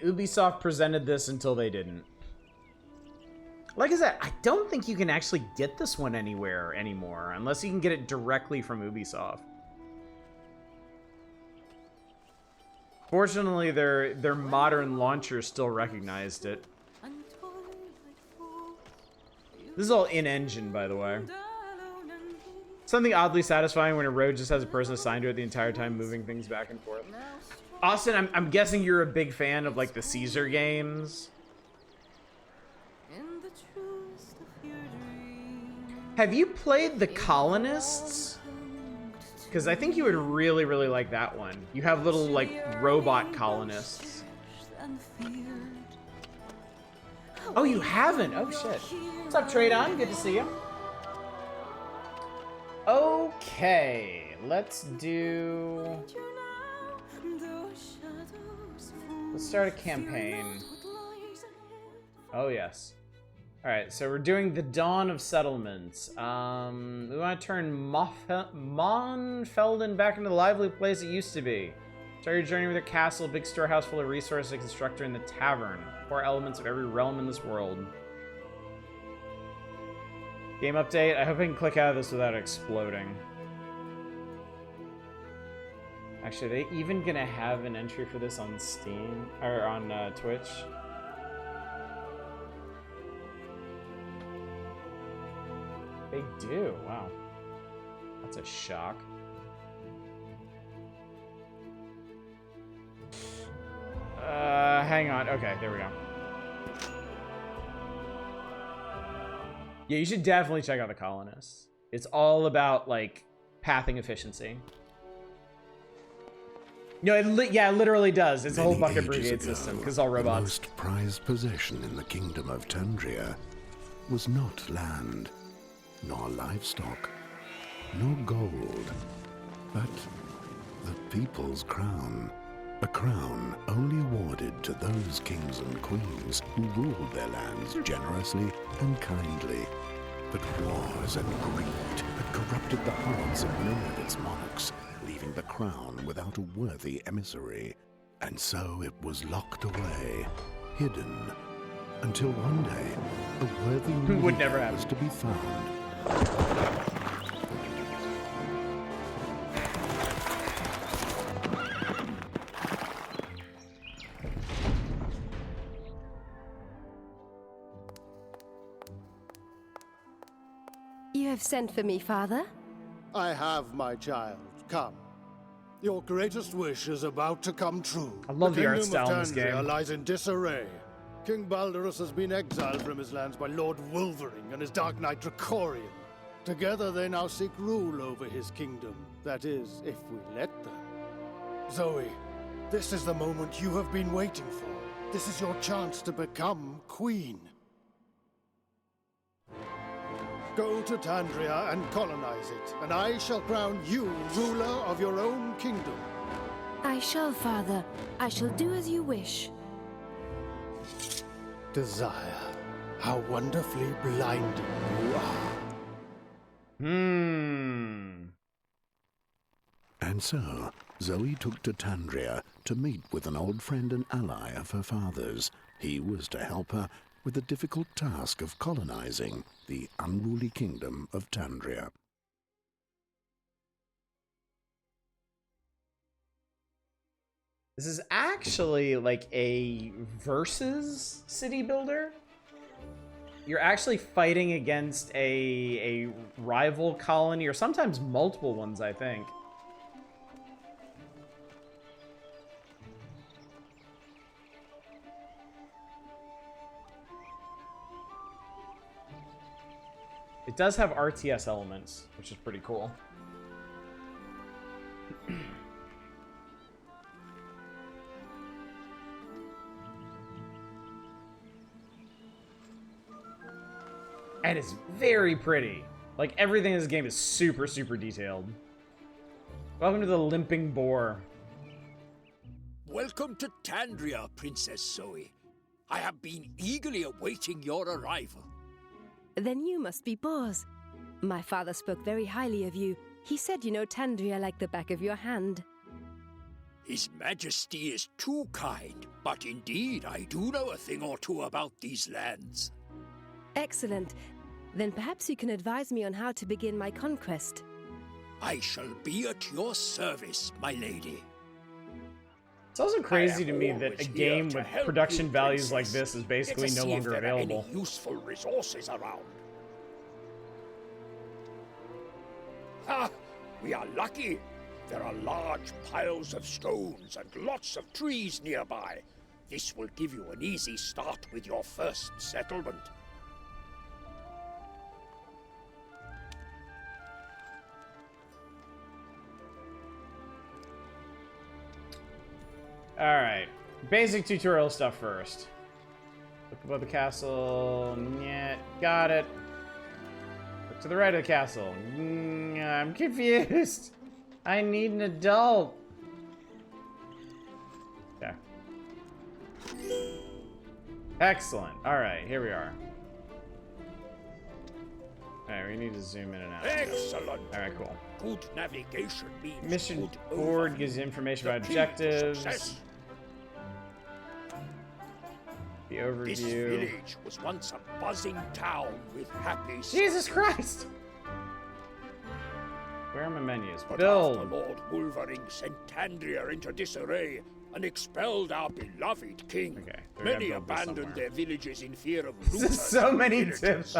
Ubisoft presented this until they didn't. Like I said, I don't think you can actually get this one anywhere anymore, unless you can get it directly from Ubisoft. Fortunately, their modern launcher still recognized it. This is all in-engine, by the way. Something oddly satisfying when a road just has a person assigned to it the entire time, moving things back and forth. Austin, I'm guessing you're a big fan of, like, the Caesar games. Have you played The Colonists? Because I think you would really, really like that one. You have little, like, robot colonists. Oh, you haven't? Oh, shit. What's up, Tradon? Good to see you. Okay, let's do... Let's start a campaign. Oh, yes. Alright, so we're doing the Dawn of Settlements. We want to turn Monfelden back into the lively place it used to be. Start your journey with a castle, big storehouse full of resources, a constructor in the tavern. Core elements of every realm in this world. Game update. I hope I can click out of this without exploding. Actually, are they even gonna have an entry for this on Steam or on Twitch? They do. Wow, that's a shock. Hang on. Okay, there we go. Yeah, you should definitely check out The Colonists. It's all about, like, pathing efficiency. No, it literally does. It's a whole bucket brigade system, because all robots. The most prized possession in the kingdom of Tundria was not land, nor livestock, nor gold, but the people's crown. A crown only awarded to those kings and queens who ruled their lands generously and kindly. But wars and greed had corrupted the hearts of many of its monarchs, leaving the crown without a worthy emissary. And so it was locked away, hidden, until one day a worthy would never have was to be found. You have sent for me, Father? I have, my child. Come. Your greatest wish is about to come true. I love the art style in this Kingdom of Tandria game. lies in disarray. King Balderus has been exiled from his lands by Lord Wolverine and his Dark Knight Dracorian. Together they now seek rule over his kingdom. That is, if we let them. Zoe, this is the moment you have been waiting for. This is your chance to become queen. Go to Tandria and colonize it, and I shall crown you ruler of your own kingdom. I shall, Father. I shall do as you wish. Desire, how wonderfully blinding you are. And so, Zoe took to Tandria to meet with an old friend and ally of her father's. He was to help her with the difficult task of colonizing the unruly kingdom of Tandria. This is actually like a versus city builder. You're actually fighting against a rival colony, or sometimes multiple ones, I think. It does have RTS elements, which is pretty cool. And it's very pretty. Like, everything in this game is super, super detailed. Welcome to the Limping Boar. Welcome to Tandria, Princess Zoe. I have been eagerly awaiting your arrival. Then you must be Bors. My father spoke very highly of you. He said you know Tandria like the back of your hand. His Majesty is too kind, but indeed I do know a thing or two about these lands. Excellent. Then perhaps you can advise me on how to begin my conquest. I shall be at your service, my lady. It's also crazy to me that a game with production values like this is basically no longer available. Any useful resources around. Ha! We are lucky. There are large piles of stones and lots of trees nearby. This will give you an easy start with your first settlement. Alright. Basic tutorial stuff first. Look above the castle. Yeah, got it. Look to the right of the castle. I'm confused. I need an adult. Okay. Excellent. Alright, here we are. Alright, we need to zoom in and out. Excellent. Alright, cool. Good navigation means Mission good board overview. gives you information The about key to objectives. success. The This overview. village was once a buzzing town with happy Jesus Christ! Where are my menus? But Build. after Lord Wolverine sent Tandria into disarray and expelled our beloved king, Okay, we gotta many build this abandoned somewhere. their villages in fear of This is looters so and many pillagers. tips.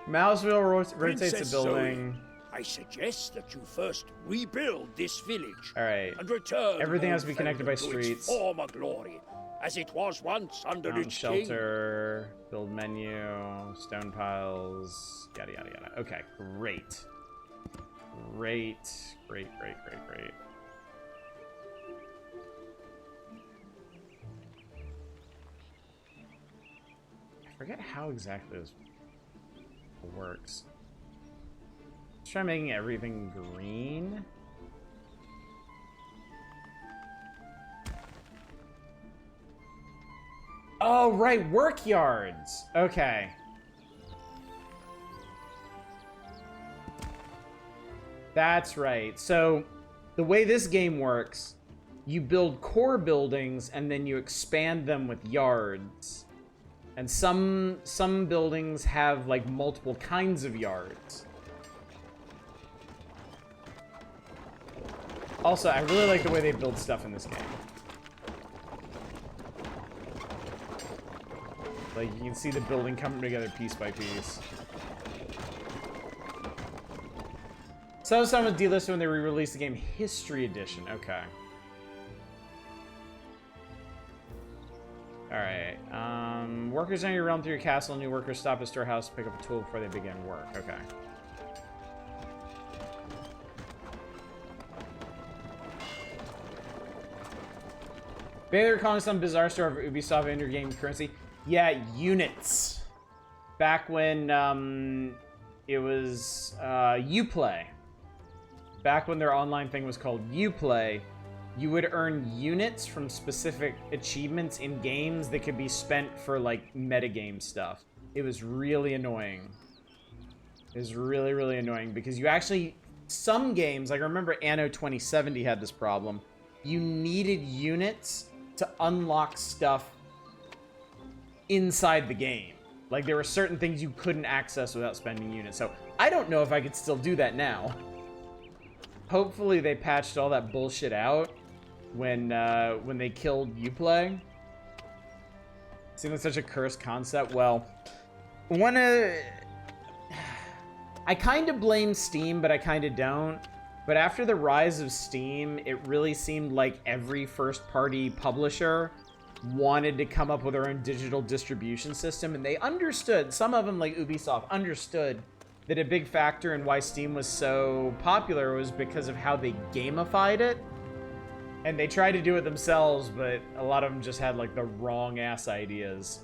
Mouse wheel rotates the Princess building. Zoe, I suggest that you first rebuild this village Alright. and return Everything has to be Old connected by Felden to its streets. former glory, as it was once under Mountain its king. shelter. Build menu. Stone piles. Yada yada yada. Okay, great. Great. Great, great, great, great. I forget how exactly this works. Let's try making everything green. Oh, right, work yards. Okay. That's right. So, the way this game works, you build core buildings and then you expand them with yards. And some buildings have like multiple kinds of yards. Also, I really like the way they build stuff in this game. Like, you can see the building coming together piece by piece. So some was delisted when they re-released the game History Edition. Okay. Alright. Workers enter your realm through your castle. New workers stop at storehouse to pick up a tool before they begin work. Okay. Baylor calling some bizarre store of Ubisoft in your game currency. Yeah, units. Back when it was Uplay. Back when their online thing was called Uplay, you would earn units from specific achievements in games that could be spent for like metagame stuff. It was really annoying. It was really, really annoying because you actually, some games, like I remember Anno 2070 had this problem. You needed units to unlock stuff inside the game. Like, there were certain things you couldn't access without spending units. So, I don't know if I could still do that now. Hopefully they patched all that bullshit out when they killed Uplay. Seemed like such a cursed concept. Well, I kind of blame Steam, but I kind of don't. But after the rise of Steam, it really seemed like every first-party publisher wanted to come up with their own digital distribution system, and they understood, some of them, like Ubisoft, understood that a big factor in why Steam was so popular was because of how they gamified it. And they tried to do it themselves, but a lot of them just had, like, the wrong-ass ideas.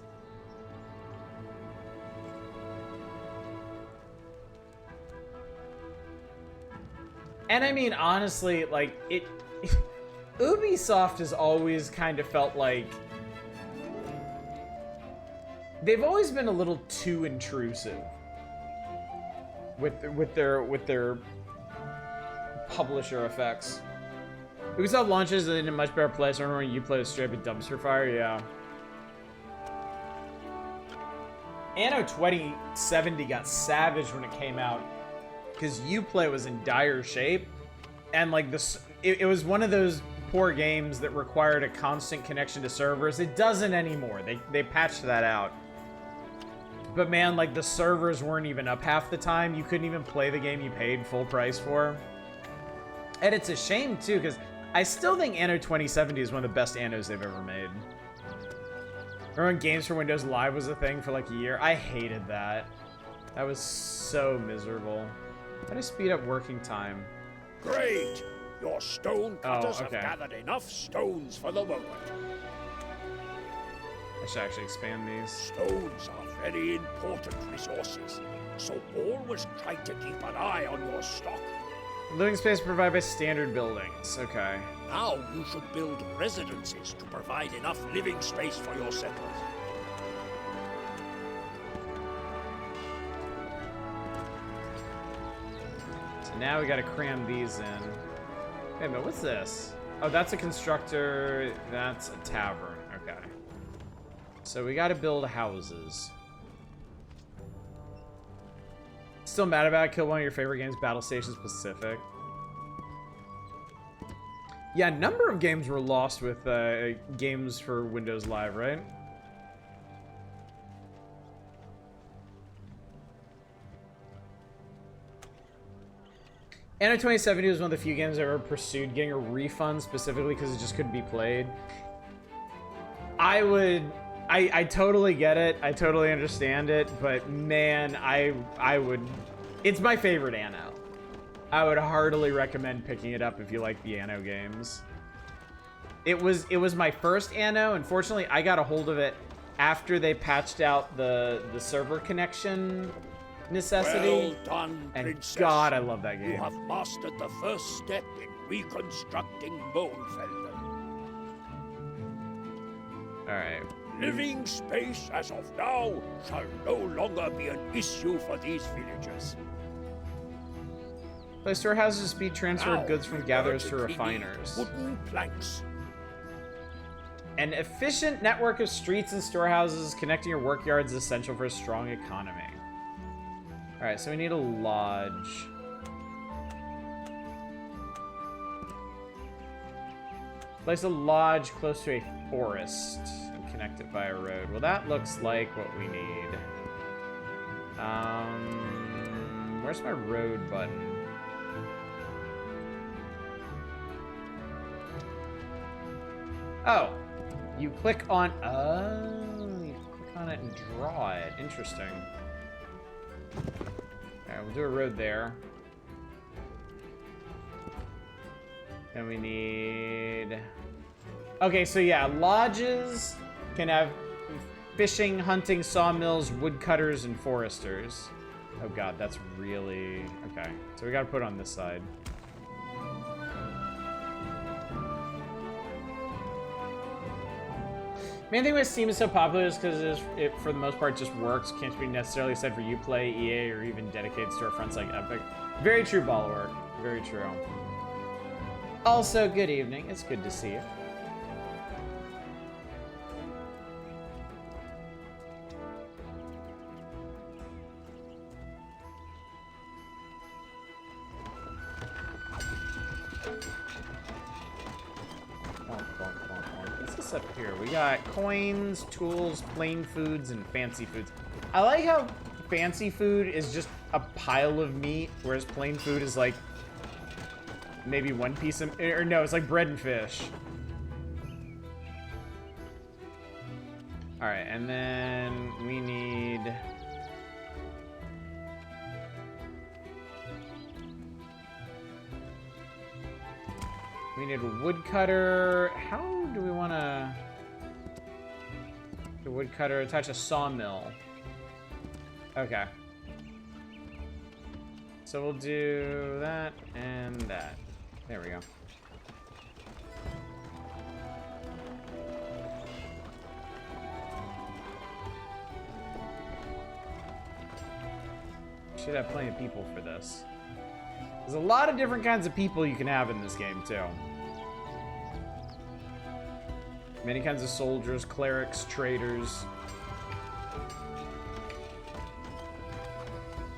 And I mean, honestly, like, Ubisoft has always kind of felt like they've always been a little too intrusive with their publisher effects. Ubisoft launches in a much better place. I remember when you played straight up a dumpster fire, yeah. Anno 2070 got savaged when it came out because Uplay was in dire shape, and like it was one of those poor games that required a constant connection to servers. It doesn't anymore. They patched that out. But man, like, the servers weren't even up half the time. You couldn't even play the game you paid full price for. And it's a shame too, because I still think Anno 2070 is one of the best Annos they've ever made. Remember when Games for Windows Live was a thing for like a year? I hated that. That was so miserable. How to speed up working time? Great! Your stone cutters okay. have gathered enough stones for the moment. I should actually expand these. Stones are very important resources, so always try to keep an eye on your stock. Living space provided by standard buildings. Okay. Now you should build residences to provide enough living space for your settlers. So now we gotta cram these in. Wait a minute, what's this? Oh, that's a constructor. That's a tavern. Okay. So we gotta build houses. Still mad about it? Kill one of your favorite games, Battle Stations Pacific. Yeah, a number of games were lost with games for Windows Live, right? Anno 2070 was one of the few games I ever pursued getting a refund specifically because it just couldn't be played. I totally get it. I totally understand it, but man, I would. It's my favorite Anno. I would heartily recommend picking it up if you like the Anno games. It was my first Anno. Unfortunately, I got a hold of it after they patched out the server connection necessity. Well done, and Princess. God, I love that game. You have mastered the first step in reconstructing Mohnfelden. All right. Living space as of now shall no longer be an issue for these villagers. Play storehouses to speed transfer Now, of goods from gatherers to urgently need refiners. Wooden planks. An efficient network of streets and storehouses connecting your work yards is essential for a strong economy. Alright, so we need a lodge. Place a lodge close to a forest and connect it by a road. Well, that looks like what we need. Where's my road button? Oh, you click on, you click on it and draw it. Interesting. Alright, we'll do a road there. And we need... Okay, so yeah, lodges can have fishing, hunting, sawmills, woodcutters, and foresters. Oh god, that's really... Okay, so we gotta put it on this side. Main thing with Steam is so popular is because it, for the most part, just works. Can't be necessarily said for Uplay, EA, or even dedicated storefronts like Epic. Very true, Bulwark. Very true. Also, good evening. It's good to see you. what's up here? We got coins, tools, plain foods, and fancy foods. I like how fancy food is just a pile of meat, whereas plain food is like maybe one piece of, or no, it's like bread and fish. All right, and then we need... We need a woodcutter. How do we want to... The woodcutter, attach a sawmill. Okay. So we'll do that and that. There we go. Should have plenty of people for this. There's a lot of different kinds of people you can have in this game, too. Many kinds of soldiers, clerics, traders.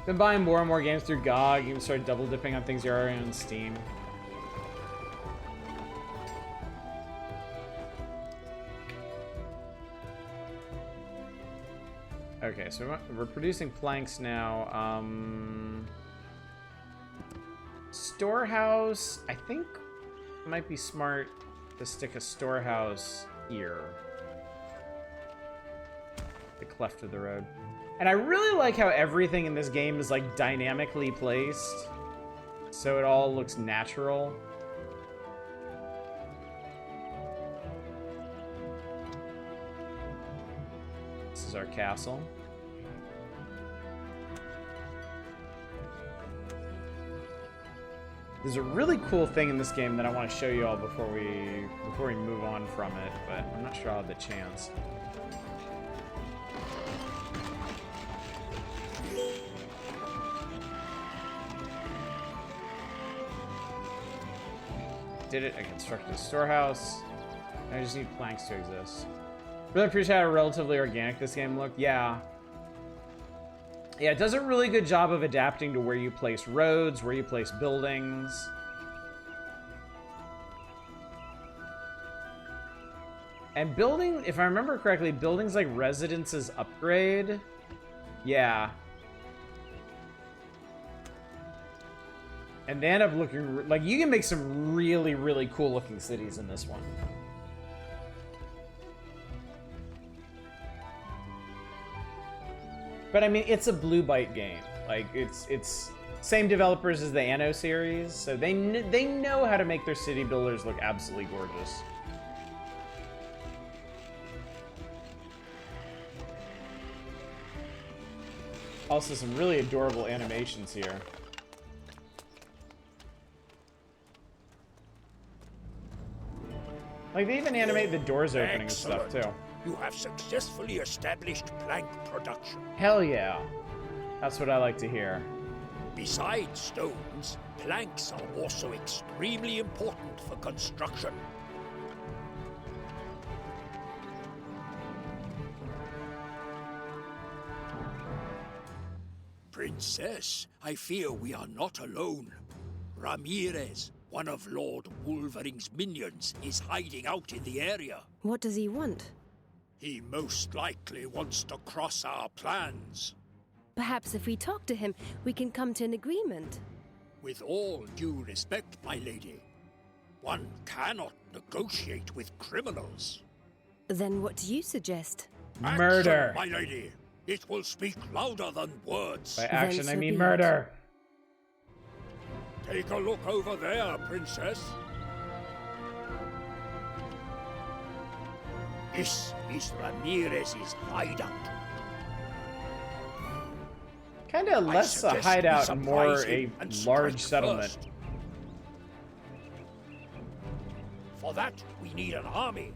Been buying more and more games through GOG. You can start double dipping on things you're already on Steam. Okay, so we're producing planks now. Storehouse, I think it might be smart to stick a storehouse here. The cleft of the road. And I really like how everything in this game is like dynamically placed, so it all looks natural. This is our castle. There's a really cool thing in this game that I want to show you all before we move on from it, but I'm not sure I'll have the chance. Did it. I constructed a storehouse. I just need planks to exist. Really appreciate how relatively organic this game looked. Yeah. Yeah, it does a really good job of adapting to where you place roads, where you place buildings. And building, if I remember correctly, buildings like residences upgrade. Yeah. And they end up looking, like, you can make some really, really cool looking cities in this one. But I mean, it's a Blue Byte game. Like, it's same developers as the Anno series, so they know how to make their city builders look absolutely gorgeous. Also, some really adorable animations here. Like, they even animate the doors opening and stuff, too. You have successfully established plank production. Hell yeah. That's what I like to hear. Besides stones, planks are also extremely important for construction. Princess, I fear we are not alone. Ramirez, one of Lord Wolvering's minions, is hiding out in the area. What does he want? He most likely wants to cross our plans. Perhaps if we talk to him, we can come to an agreement. With all due respect, my lady, one cannot negotiate with criminals. Then what do you suggest? Murder. Action, my lady. It will speak louder than words. By action, Then I so mean be it. murder. Take a look over there, Princess. This is Ramirez's hideout. Kind of less a suggest we hideout and more surprise a him and large strike settlement. first. For that, we need an army.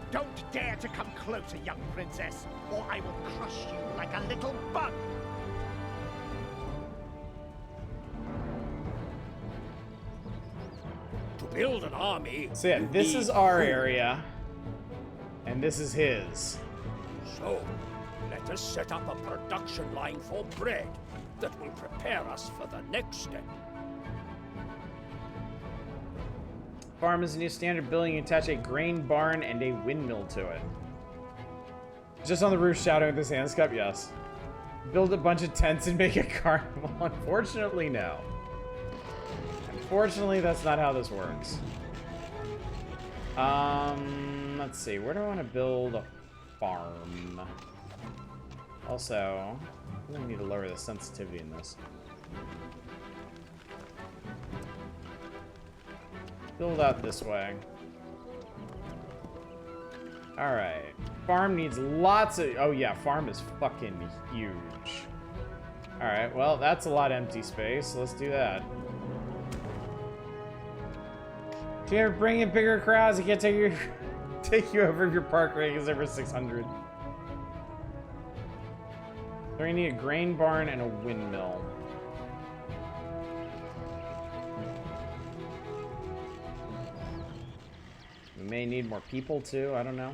Don't dare to come closer, young princess, or I will crush you like a little bug. To build an army, So yeah, you this need is our food. area, and this is his. So, let us set up a production line for bread that will prepare us for the next step. Farm is a new standard building. You attach a grain barn and a windmill to it. Just on the roof shadowing the Sands Cup? Yes. Build a bunch of tents and make a carnival? Unfortunately, no. Unfortunately, that's not how this works. Let's see. Where do I want to build a farm? Also, I think we need to lower the sensitivity in this. Build out this way. Alright. Farm needs lots of... Oh yeah, farm is fucking huge. Alright, well, that's a lot of empty space. So let's do that. Do you ever bring in bigger crowds? You can't take you over if your park rating is over 600. We're gonna need a grain barn and a windmill. We may need more people too, I don't know.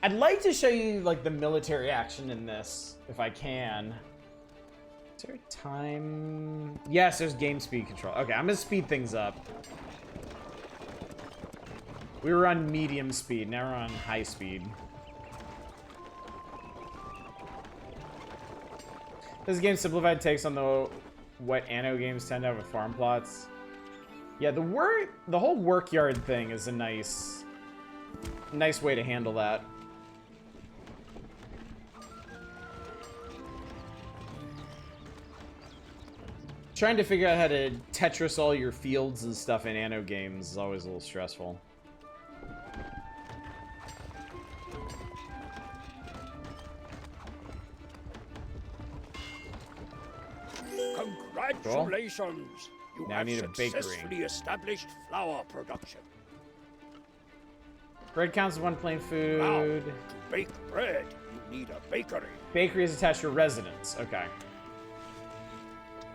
I'd like to show you like the military action in this, if I can. Is there time? Yes, there's game speed control. Okay, I'm gonna speed things up. We were on medium speed, now we're on high speed. This game simplified takes on what Anno games tend to have with farm plots. Yeah, the whole workyard thing is a nice way to handle that. Trying to figure out how to Tetris all your fields and stuff in Anno games is always a little stressful. Congratulations! You now I have need a bakery. successfully established flour production. Bread counts as one plain food. Now, to bake bread, you need a bakery. Bakery is attached to your residence. Okay.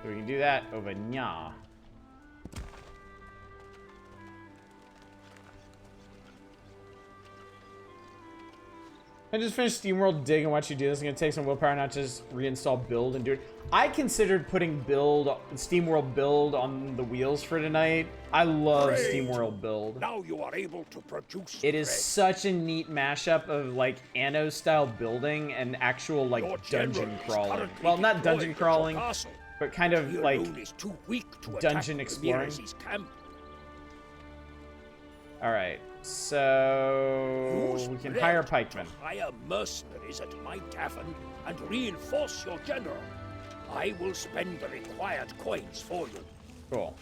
So we can do that over nya. I just finished SteamWorld Dig and watch you do this. I'm gonna take some willpower, not just reinstall build and do it. I considered putting SteamWorld Build on the wheels for tonight. I love Great. SteamWorld Build. Now you are able to produce It is bread. such a neat mashup of like Anno style building and actual like Your dungeon general is crawling. currently Well, not deployed dungeon at your crawling, castle. but kind of Your like loon is too weak to dungeon attack exploring. Ramirez's camp. All right, so Use we can bread hire to pikemen. hire mercenaries at my tavern and reinforce your general. I will spend the required coins for you. Cool.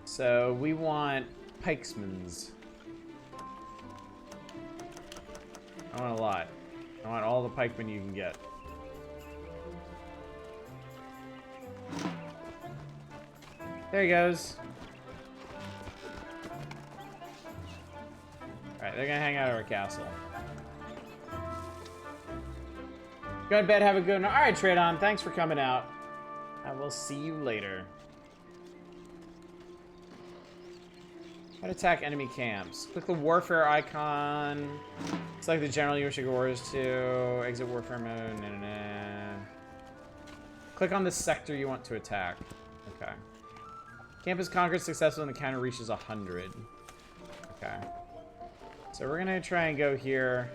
So we want pikesmans. I want a lot. I want all the pikemen you can get. There he goes. Alright, they're gonna hang out at our castle. Go to bed, have a good one. Alright, Tradon, thanks for coming out. I will see you later. How to attack enemy camps. Click the warfare icon. Select the general you wish to go orders to. Exit warfare mode. Nah, nah, nah. Click on the sector you want to attack. Okay. Camp is conquered successfully and the counter reaches 100. Okay. So we're gonna try and go here.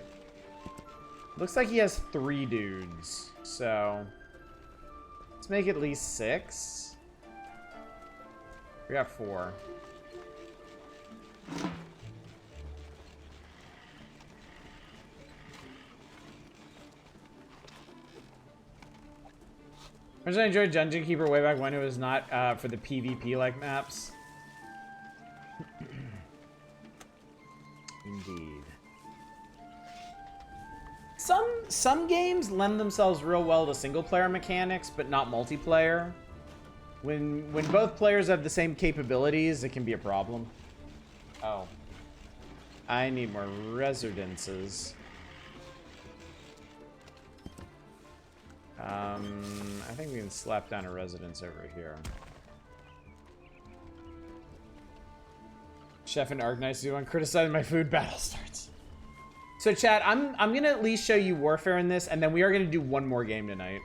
Looks like he has 3 dudes. So let's make at least 6. We got 4. I enjoyed Dungeon Keeper way back when it was not for the PvP-like maps. Indeed. Some games lend themselves real well to single-player mechanics, but not multiplayer. When both players have the same capabilities, it can be a problem. Oh. I need more residences. I think we can slap down a residence over here. Chef and Arknights do on criticizing my food battle starts. So chat, I'm gonna at least show you warfare in this, and then we are gonna do one more game tonight.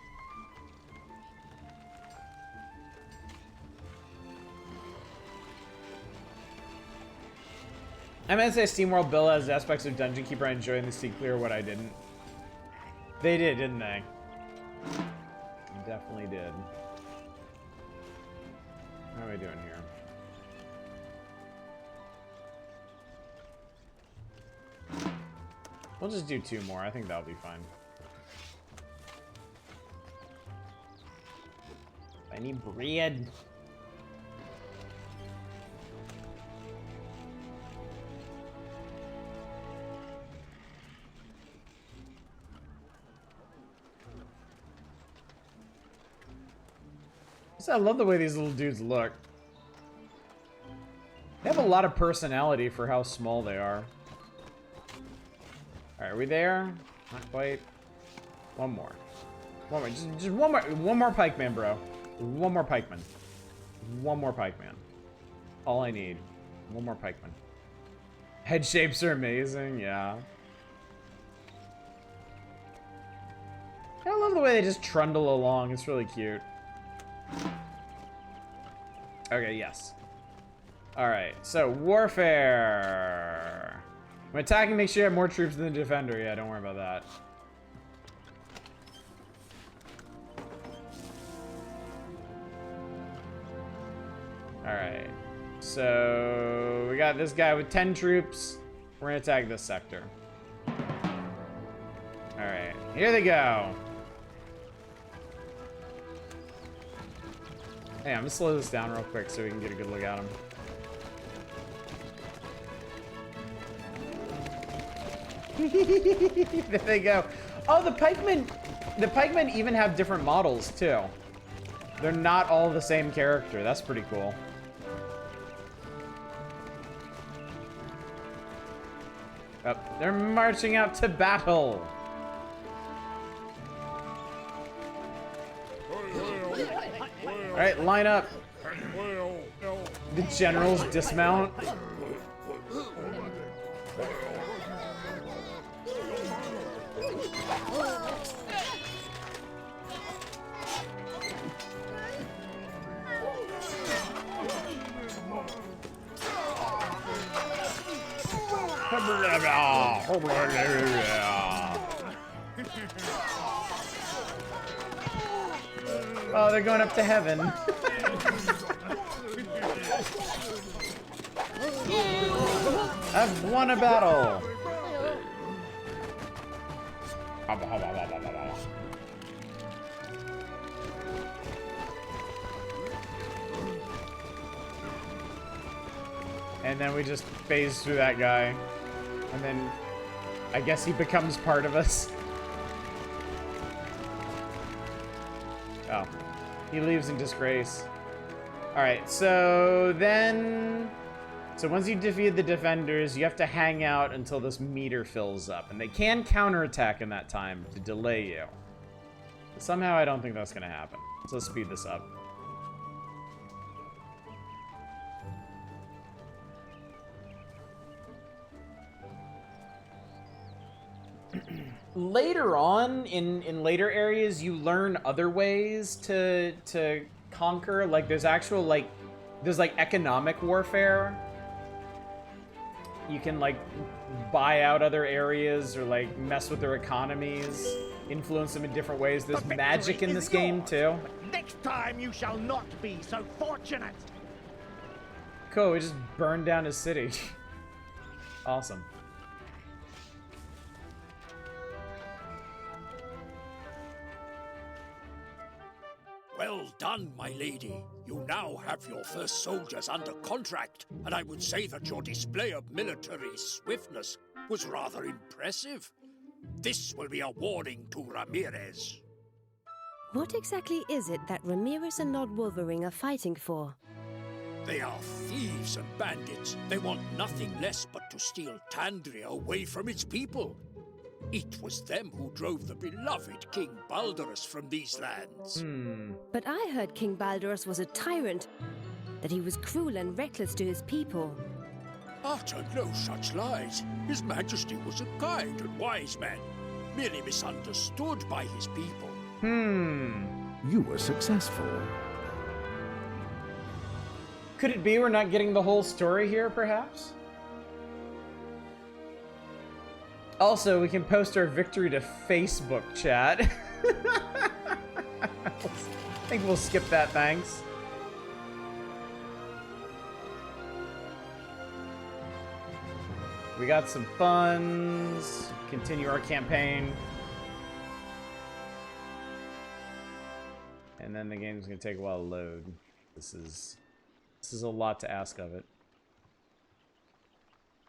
I meant to say SteamWorld Bill has aspects of Dungeon Keeper I enjoy in the sea clear what I didn't. They did, didn't they? They definitely did. How are we doing here? We'll just do 2 more. I think that'll be fine. I need bread. I love the way these little dudes look. They have a lot of personality for how small they are. Alright, are we there? Not quite. One more. One more. Just one more. One more pikeman, bro. One more pikeman. One more pikeman. All I need. One more pikeman. Head shapes are amazing, yeah. I love the way they just trundle along. It's really cute. Okay, yes. Alright, so warfare. When attacking, make sure you have more troops than the defender. Yeah, don't worry about that. Alright. So we got this guy with 10 troops. We're gonna attack this sector. Alright, here they go. Hey, I'm gonna slow this down real quick so we can get a good look at him. There they go. Oh, the pikemen even have different models too. They're not all the same character. That's pretty cool. Oh, they're marching out to battle. All right, line up. The generals dismount. Oh, they're going up to heaven. I've won a battle. And then we just phase through that guy. And then I guess he becomes part of us. Oh. He leaves in disgrace. Alright, so then... So once you defeat the defenders, you have to hang out until this meter fills up. And they can counterattack in that time to delay you. But somehow I don't think that's going to happen. So let's speed this up. Later on, in later areas, you learn other ways to conquer. Like, there's actual, like, there's, like, economic warfare. You can, like, buy out other areas or, like, mess with their economies, influence them in different ways. There's magic in this game, too. Next time you shall not be so fortunate. Cool, we just burned down his city. Awesome. Well done, my lady. You now have your first soldiers under contract, and I would say that your display of military swiftness was rather impressive. This will be a warning to Ramirez. What exactly is it that Ramirez and Lord Wolverine are fighting for? They are thieves and bandits. They want nothing less but to steal Tandria away from its people. It was them who drove the beloved King Balderus from these lands. But I heard King Balderus was a tyrant, that he was cruel and reckless to his people. Utter no such lies. His Majesty was a kind and wise man, merely misunderstood by his people. You were successful. Could it be we're not getting the whole story here, perhaps? Also, we can post our victory to Facebook chat. I think we'll skip that, thanks. We got some funds. Continue our campaign. And then the game's gonna take a while to load. This is a lot to ask of it.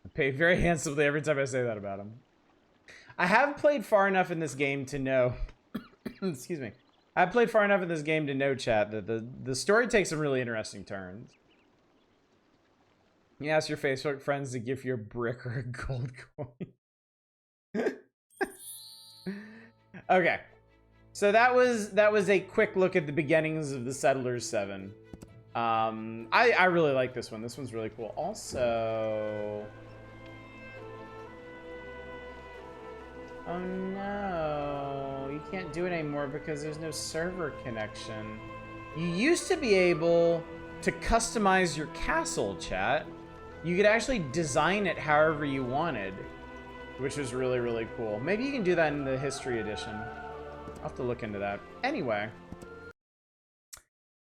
I pay very handsomely every time I say that about him. I have played far enough in this game to know excuse me. I've played far enough in this game to know, chat, that the story takes some really interesting turns. You ask your Facebook friends to give you a brick or a gold coin. Okay. So that was a quick look at the beginnings of the Settlers 7. I really like this one. This one's really cool. Also, oh no, you can't do it anymore because there's no server connection. You used to be able to customize your castle, chat. You could actually design it however you wanted, which was really, really cool. Maybe you can do that in the History Edition. I'll have to look into that. Anyway,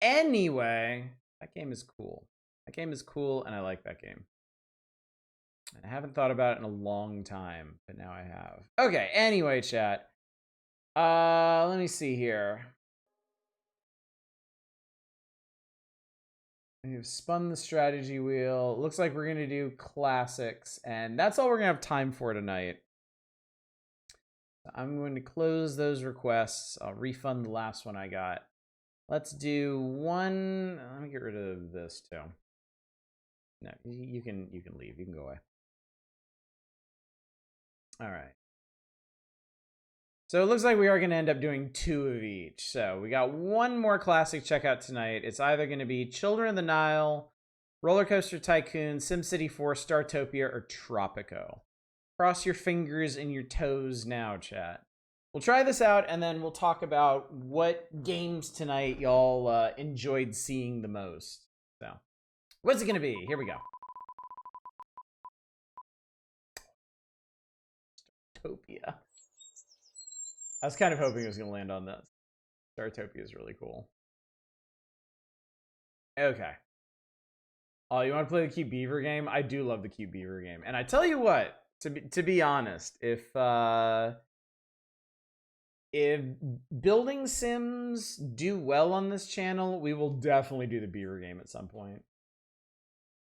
that game is cool. That game is cool, and I like that game. I haven't thought about it in a long time, but now I have. Okay, anyway, chat. Let me see here. We've spun the strategy wheel. Looks like we're gonna do classics, and that's all we're gonna have time for tonight. I'm going to close those requests. I'll refund the last one I got. Let's do one. Let me get rid of this too. No, you can leave. You can go away. All right. So it looks like we are going to end up doing 2 of each. So we got one more classic checkout tonight. It's either going to be Children of the Nile, Roller Coaster Tycoon, SimCity 4, Startopia, or Tropico. Cross your fingers and your toes now, chat. We'll try this out, and then we'll talk about what games tonight y'all enjoyed seeing the most. So, what's it going to be? Here we go. Startopia. I was kind of hoping it was going to land on this. Startopia is really cool. Okay. Oh, you want to play the Cute Beaver game? I do love the Cute Beaver game. And I tell you what, to be honest, if building sims do well on this channel, we will definitely do the Beaver game at some point.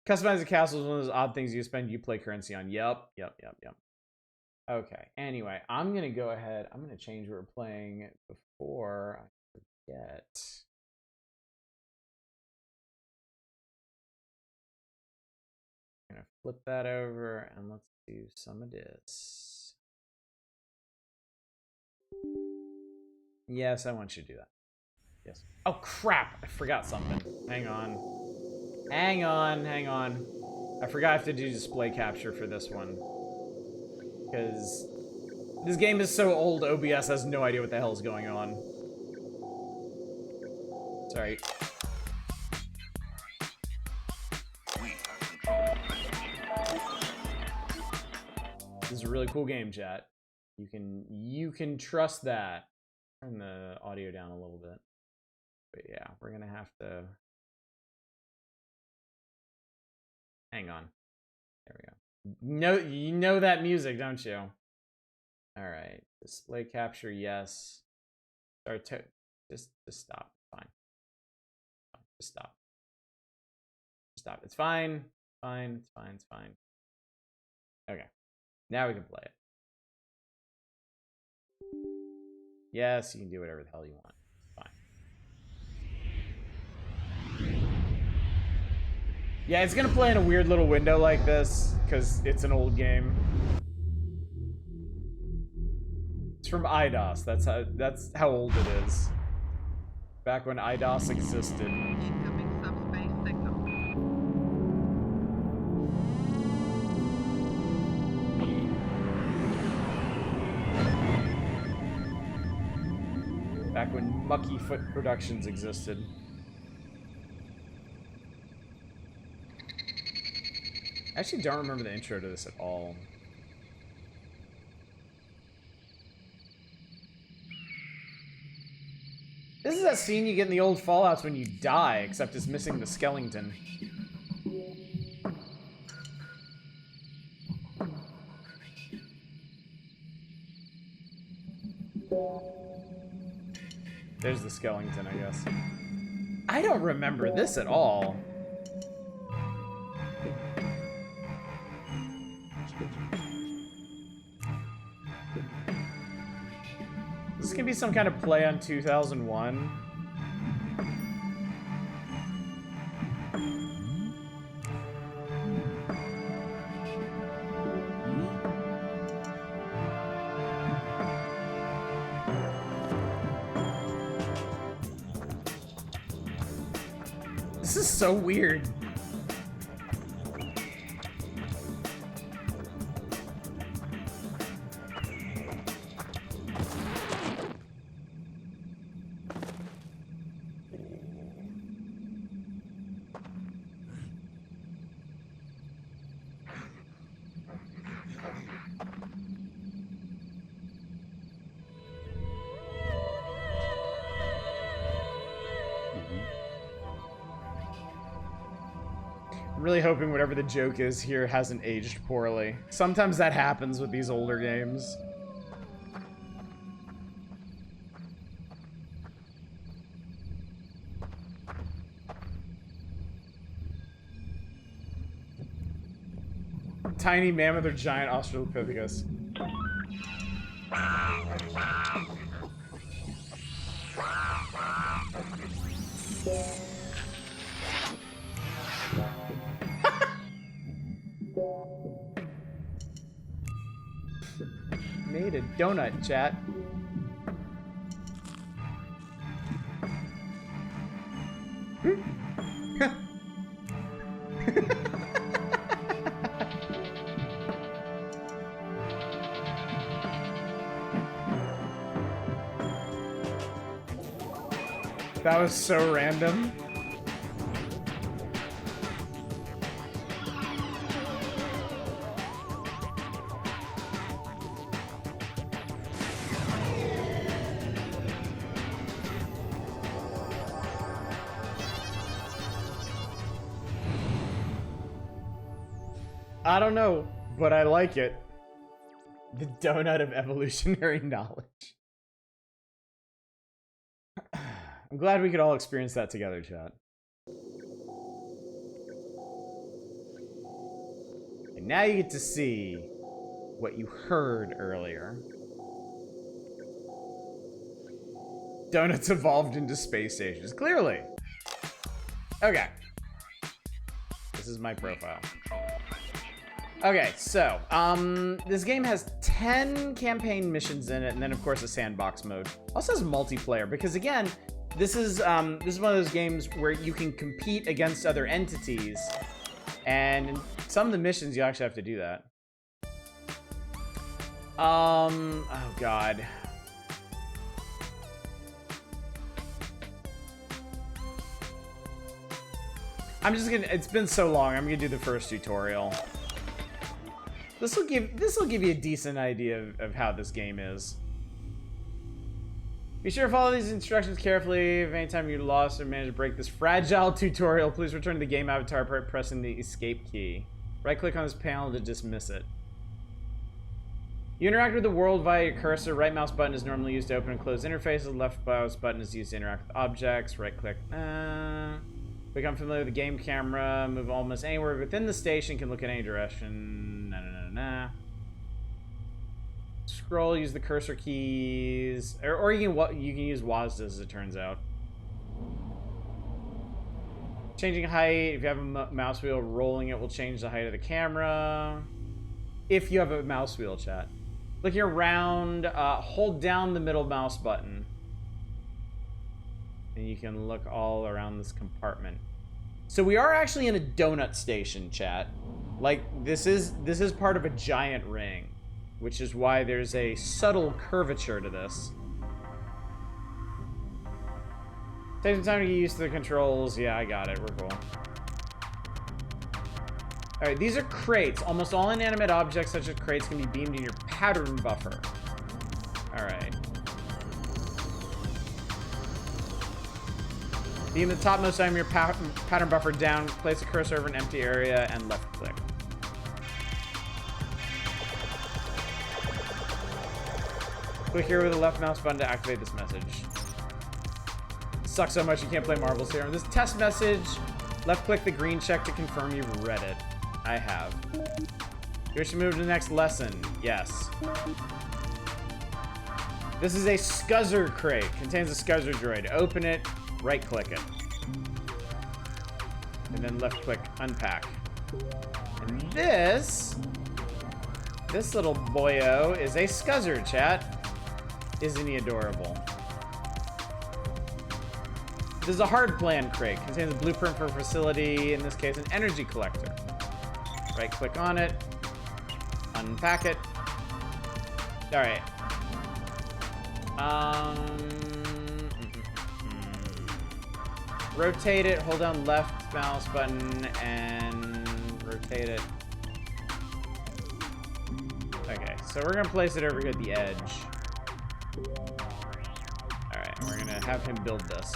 Customizing castles is one of those odd things you spend you play currency on. Yep. Okay, anyway, I'm going to go ahead. I'm going to change what we're playing before I forget. I'm going to flip that over, and let's do some of this. Yes, I want you to do that. Yes. Oh, crap! I forgot something. Hang on. I forgot I have to do display capture for this one. Because this game is so old, OBS has no idea what the hell is going on. Sorry. This is a really cool game, chat. You can trust that. Turn the audio down a little bit. But yeah, we're gonna have to hang on. There we go. You know that music, don't you? All right, display capture, yes. Start to just stop. Fine. Just stop. Stop. It's fine. It's fine. Okay, now we can play it. Yes, you can do whatever the hell you want. Yeah, it's gonna play in a weird little window like this because it's an old game. It's from IDOS. That's how old it is. Back when IDOS existed. Incoming subspace signal. Back when Mucky Foot Productions existed. I actually don't remember the intro to this at all. that scene you get in the old Fallouts when you die, except it's missing the skeleton. There's the skeleton, I guess. I don't remember this at all. This could be some kind of play on 2001. This is so weird. I'm really hoping whatever the joke is here hasn't aged poorly. Sometimes that happens with these older games. Tiny mammoth or giant Australopithecus. Made a donut, chat. That was so random. I don't know, but I like it. The donut of evolutionary knowledge. I'm glad we could all experience that together, chat. And now you get to see what you heard earlier. Donuts evolved into space stations. Clearly. Okay. This is my profile. Okay, so, this game has 10 campaign missions in it, and then of course a sandbox mode. Also has multiplayer, because again, this is one of those games where you can compete against other entities, and in some of the missions you actually have to do that. Oh god. I'm just gonna, it's been so long, I'm gonna do the first tutorial. This will give you a decent idea of how this game is. Be sure to follow these instructions carefully. If anytime you're lost or manage to break this fragile tutorial, please return to the game avatar by pressing the escape key. Right-click on this panel to dismiss it. You interact with the world via your cursor. Right mouse button is normally used to open and close interfaces. Left mouse button is used to interact with objects. Right-click. Become familiar with the game camera. Move almost anywhere within the station. Can look in any direction. Scroll, use the cursor keys, or you can use WASD as it turns out. Changing height, if you have a mouse wheel, rolling it will change the height of the camera. If you have a mouse wheel, chat. Looking around, hold down the middle mouse button. And you can look all around this compartment. So we are actually in a donut station, chat. Like, this is part of a giant ring, which is why there's a subtle curvature to this. Take some time to get used to the controls. Yeah, I got it. We're cool. Alright, these are crates. Almost all inanimate objects such as crates can be beamed in your pattern buffer. Alright. Beam the topmost item of your pattern buffer down, place a cursor over an empty area, and left click. Click here with the left mouse button to activate this message. Sucks so much you can't play marbles here. This test message, left click the green check to confirm you've read it. I have. You wish to move to the next lesson? Yes. This is a Scuzzer crate. Contains a Scuzzer droid. Open it, right click it. And then left click unpack. And this little boyo is a Scuzzer, chat. Isn't he adorable? This is a hard plan crate. Contains a blueprint for a facility, in this case an energy collector. Right click on it. Unpack it. Alright. Rotate it, hold down left mouse button, and rotate it. Okay, so we're gonna place it over here at the edge. Alright, we're gonna have him build this.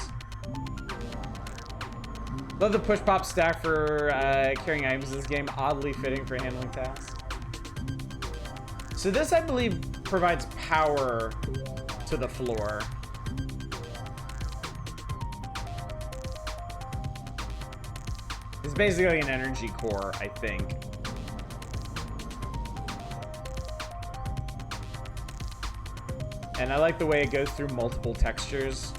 Love the push-pop stack for carrying items in this game, oddly fitting for handling tasks. So this, I believe, provides power to the floor. It's basically an energy core, I think. And I like the way it goes through multiple textures.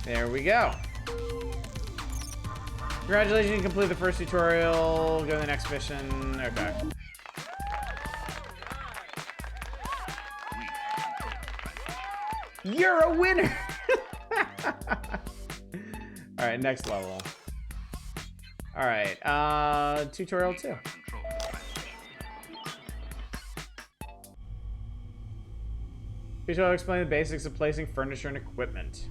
There we go. Congratulations, you completed the first tutorial. Go to the next mission. Okay. You're a winner! Alright, next level. Alright, tutorial 2. Tutorial explain the basics of placing furniture and equipment.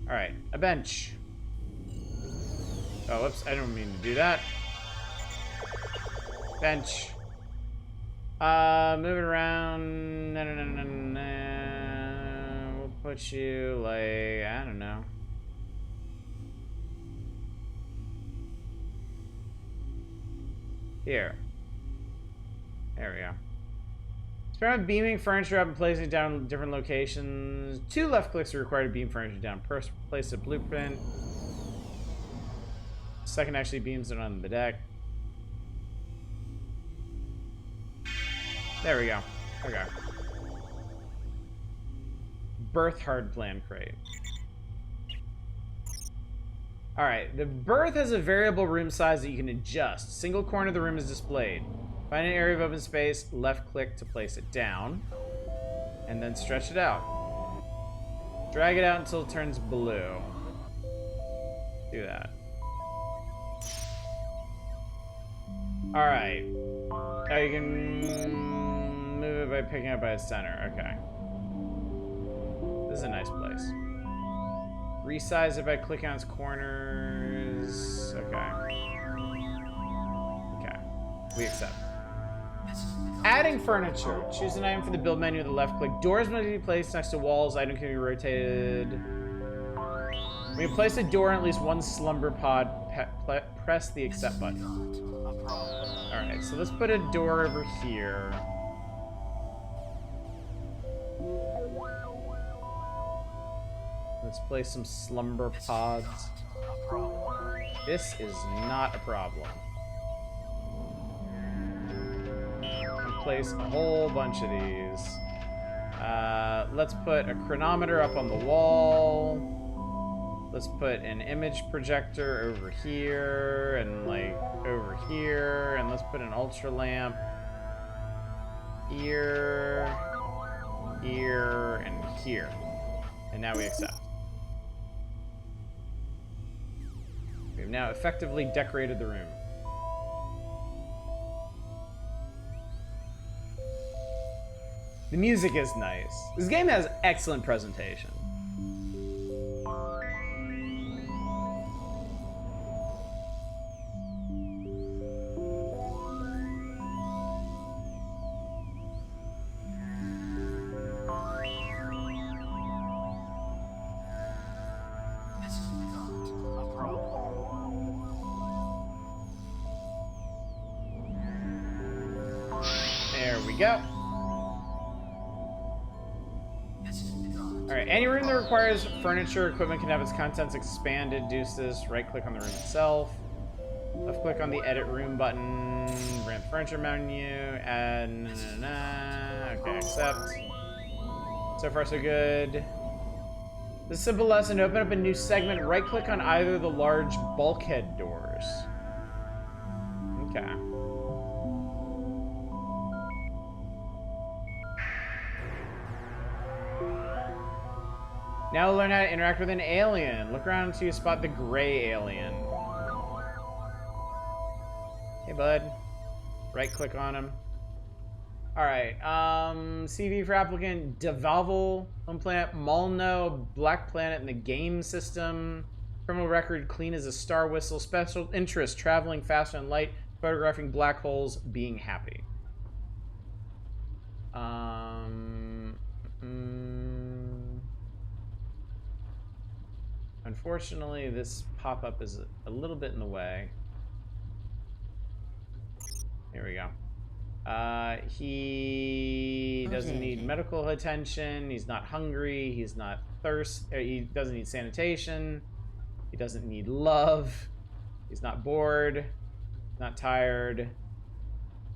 Alright, a bench. Oh, whoops, I don't mean to do that. Bench. Move it around. We'll put you like, I don't know. Here. There we go. Experiment beaming furniture up and placing it down in different locations. 2 left clicks are required to beam furniture down. First, place a blueprint. Second actually beams it on the deck. There we go. Okay. Berth hard plan crate. Alright, the berth has a variable room size that you can adjust. Single corner of the room is displayed. Find an area of open space, left click to place it down, and then stretch it out. Drag it out until it turns blue. Do that. Alright. Now you can move it by picking it by its center. Okay. This is a nice place. Resize it by clicking on its corners. Okay. Okay. We accept. Adding furniture. Choose an item from the build menu with the left click. Doors must be placed next to walls. Item can be rotated. When you place a door in at least one slumber pod, press the accept button. Alright, so let's put a door over here. Let's place some slumber pods. This is not a problem. Place a whole bunch of these. Let's put a chronometer up on the wall. Let's put an image projector over here and like over here, and let's put an ultra lamp here, here, and here. And now we accept. We've now effectively decorated the room. The music is nice. This game has excellent presentation. There we go. Alright, any room that requires furniture, equipment can have its contents expanded. Deuce this. Right-click on the room itself. Left-click on the Edit Room button. Ramp Furniture menu. Add... Okay, accept. So far, so good. This simple lesson, to open up a new segment, right-click on either of the large bulkhead doors. Okay. Now learn how to interact with an alien. Look around until you spot the gray alien. Hey, bud. Right-click on him. Alright, CV for applicant, Devalval, home planet, Malno, Black Planet in the game system. Criminal record, clean as a star whistle. Special interest, traveling faster than light, photographing black holes, being happy. Unfortunately, this pop-up is a little bit in the way. Here we go. He doesn't need medical attention. He's not hungry. He's not thirsty. He doesn't need sanitation. He doesn't need love. He's not bored. Not tired.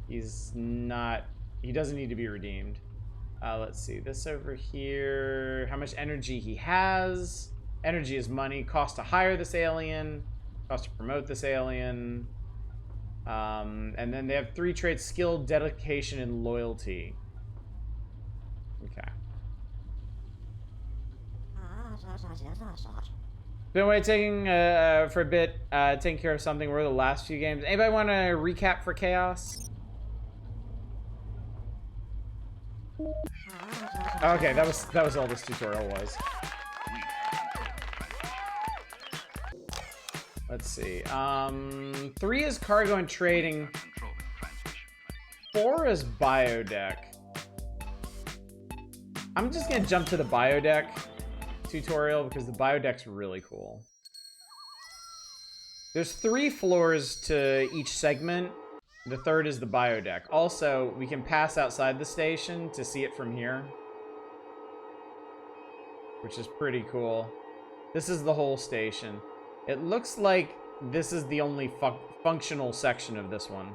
He's not... He doesn't need to be redeemed. Let's see. This over here. How much energy he has. Energy is money. Cost to hire this alien. Cost to promote this alien. And then they have 3 traits: skill, dedication, and loyalty. Okay. Been waiting for a bit, taking care of something. We're the last few games. Anybody want to recap for Chaos? Okay, that was all this tutorial was. Let's see. 3 is cargo and trading. 4 is biodeck. I'm just gonna jump to the biodeck tutorial because the biodeck's really cool. There's 3 floors to each segment. The 3rd is the biodeck. Also, we can pass outside the station to see it from here, which is pretty cool. This is the whole station. It looks like this is the only functional section of this one.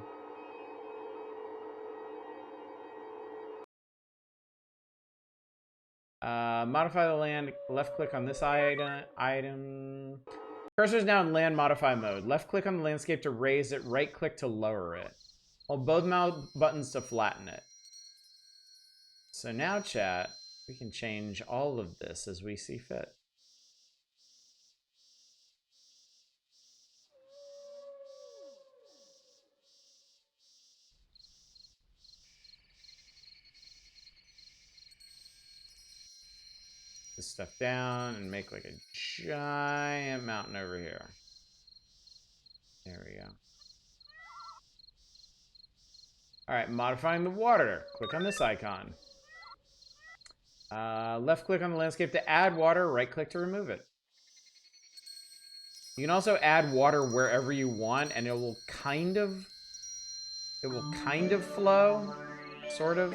Modify the land. Left click on this item. Cursor is now in land modify mode. Left click on the landscape to raise it. Right click to lower it. Hold both mouse buttons to flatten it. So now, chat, we can change all of this as we see fit. This stuff down and make like a giant mountain over here. There we go. Alright, modifying the water. Click on this icon. Left click on the landscape to add water, right click to remove it. You can also add water wherever you want and it will kind of flow, sort of.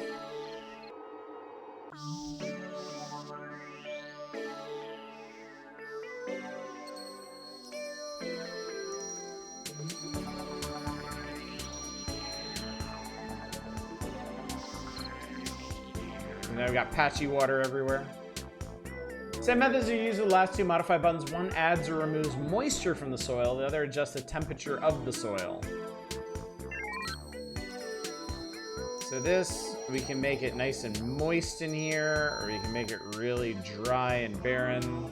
Now we've got patchy water everywhere. Same methods are used with the last 2 modify buttons. One adds or removes moisture from the soil. The other adjusts the temperature of the soil. So this, we can make it nice and moist in here, or we can make it really dry and barren.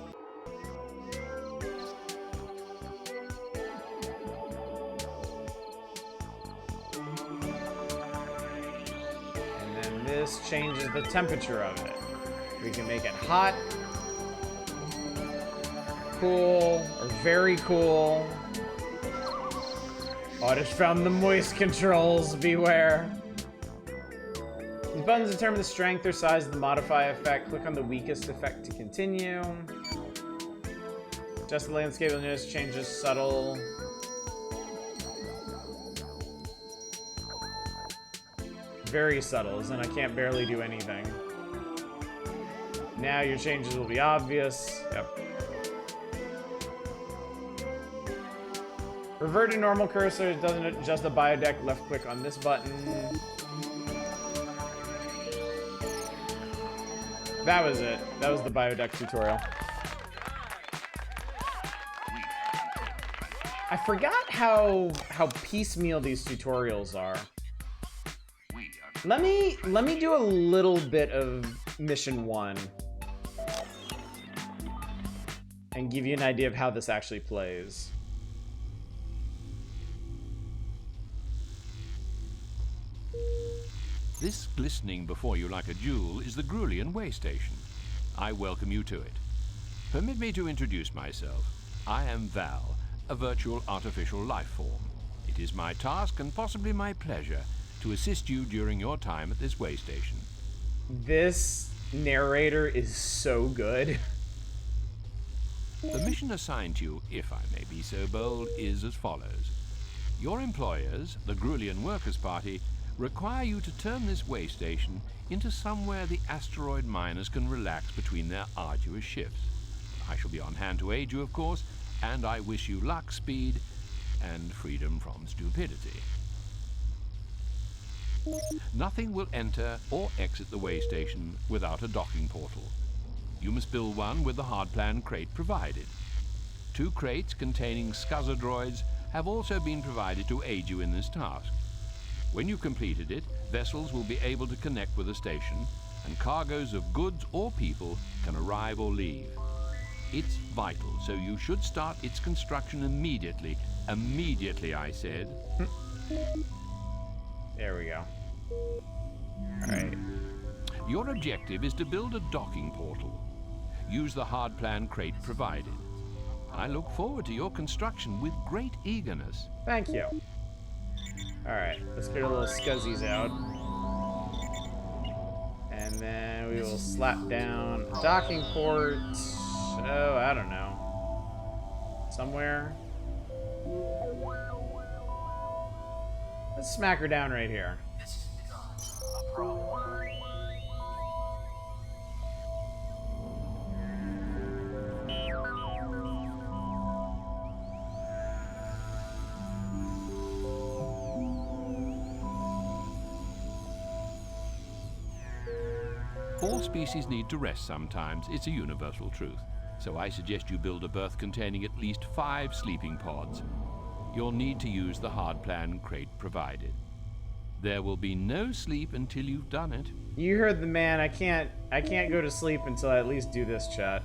This changes the temperature of it. We can make it hot, cool, or very cool. Oh, I just found the moist controls, beware. These buttons determine the strength or size of the modify effect. Click on the weakest effect to continue. Adjust the landscape luminosity, changes subtle. very subtle, and I can't barely do anything. Now your changes will be obvious. Yep. Revert to normal cursor. It doesn't adjust the biodeck. Left click on this button. That was it. That was the biodeck tutorial. I forgot how piecemeal these tutorials are. Let me do a little bit of mission 1 and give you an idea of how this actually plays. This glistening before you like a jewel is the Grulian way station. I welcome you to it. Permit me to introduce myself. I am Val, a virtual artificial life form. It is my task and possibly my pleasure to assist you during your time at this way station. This narrator is so good. The mission assigned to you, if I may be so bold, is as follows. Your employers, the Grulian Workers' Party, require you to turn this way station into somewhere the asteroid miners can relax between their arduous shifts. I shall be on hand to aid you, of course, and I wish you luck, speed, and freedom from stupidity. Nothing will enter or exit the way station without a docking portal. You must build one with the hardplan crate provided. 2 crates containing scuzzer droids have also been provided to aid you in this task. When you've completed it, vessels will be able to connect with the station, and cargoes of goods or people can arrive or leave. It's vital, so you should start its construction immediately. Immediately, I said. There we go. Alright. Your objective is to build a docking portal. Use the hardplan crate provided. I look forward to your construction with great eagerness. Thank you. Alright, let's get our little scuzzies out. And then we will slap down a docking port. Oh, I don't know. Somewhere. Let's smack her down right here. All species need to rest sometimes. It's a universal truth. So I suggest you build a berth containing at least 5 sleeping pods. You'll need to use the hardplan crate provided. There will be no sleep until you've done it. You heard the man. I can't go to sleep until I at least do this, chat.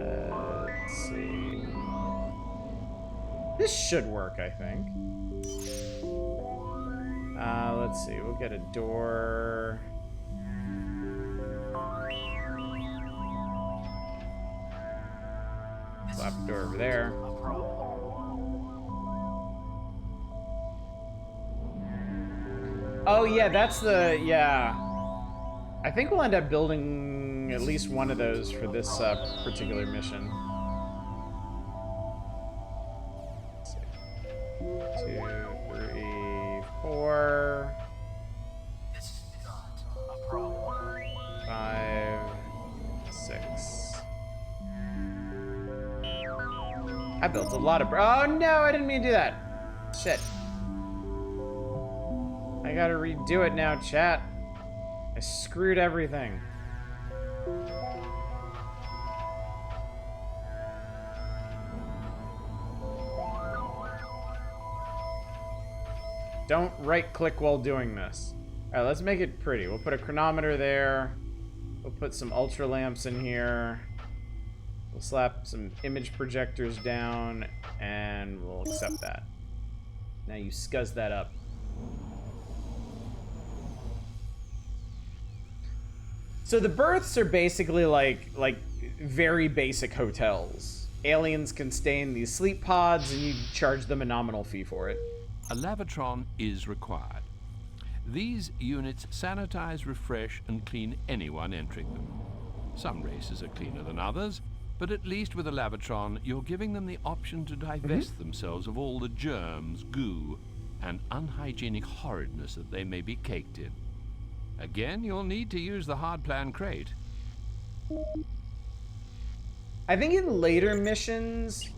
Let's see. This should work, I think. Let's see. We'll get a door. Slap a door over there. Oh yeah, that's the, yeah. I think we'll end up building at least one of those for this particular mission. Let's see. 2, 3, 4. 5, 6. I built a lot of... Oh no, I didn't mean to do that. Shit. I gotta redo it now, chat. I screwed everything. Don't right-click while doing this. Alright, let's make it pretty. We'll put a chronometer there. We'll put some ultra lamps in here. We'll slap some image projectors down, and we'll accept that. Now you scuzz that up. So the berths are basically like very basic hotels. Aliens can stay in these sleep pods, and you charge them a nominal fee for it. A lavitron is required. These units sanitize, refresh, and clean anyone entering them. Some races are cleaner than others, But at least with a Lavatron, you're giving them the option to divest themselves of all the germs, goo, and unhygienic horridness that they may be caked in. Again, you'll need to use the hard plan crate. I think in later missions,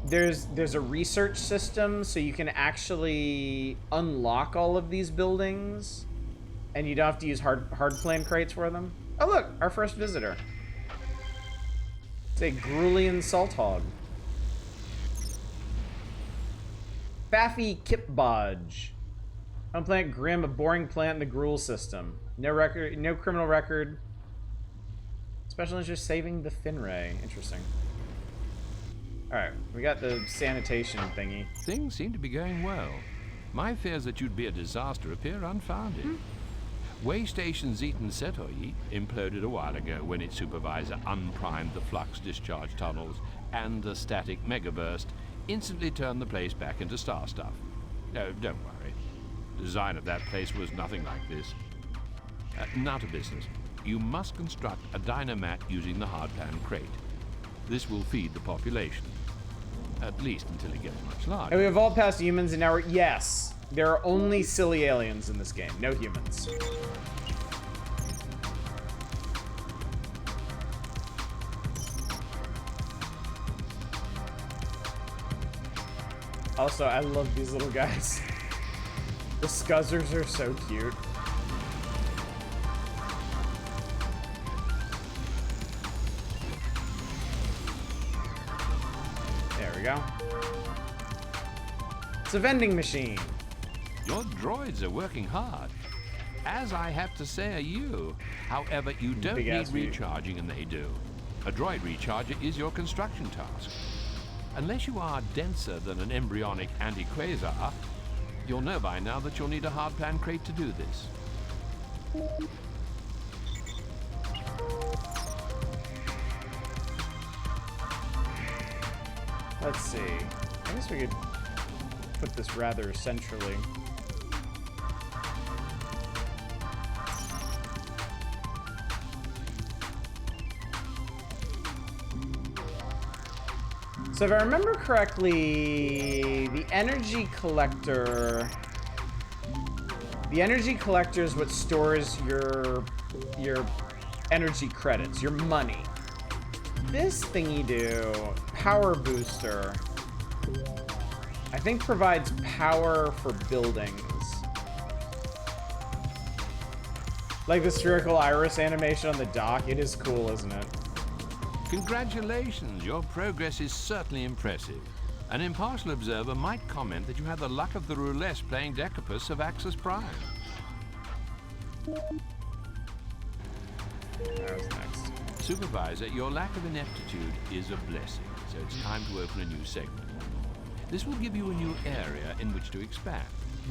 there's a research system, so you can actually unlock all of these buildings, and you don't have to use hard plan crates for them. Oh look, our first visitor. It's a Grulian salt hog. Faffy Kipbodge. Home plant Grim, a boring plant in the Gruul system. No record, no criminal record. Special interest saving the Finray. Interesting. Alright, we got the sanitation thingy. Things seem to be going well. My fears that you'd be a disaster appear unfounded. Waystation Zeton Setoyi imploded a while ago when its supervisor unprimed the flux discharge tunnels, and the static megaburst instantly turned the place back into star stuff. No, don't worry. The design of that place was nothing like this. Now to business. You must construct a dynamat using the hardpan crate. This will feed the population. At least until it gets much larger. And we evolved past humans and now we're... Yes! There are only silly aliens in this game, no humans. Also, I love these little guys. The Scuzzers are so cute. There we go. It's a vending machine. Your droids are working hard. As I have to say are you. However, you don't need recharging and they do. A droid recharger is your construction task. Unless you are denser than an embryonic anti-quasar, you'll know by now that you'll need a hardpan crate to do this. Let's see. I guess we could put this rather centrally. So if I remember correctly, the energy collector is what stores your energy credits, your money. This thingy do, power booster, I think provides power for buildings. Like the spherical iris animation on the dock, it is cool, isn't it? Congratulations, your progress is certainly impressive. An impartial observer might comment that you had the luck of the roulette playing Decapus of Axis Prime. That was next. Supervisor, your lack of ineptitude is a blessing, so it's time to open a new segment. This will give you a new area in which to expand.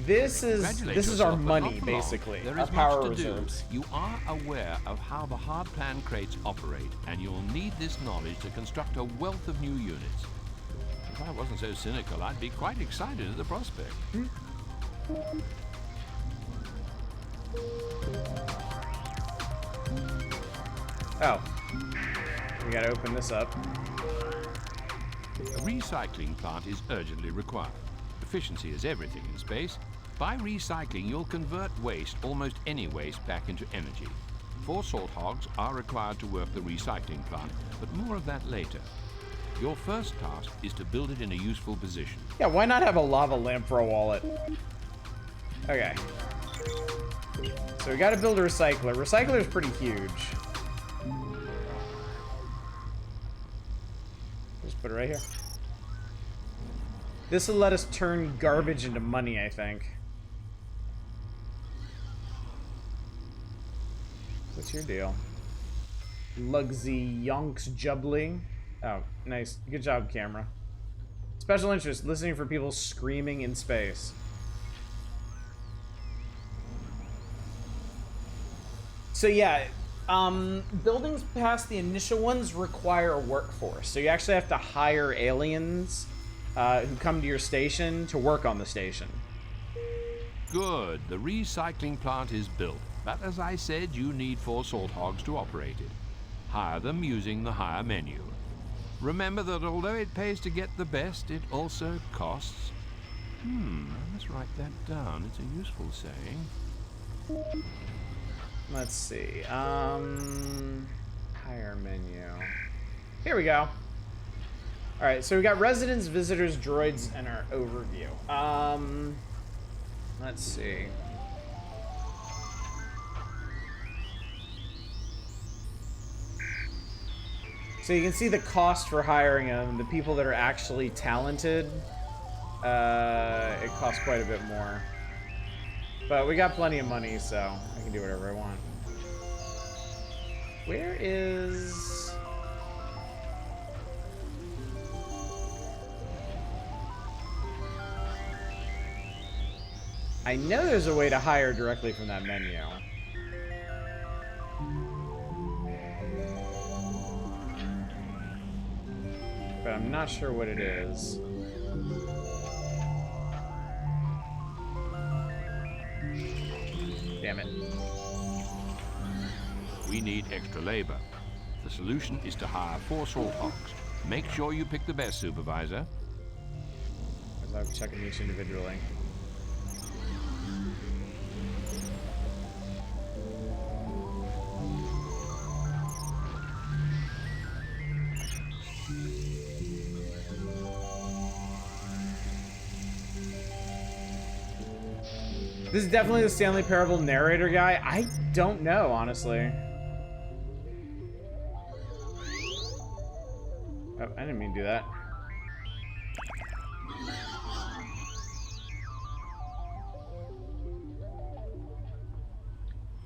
This is our money, basically. There our is power much to reserves. do. You are aware of how the hardplan crates operate, and you'll need this knowledge to construct a wealth of new units. If I wasn't so cynical, I'd be quite excited at the prospect. Oh. We gotta open this up. A recycling plant is urgently required. Efficiency is everything in space. By recycling, you'll convert waste, almost any waste, back into energy. 4 salt hogs are required to work the recycling plant, but more of that later. Your first task is to build it in a useful position. Yeah, why not have a lava lamp for a wallet? Okay. So we gotta build a recycler. Recycler is pretty huge. Just put it right here. This will let us turn garbage into money, I think. What's your deal? Lugsy Yonks Jubbly. Oh, nice. Good job, camera. Special interest, listening for people screaming in space. So yeah, buildings past the initial ones require a workforce. So you actually have to hire aliens who come to your station to work on the station. Good. The recycling plant is built. But as I said, you need 4 salt hogs to operate it. Hire them using the hire menu. Remember that although it pays to get the best, it also costs. Let's write that down. It's a useful saying. Let's see. Higher menu. Here we go. Alright, so we got residents, visitors, droids, and our overview. Let's see. So you can see the cost for hiring them. The people that are actually talented, it costs quite a bit more. But we got plenty of money, so I can do whatever I want. Where is... I know there's a way to hire directly from that menu. But I'm not sure what it is. Damn it. We need extra labor. The solution is to hire 4 salt hogs. Make sure you pick the best, Supervisor. As I'm checking each individually. This is definitely the Stanley Parable narrator guy. I don't know, honestly. Oh, I didn't mean to do that.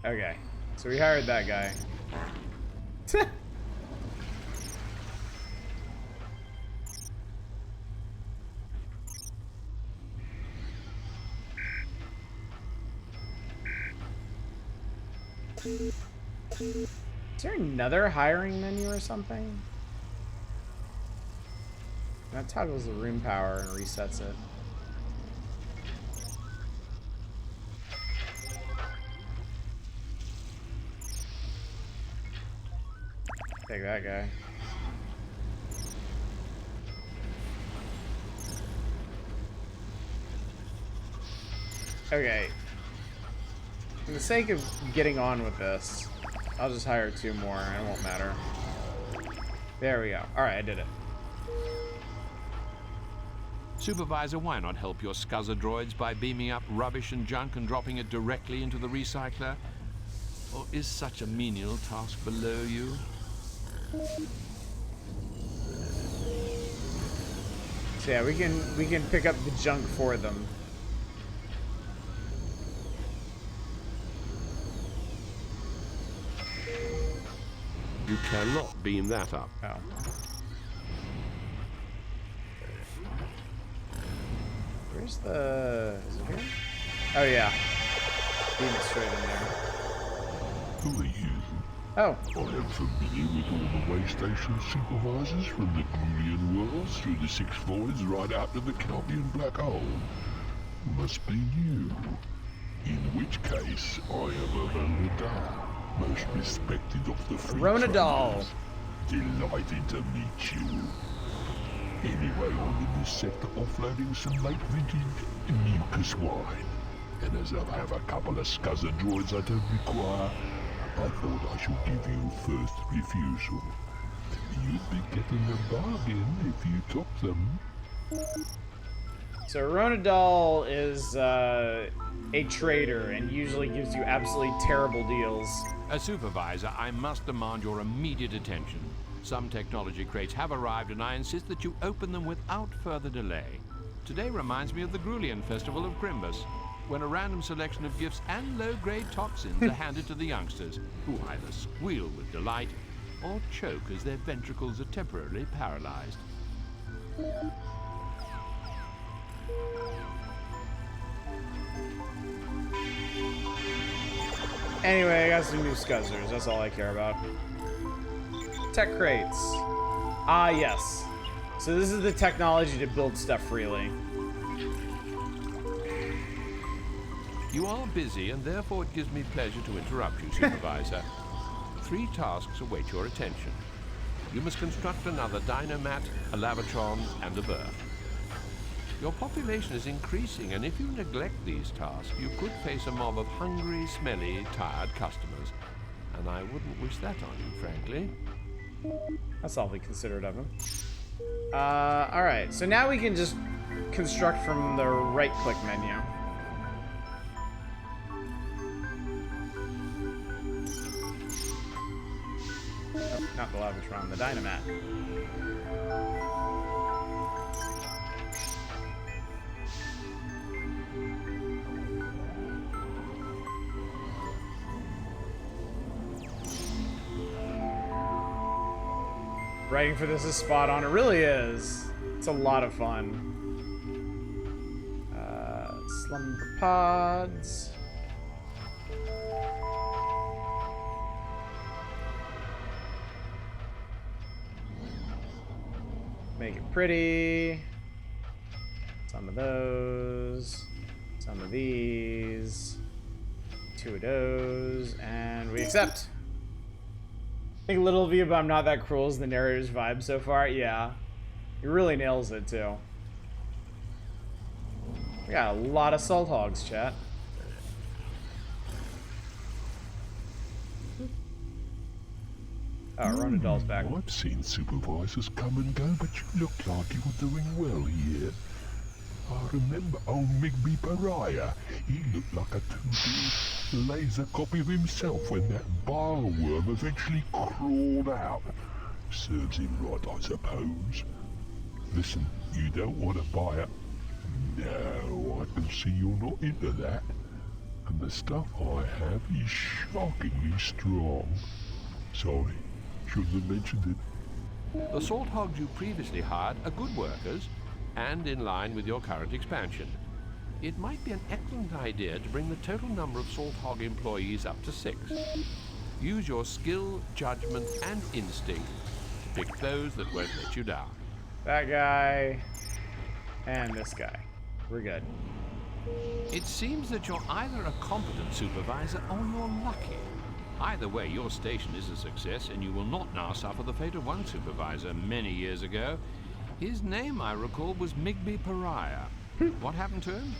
Okay, so we hired that guy. Is there another hiring menu or something? That toggles the room power and resets it. Take that guy. Okay. For the sake of getting on with this, I'll just hire 2 more and it won't matter. There we go. Alright, I did it. Supervisor, why not help your scuzzer droids by beaming up rubbish and junk and dropping it directly into the recycler? Or is such a menial task below you? So yeah, we can pick up the junk for them. You cannot beam that up. Oh. Where's the... Is it here? Oh, yeah. Beam it straight in there. Who are you? Oh. I am familiar with all the way station supervisors from the Grulian worlds through the 6 voids right out to the Calbian black hole. Must be you. In which case, I am a Ronadal, most respected of the free Ronadal. Delighted to meet you. Anyway, I'm in this sector offloading some late vintage mucus wine. And as I have a couple of scuzzer droids I don't require, I thought I should give you first refusal. You'd be getting a bargain if you took them. So Ronadal is a trader and usually gives you absolutely terrible deals. As supervisor, I must demand your immediate attention. Some technology crates have arrived and I insist that you open them without further delay. Today reminds me of the Grulian Festival of Grimbus, when a random selection of gifts and low-grade toxins are handed to the youngsters, who either squeal with delight or choke as their ventricles are temporarily paralyzed. Anyway, I got some new scuzzers. That's all I care about. Tech crates. Ah, yes. So this is the technology to build stuff freely. You are busy, and therefore it gives me pleasure to interrupt you, Supervisor. 3 tasks await your attention. You must construct another dynamat, a lavatron, and a berth. Your population is increasing, and if you neglect these tasks, you could face a mob of hungry, smelly, tired customers. And I wouldn't wish that on you, frankly. That's awfully considerate of him. Alright, so now we can just construct from the right-click menu. Oh, not the lavatron, the dynamat. Writing for this is spot on. It really is. It's a lot of fun. Slumber pods. Make it pretty. Some of those. Some of these. 2 of those. And we accept. I think little of you, but I'm not that cruel is the narrator's vibe so far. Yeah. He really nails it, too. We got a lot of salt hogs, chat. Oh, Ronadol's back. I've seen supervisors come and go, but you look like you were doing well here. I remember old Migby Pariah. He looked like a 2D laser copy of himself when that bile worm eventually crawled out. Serves him right, I suppose. Listen, you don't want to buy it. No, I can see you're not into that. And the stuff I have is shockingly strong. Sorry, shouldn't have mentioned it. The salt hogs you previously hired are good workers and in line with your current expansion. It might be an excellent idea to bring the total number of salt hog employees up to 6. Use your skill, judgment, and instinct to pick those that won't let you down. That guy and this guy. We're good. It seems that you're either a competent supervisor or you're lucky. Either way, your station is a success, and you will not now suffer the fate of one supervisor many years ago. His name, I recall, was Migby Pariah. What happened to him?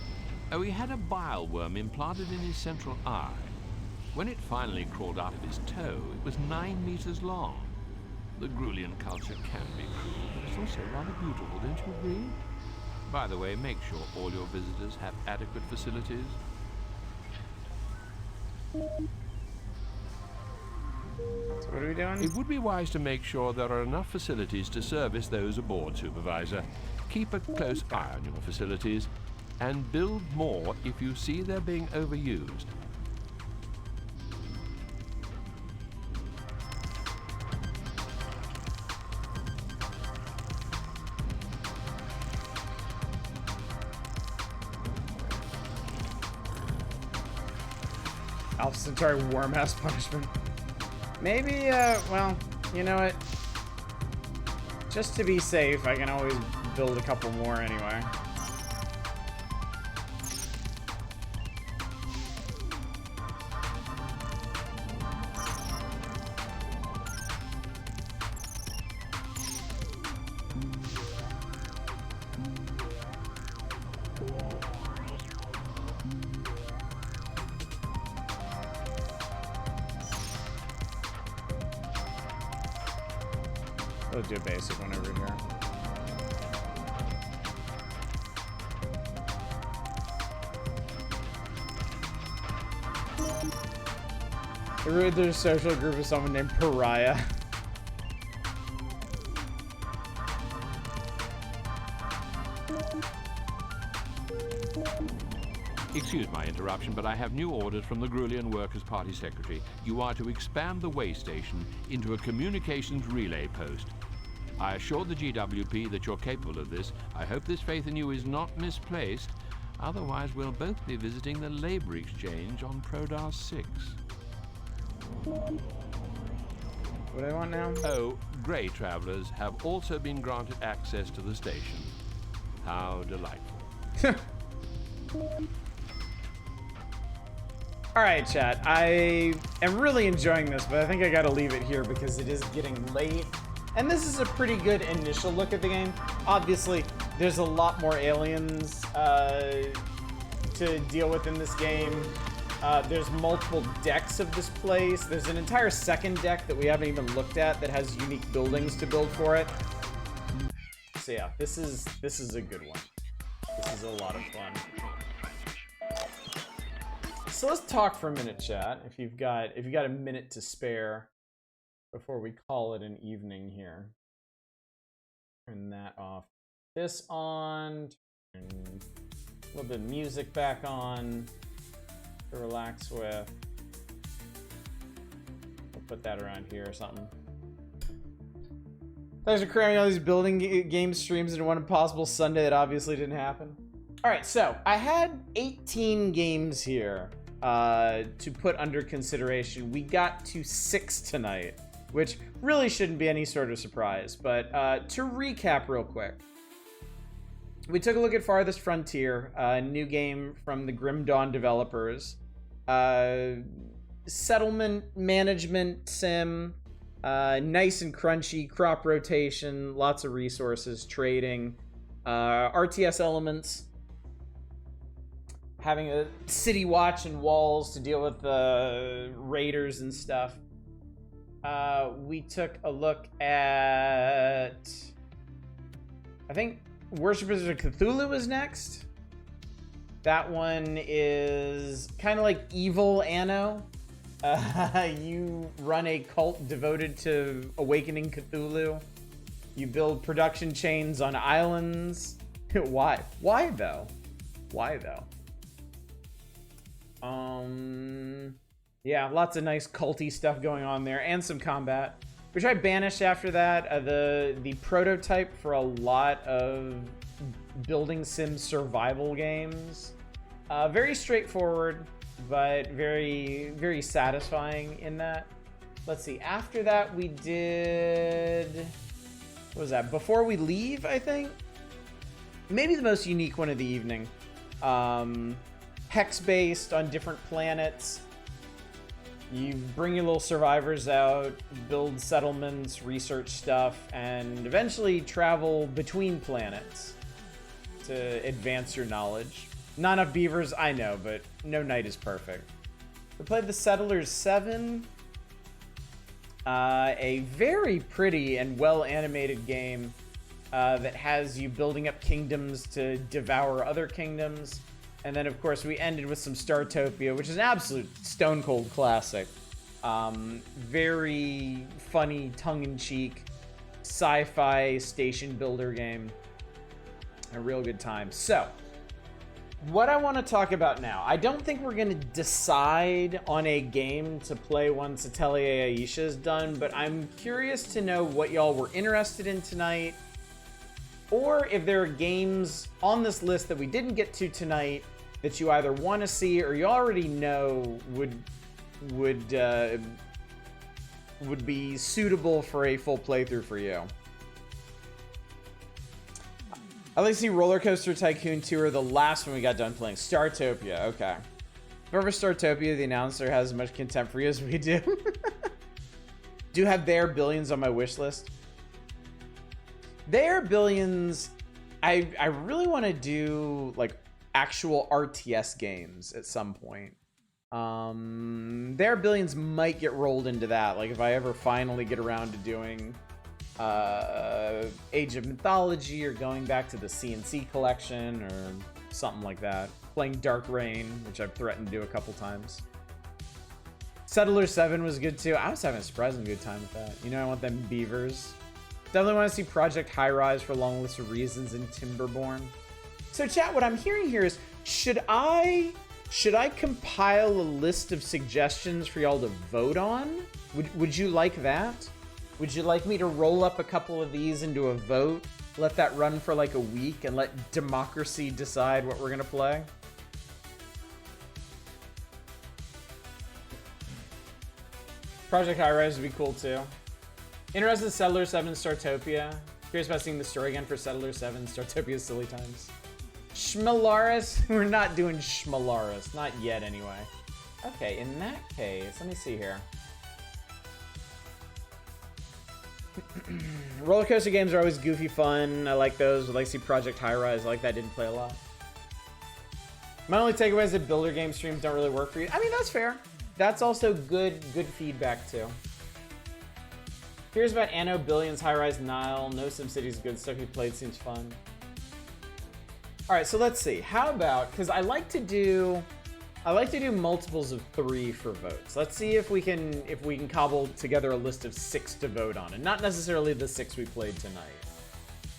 Oh, he had a bile worm implanted in his central eye. When it finally crawled out of his toe, it was 9 meters long. The Grulian culture can be cruel, but it's also rather beautiful, don't you agree? By the way, make sure all your visitors have adequate facilities. So what are we doing? It would be wise to make sure there are enough facilities to service those aboard, Supervisor. Keep a close eye on your facilities, and build more if you see they're being overused. Alpha Centauri worm-ass punishment. Maybe, well, you know what? Just to be safe, I can always build a couple more anyway. We'll do a basic one over here. There's a social group of someone named Pariah. Excuse my interruption, but I have new orders from the Grulian Workers' Party Secretary. You are to expand the way station into a communications relay post. I assured the GWP that you're capable of this. I hope this faith in you is not misplaced. Otherwise, we'll both be visiting the labor exchange on Prodar 6. What do I want now? Oh, Grey travelers have also been granted access to the station. How delightful. Alright, chat. I am really enjoying this, but I think I gotta leave it here because it is getting late. And this is a pretty good initial look at the game. Obviously, there's a lot more aliens to deal with in this game. There's multiple decks of this place. There's an entire second deck that we haven't even looked at that has unique buildings to build for it. So yeah, this is a good one. This is a lot of fun. So let's talk for a minute, chat. If you've got a minute to spare before we call it an evening here. Turn that off. This on. Turn a little bit of music back on to relax with. We'll put that around here or something. Thanks for cramming all these building game streams into one impossible Sunday that obviously didn't happen. All right, so I had 18 games here to put under consideration. We got to 6 tonight, which really shouldn't be any sort of surprise. But to recap real quick, we took a look at Farthest Frontier, a new game from the Grim Dawn developers. Settlement management sim, nice and crunchy, crop rotation, lots of resources, trading, RTS elements, having a city watch and walls to deal with the raiders and stuff. We took a look at, I think Worshippers of Cthulhu was next. That one is kind of like Evil Anno. You run a cult devoted to awakening Cthulhu. You build production chains on islands. Why? Why though? Why though? Yeah, lots of nice culty stuff going on there, and some combat. We tried Banished after that, the prototype for a lot of building sim survival games. Very straightforward, but very, very satisfying in that. Let's see, after that we did, what was that? Before We Leave, I think? Maybe the most unique one of the evening. Hex-based on different planets. You bring your little survivors out, build settlements, research stuff, and eventually travel between planets to advance your knowledge. Not enough beavers, I know, but no night is perfect. We played the Settlers 7. A very pretty and well-animated game that has you building up kingdoms to devour other kingdoms. And then, of course, we ended with some Startopia, which is an absolute stone-cold classic. Very funny, tongue-in-cheek, sci-fi station builder game. A real good time. So, what I want to talk about now, I don't think we're going to decide on a game to play once Atelier Aisha is done, but I'm curious to know what y'all were interested in tonight, or if there are games on this list that we didn't get to tonight that you either want to see or you already know would be suitable for a full playthrough for you. I'd like to see Roller Coaster Tycoon 2 or the last one we got done playing. Startopia, okay. Whoever Startopia, the announcer, has as much contempt for you as we do. Do have Their Billions on my wish list. Their Billions, I really want to do like actual RTS games at some point. Their Billions might get rolled into that. Like if I ever finally get around to doing Age of Mythology or going back to the CNC collection or something like that. Playing Dark Reign, which I've threatened to do a couple times. Settler 7 was good too. I was having a surprisingly good time with that. You know, I want them beavers. Definitely want to see Project High Rise for a long list of reasons in Timberborn. So chat, what I'm hearing here is, should I compile a list of suggestions for y'all to vote on? Would you like that? Would you like me to roll up a couple of these into a vote, let that run for like a week, and let democracy decide what we're gonna play? Project High Rise would be cool too. Interested in Settler 7 Startopia. Curious about seeing the story again for Settler 7 Startopia's Silly Times. Schmalaris? We're not doing Schmalaris. Not yet, anyway. Okay, in that case, let me see here. Roller coaster games are always goofy fun. I like those. I like to see Project High Rise. I like that. Didn't play a lot. My only takeaway is that builder game streams don't really work for you. I mean, that's fair. That's also good feedback too. Here's about Anno, Billions, High Rise, Nile. No SimCity's good. Stuff you played seems fun. All right, so let's see. How about, because I like to do multiples of 3 for votes. Let's see if we can cobble together a list of 6 to vote on, and not necessarily the 6 we played tonight.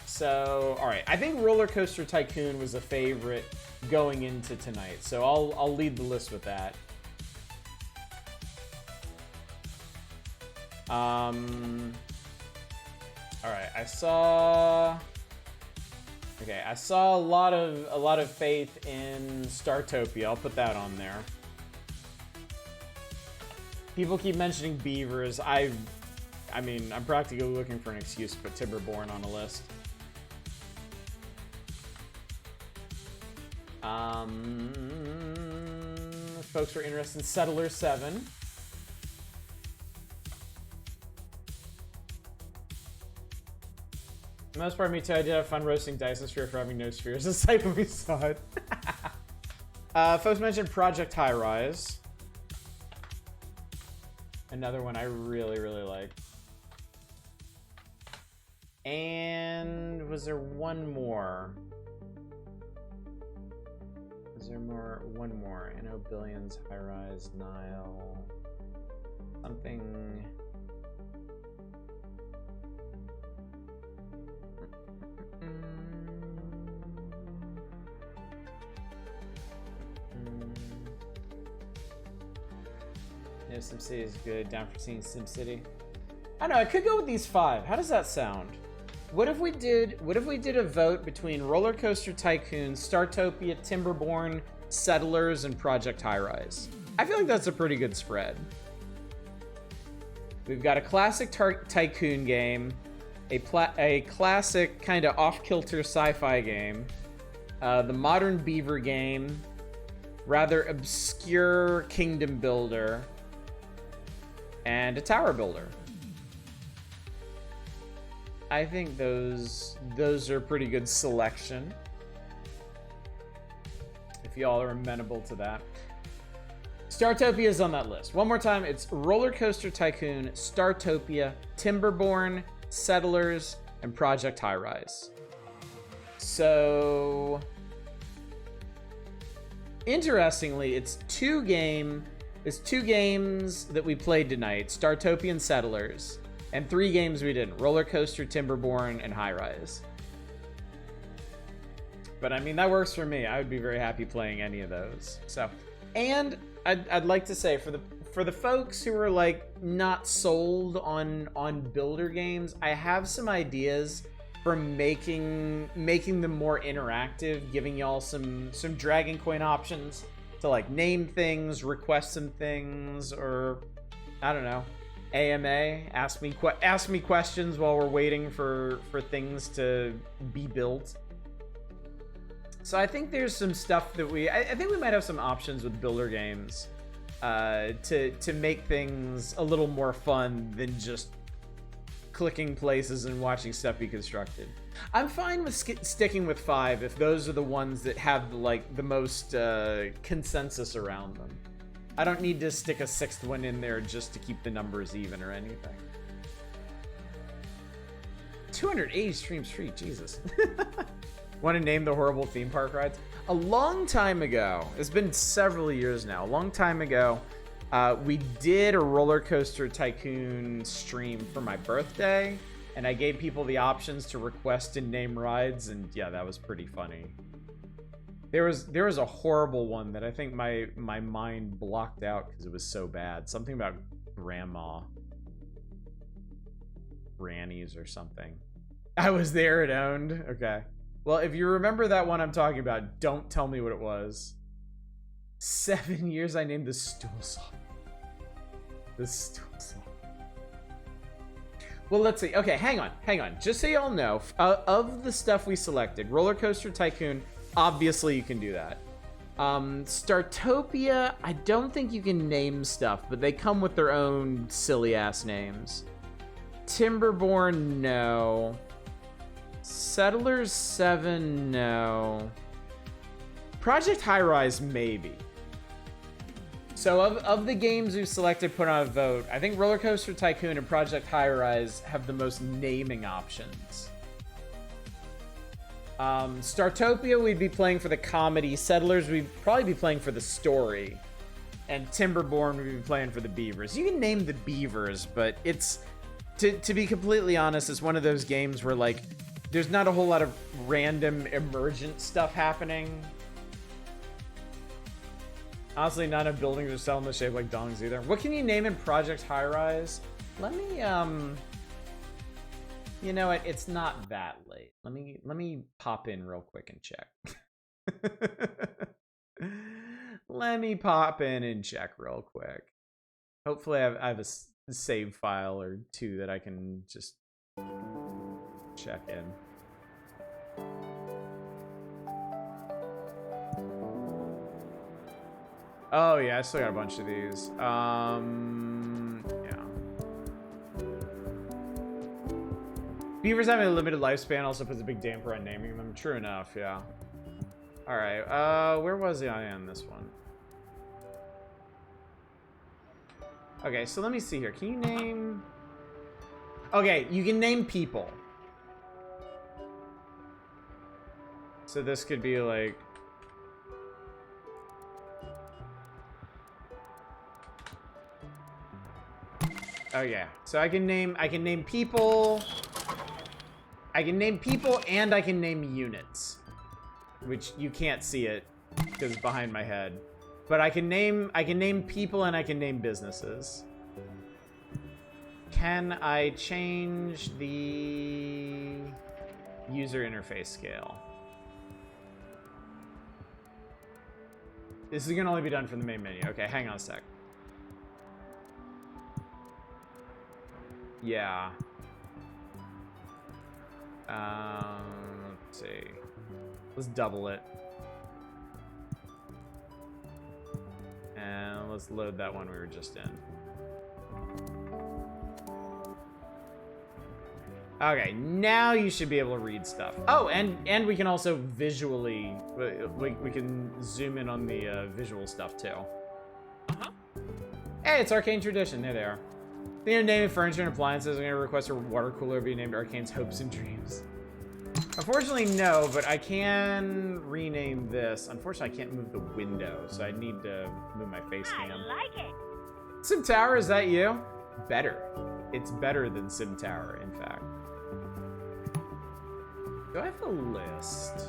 So, all right, I think Roller Coaster Tycoon was a favorite going into tonight, so I'll lead the list with that. All right, I saw a lot of faith in Startopia. I'll put that on there. People keep mentioning beavers. I mean, I'm practically looking for an excuse to put Timberborn on a list. Folks are interested in Settler 7. The most part of me too, I did have fun roasting Dyson Sphere for having no spheres the site when we saw it. Folks mentioned Project High Rise. Another one I really, really like. And was there one more? Was there one more? Anno, Billions, High Rise, Nile. Something. Yeah, SimCity is good. Down for seeing SimCity. I don't know. I could go with these 5. How does that sound? What if we did a vote between Roller Coaster Tycoon, Startopia, Timberborn, Settlers, and Project High Rise? I feel like that's a pretty good spread. We've got a classic tycoon game, a classic kind of off-kilter sci-fi game, the modern beaver game, rather obscure kingdom builder, and a tower builder. I think those are a pretty good selection. If y'all are amenable to that. Startopia is on that list. One more time, it's Roller Coaster Tycoon, Startopia, Timberborn, Settlers, and Project High Rise. So, interestingly, it's two games that we played tonight, Startopia and Settlers, and 3 games we didn't, Roller Coaster, Timberborn, and High Rise. But I mean, that works for me. I would be very happy playing any of those. So, and I'd like to say, for the folks who are like not sold on builder games, I have some ideas for making them more interactive, giving y'all some Dragon Coin options to like name things, request some things, or I don't know, AMA, ask me questions while we're waiting for things to be built. So I think there's some stuff that I think we might have some options with builder games to make things a little more fun than just clicking places and watching stuff be constructed. I'm fine with sticking with 5 if those are the ones that have like the most consensus around them. I don't need to stick a 6th one in there just to keep the numbers even or anything. 280 streams free, Jesus. Want to name the horrible theme park rides? A long time ago, it's been several years now, a long time ago, we did a Roller Coaster Tycoon stream for my birthday, and I gave people the options to request and name rides, and yeah, that was pretty funny. There was a horrible one that I think my mind blocked out because it was so bad. Something about grannies or something. I was there, it owned. Okay. Well, if you remember that one I'm talking about, don't tell me what it was. 7 years I named the stool saw. The stool saw. Well, let's see. Okay, hang on. Just so y'all know, of the stuff we selected, Roller Coaster Tycoon, obviously you can do that. Startopia, I don't think you can name stuff, but they come with their own silly-ass names. Timberborn, no. Settlers 7, no. Project High Rise, maybe. So of the games we've selected, put on a vote, I think Roller Coaster Tycoon and Project High Rise have the most naming options. Startopia, we'd be playing for the comedy. Settlers, we'd probably be playing for the story. And Timberborn, we'd be playing for the beavers. You can name the beavers, but it's... To be completely honest, it's one of those games where, like, there's not a whole lot of random emergent stuff happening. Honestly, none of buildings are selling the shape like dongs either. What can you name in Project High Rise? Let me, you know what? It's not that late. Let me pop in real quick and check. Let me pop in and check real quick. Hopefully I have a save file or two that I can just check in. Oh yeah, I still got a bunch of these. Yeah. Beavers having a limited lifespan also puts a big damper on naming them. True enough, yeah. Alright, where was I on this one? Okay, so let me see here. Can you name... Okay, you can name people. So this could be like... Oh yeah. So I can name people. I can name people and I can name units. Which you can't see it because it's behind my head. But I can name people and I can name businesses. Can I change the user interface scale? This is gonna only be done from the main menu. Okay, hang on a sec. Yeah. Let's see. Let's double it. And let's load that one we were just in. Okay, now you should be able to read stuff. Oh, and we can also visually, we can zoom in on the visual stuff too. Hey, it's Arcane Tradition. There they are. They're gonna name furniture and appliances. I'm gonna request a water cooler be named Arcane's Hopes and Dreams. Unfortunately, no, but I can rename this. Unfortunately, I can't move the window, so I need to move my face cam. I like it. Sim Tower, is that you? Better. It's better than Sim Tower, in fact. Do I have a list?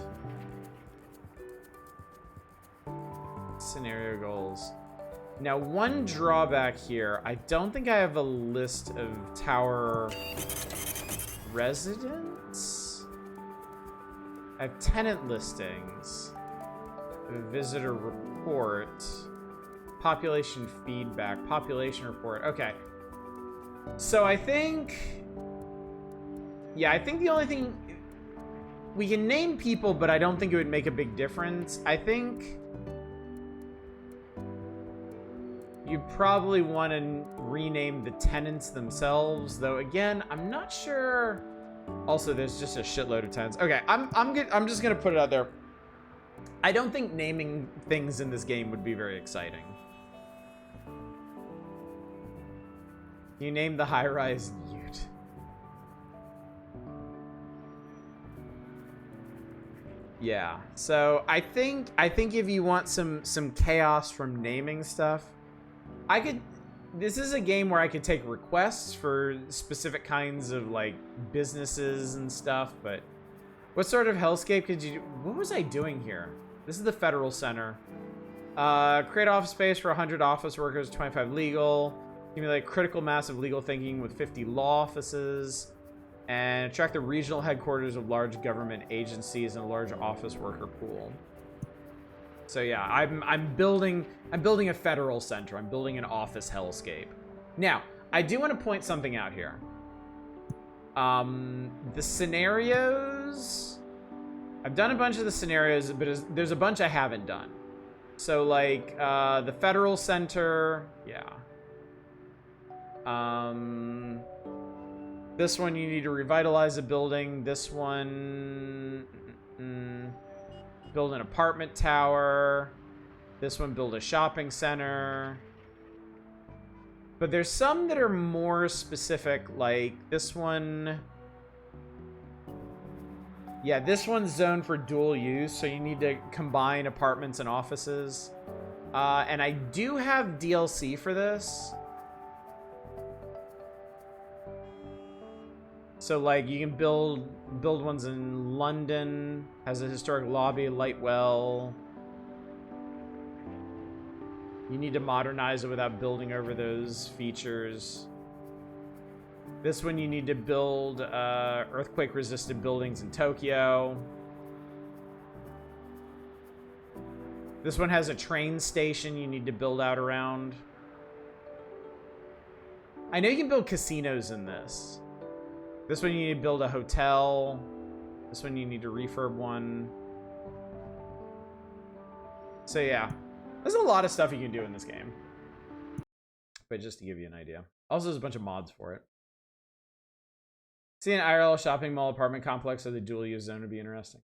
Scenario goals. Now, one drawback here, I don't think I have a list of tower residents. I have tenant listings, a visitor report, population feedback, population report. Okay. So I think, yeah, I think the only thing, we can name people, but I don't think it would make a big difference. I think you probably want to rename the tenants themselves, though again, I'm not sure. Also, there's just a shitload of tenants. Okay, I'm just gonna put it out there. I don't think naming things in this game would be very exciting. You name the high-rise Ute. Yeah. So I think if you want some chaos from naming stuff, I could. This is a game where I could take requests for specific kinds of like businesses and stuff, but what sort of hellscape could you do? What was I doing here? This is the Federal Center. Create office space for 100 office workers, 25 legal. Accumulate critical mass of legal thinking with 50 law offices. And attract the regional headquarters of large government agencies and a large office worker pool. So yeah, I'm building a federal center. I'm building an office hellscape. Now, I do want to point something out here. The scenarios, I've done a bunch of the scenarios, but there's a bunch I haven't done. So like the federal center, yeah. This one, you need to revitalize a building. This one, build an apartment tower. This one, build a shopping center. But there's some that are more specific, like this one. Yeah, this one's zoned for dual use, so you need to combine apartments and offices. And I do have DLC for this. So, like, you can build ones in London, has a historic lobby, light well. You need to modernize it without building over those features. This one, you need to build earthquake-resistant buildings in Tokyo. This one has a train station you need to build out around. I know you can build casinos in this. This one, you need to build a hotel. This one, you need to refurb one. So, yeah. There's a lot of stuff you can do in this game. But just to give you an idea. Also, there's a bunch of mods for it. See an IRL shopping mall apartment complex or the dual use zone would be interesting.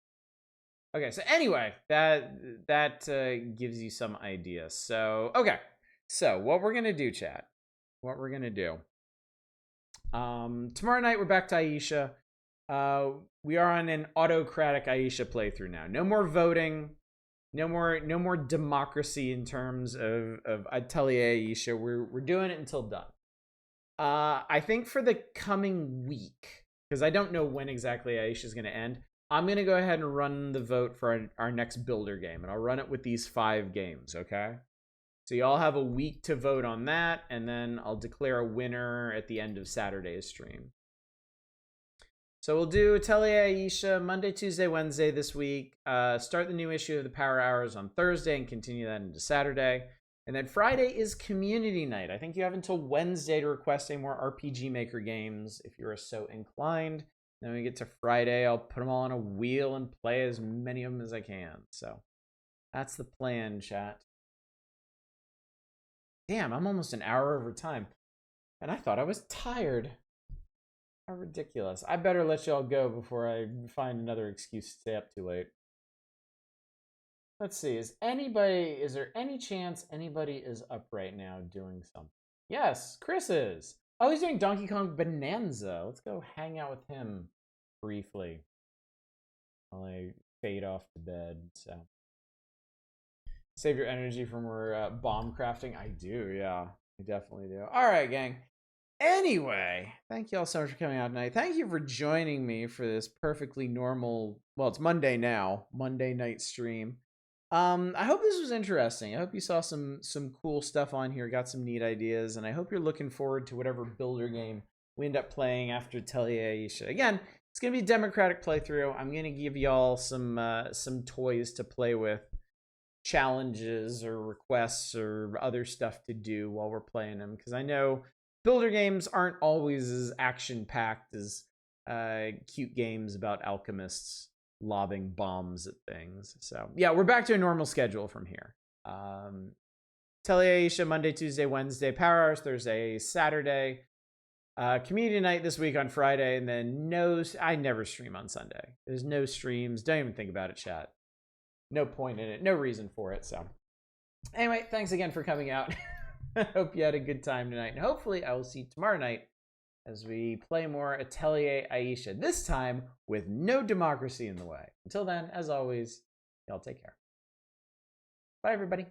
Okay, so anyway, that gives you some ideas. So, okay. So, what we're going to do, chat. What we're going to do. Tomorrow night, we're back to Aisha. We are on an autocratic Aisha playthrough now. No more voting. No more democracy in terms of Atelier Aisha. We're doing it until done. I think for the coming week, because I don't know when exactly Aisha is going to end, I'm going to go ahead and run the vote for our next builder game, and I'll run it with these 5 games, okay? So you all have a week to vote on that, and then I'll declare a winner at the end of Saturday's stream. So we'll do Atelier Aisha Monday, Tuesday, Wednesday this week. Start the new issue of the Power Hours on Thursday and continue that into Saturday. And then Friday is community night. I think you have until Wednesday to request any more RPG Maker games if you're so inclined. Then when we get to Friday, I'll put them all on a wheel and play as many of them as I can. So that's the plan, chat. Damn, I'm almost an hour over time. And I thought I was tired. How ridiculous. I better let y'all go before I find another excuse to stay up too late. Let's see. Is there any chance anybody is up right now doing something? Yes, Chris is. Oh, he's doing Donkey Kong Bonanza. Let's go hang out with him briefly while I fade off to bed. So save your energy from bomb crafting. I do, yeah. I definitely do. All right, gang. Anyway, thank you all so much for coming out tonight. Thank you for joining me for this perfectly normal, well, it's Monday now, Monday night stream. I hope this was interesting. I hope you saw some cool stuff on here, got some neat ideas, and I hope you're looking forward to whatever builder game we end up playing after Atelier Aisha. Again, it's going to be a democratic playthrough. I'm going to give y'all some toys to play with, challenges or requests or other stuff to do while we're playing them, because I know builder games aren't always as action-packed as cute games about alchemists lobbing bombs at things. So, yeah, we're back to a normal schedule from here. Atelier Aisha, Monday, Tuesday, Wednesday. Power Hours, Thursday, Saturday. Community night this week on Friday. And then I never stream on Sunday. There's no streams. Don't even think about it, chat. No point in it. No reason for it. So, anyway, thanks again for coming out. I hope you had a good time tonight. And hopefully I will see you tomorrow night as we play more Atelier Aisha. This time with no democracy in the way. Until then, as always, y'all take care. Bye, everybody.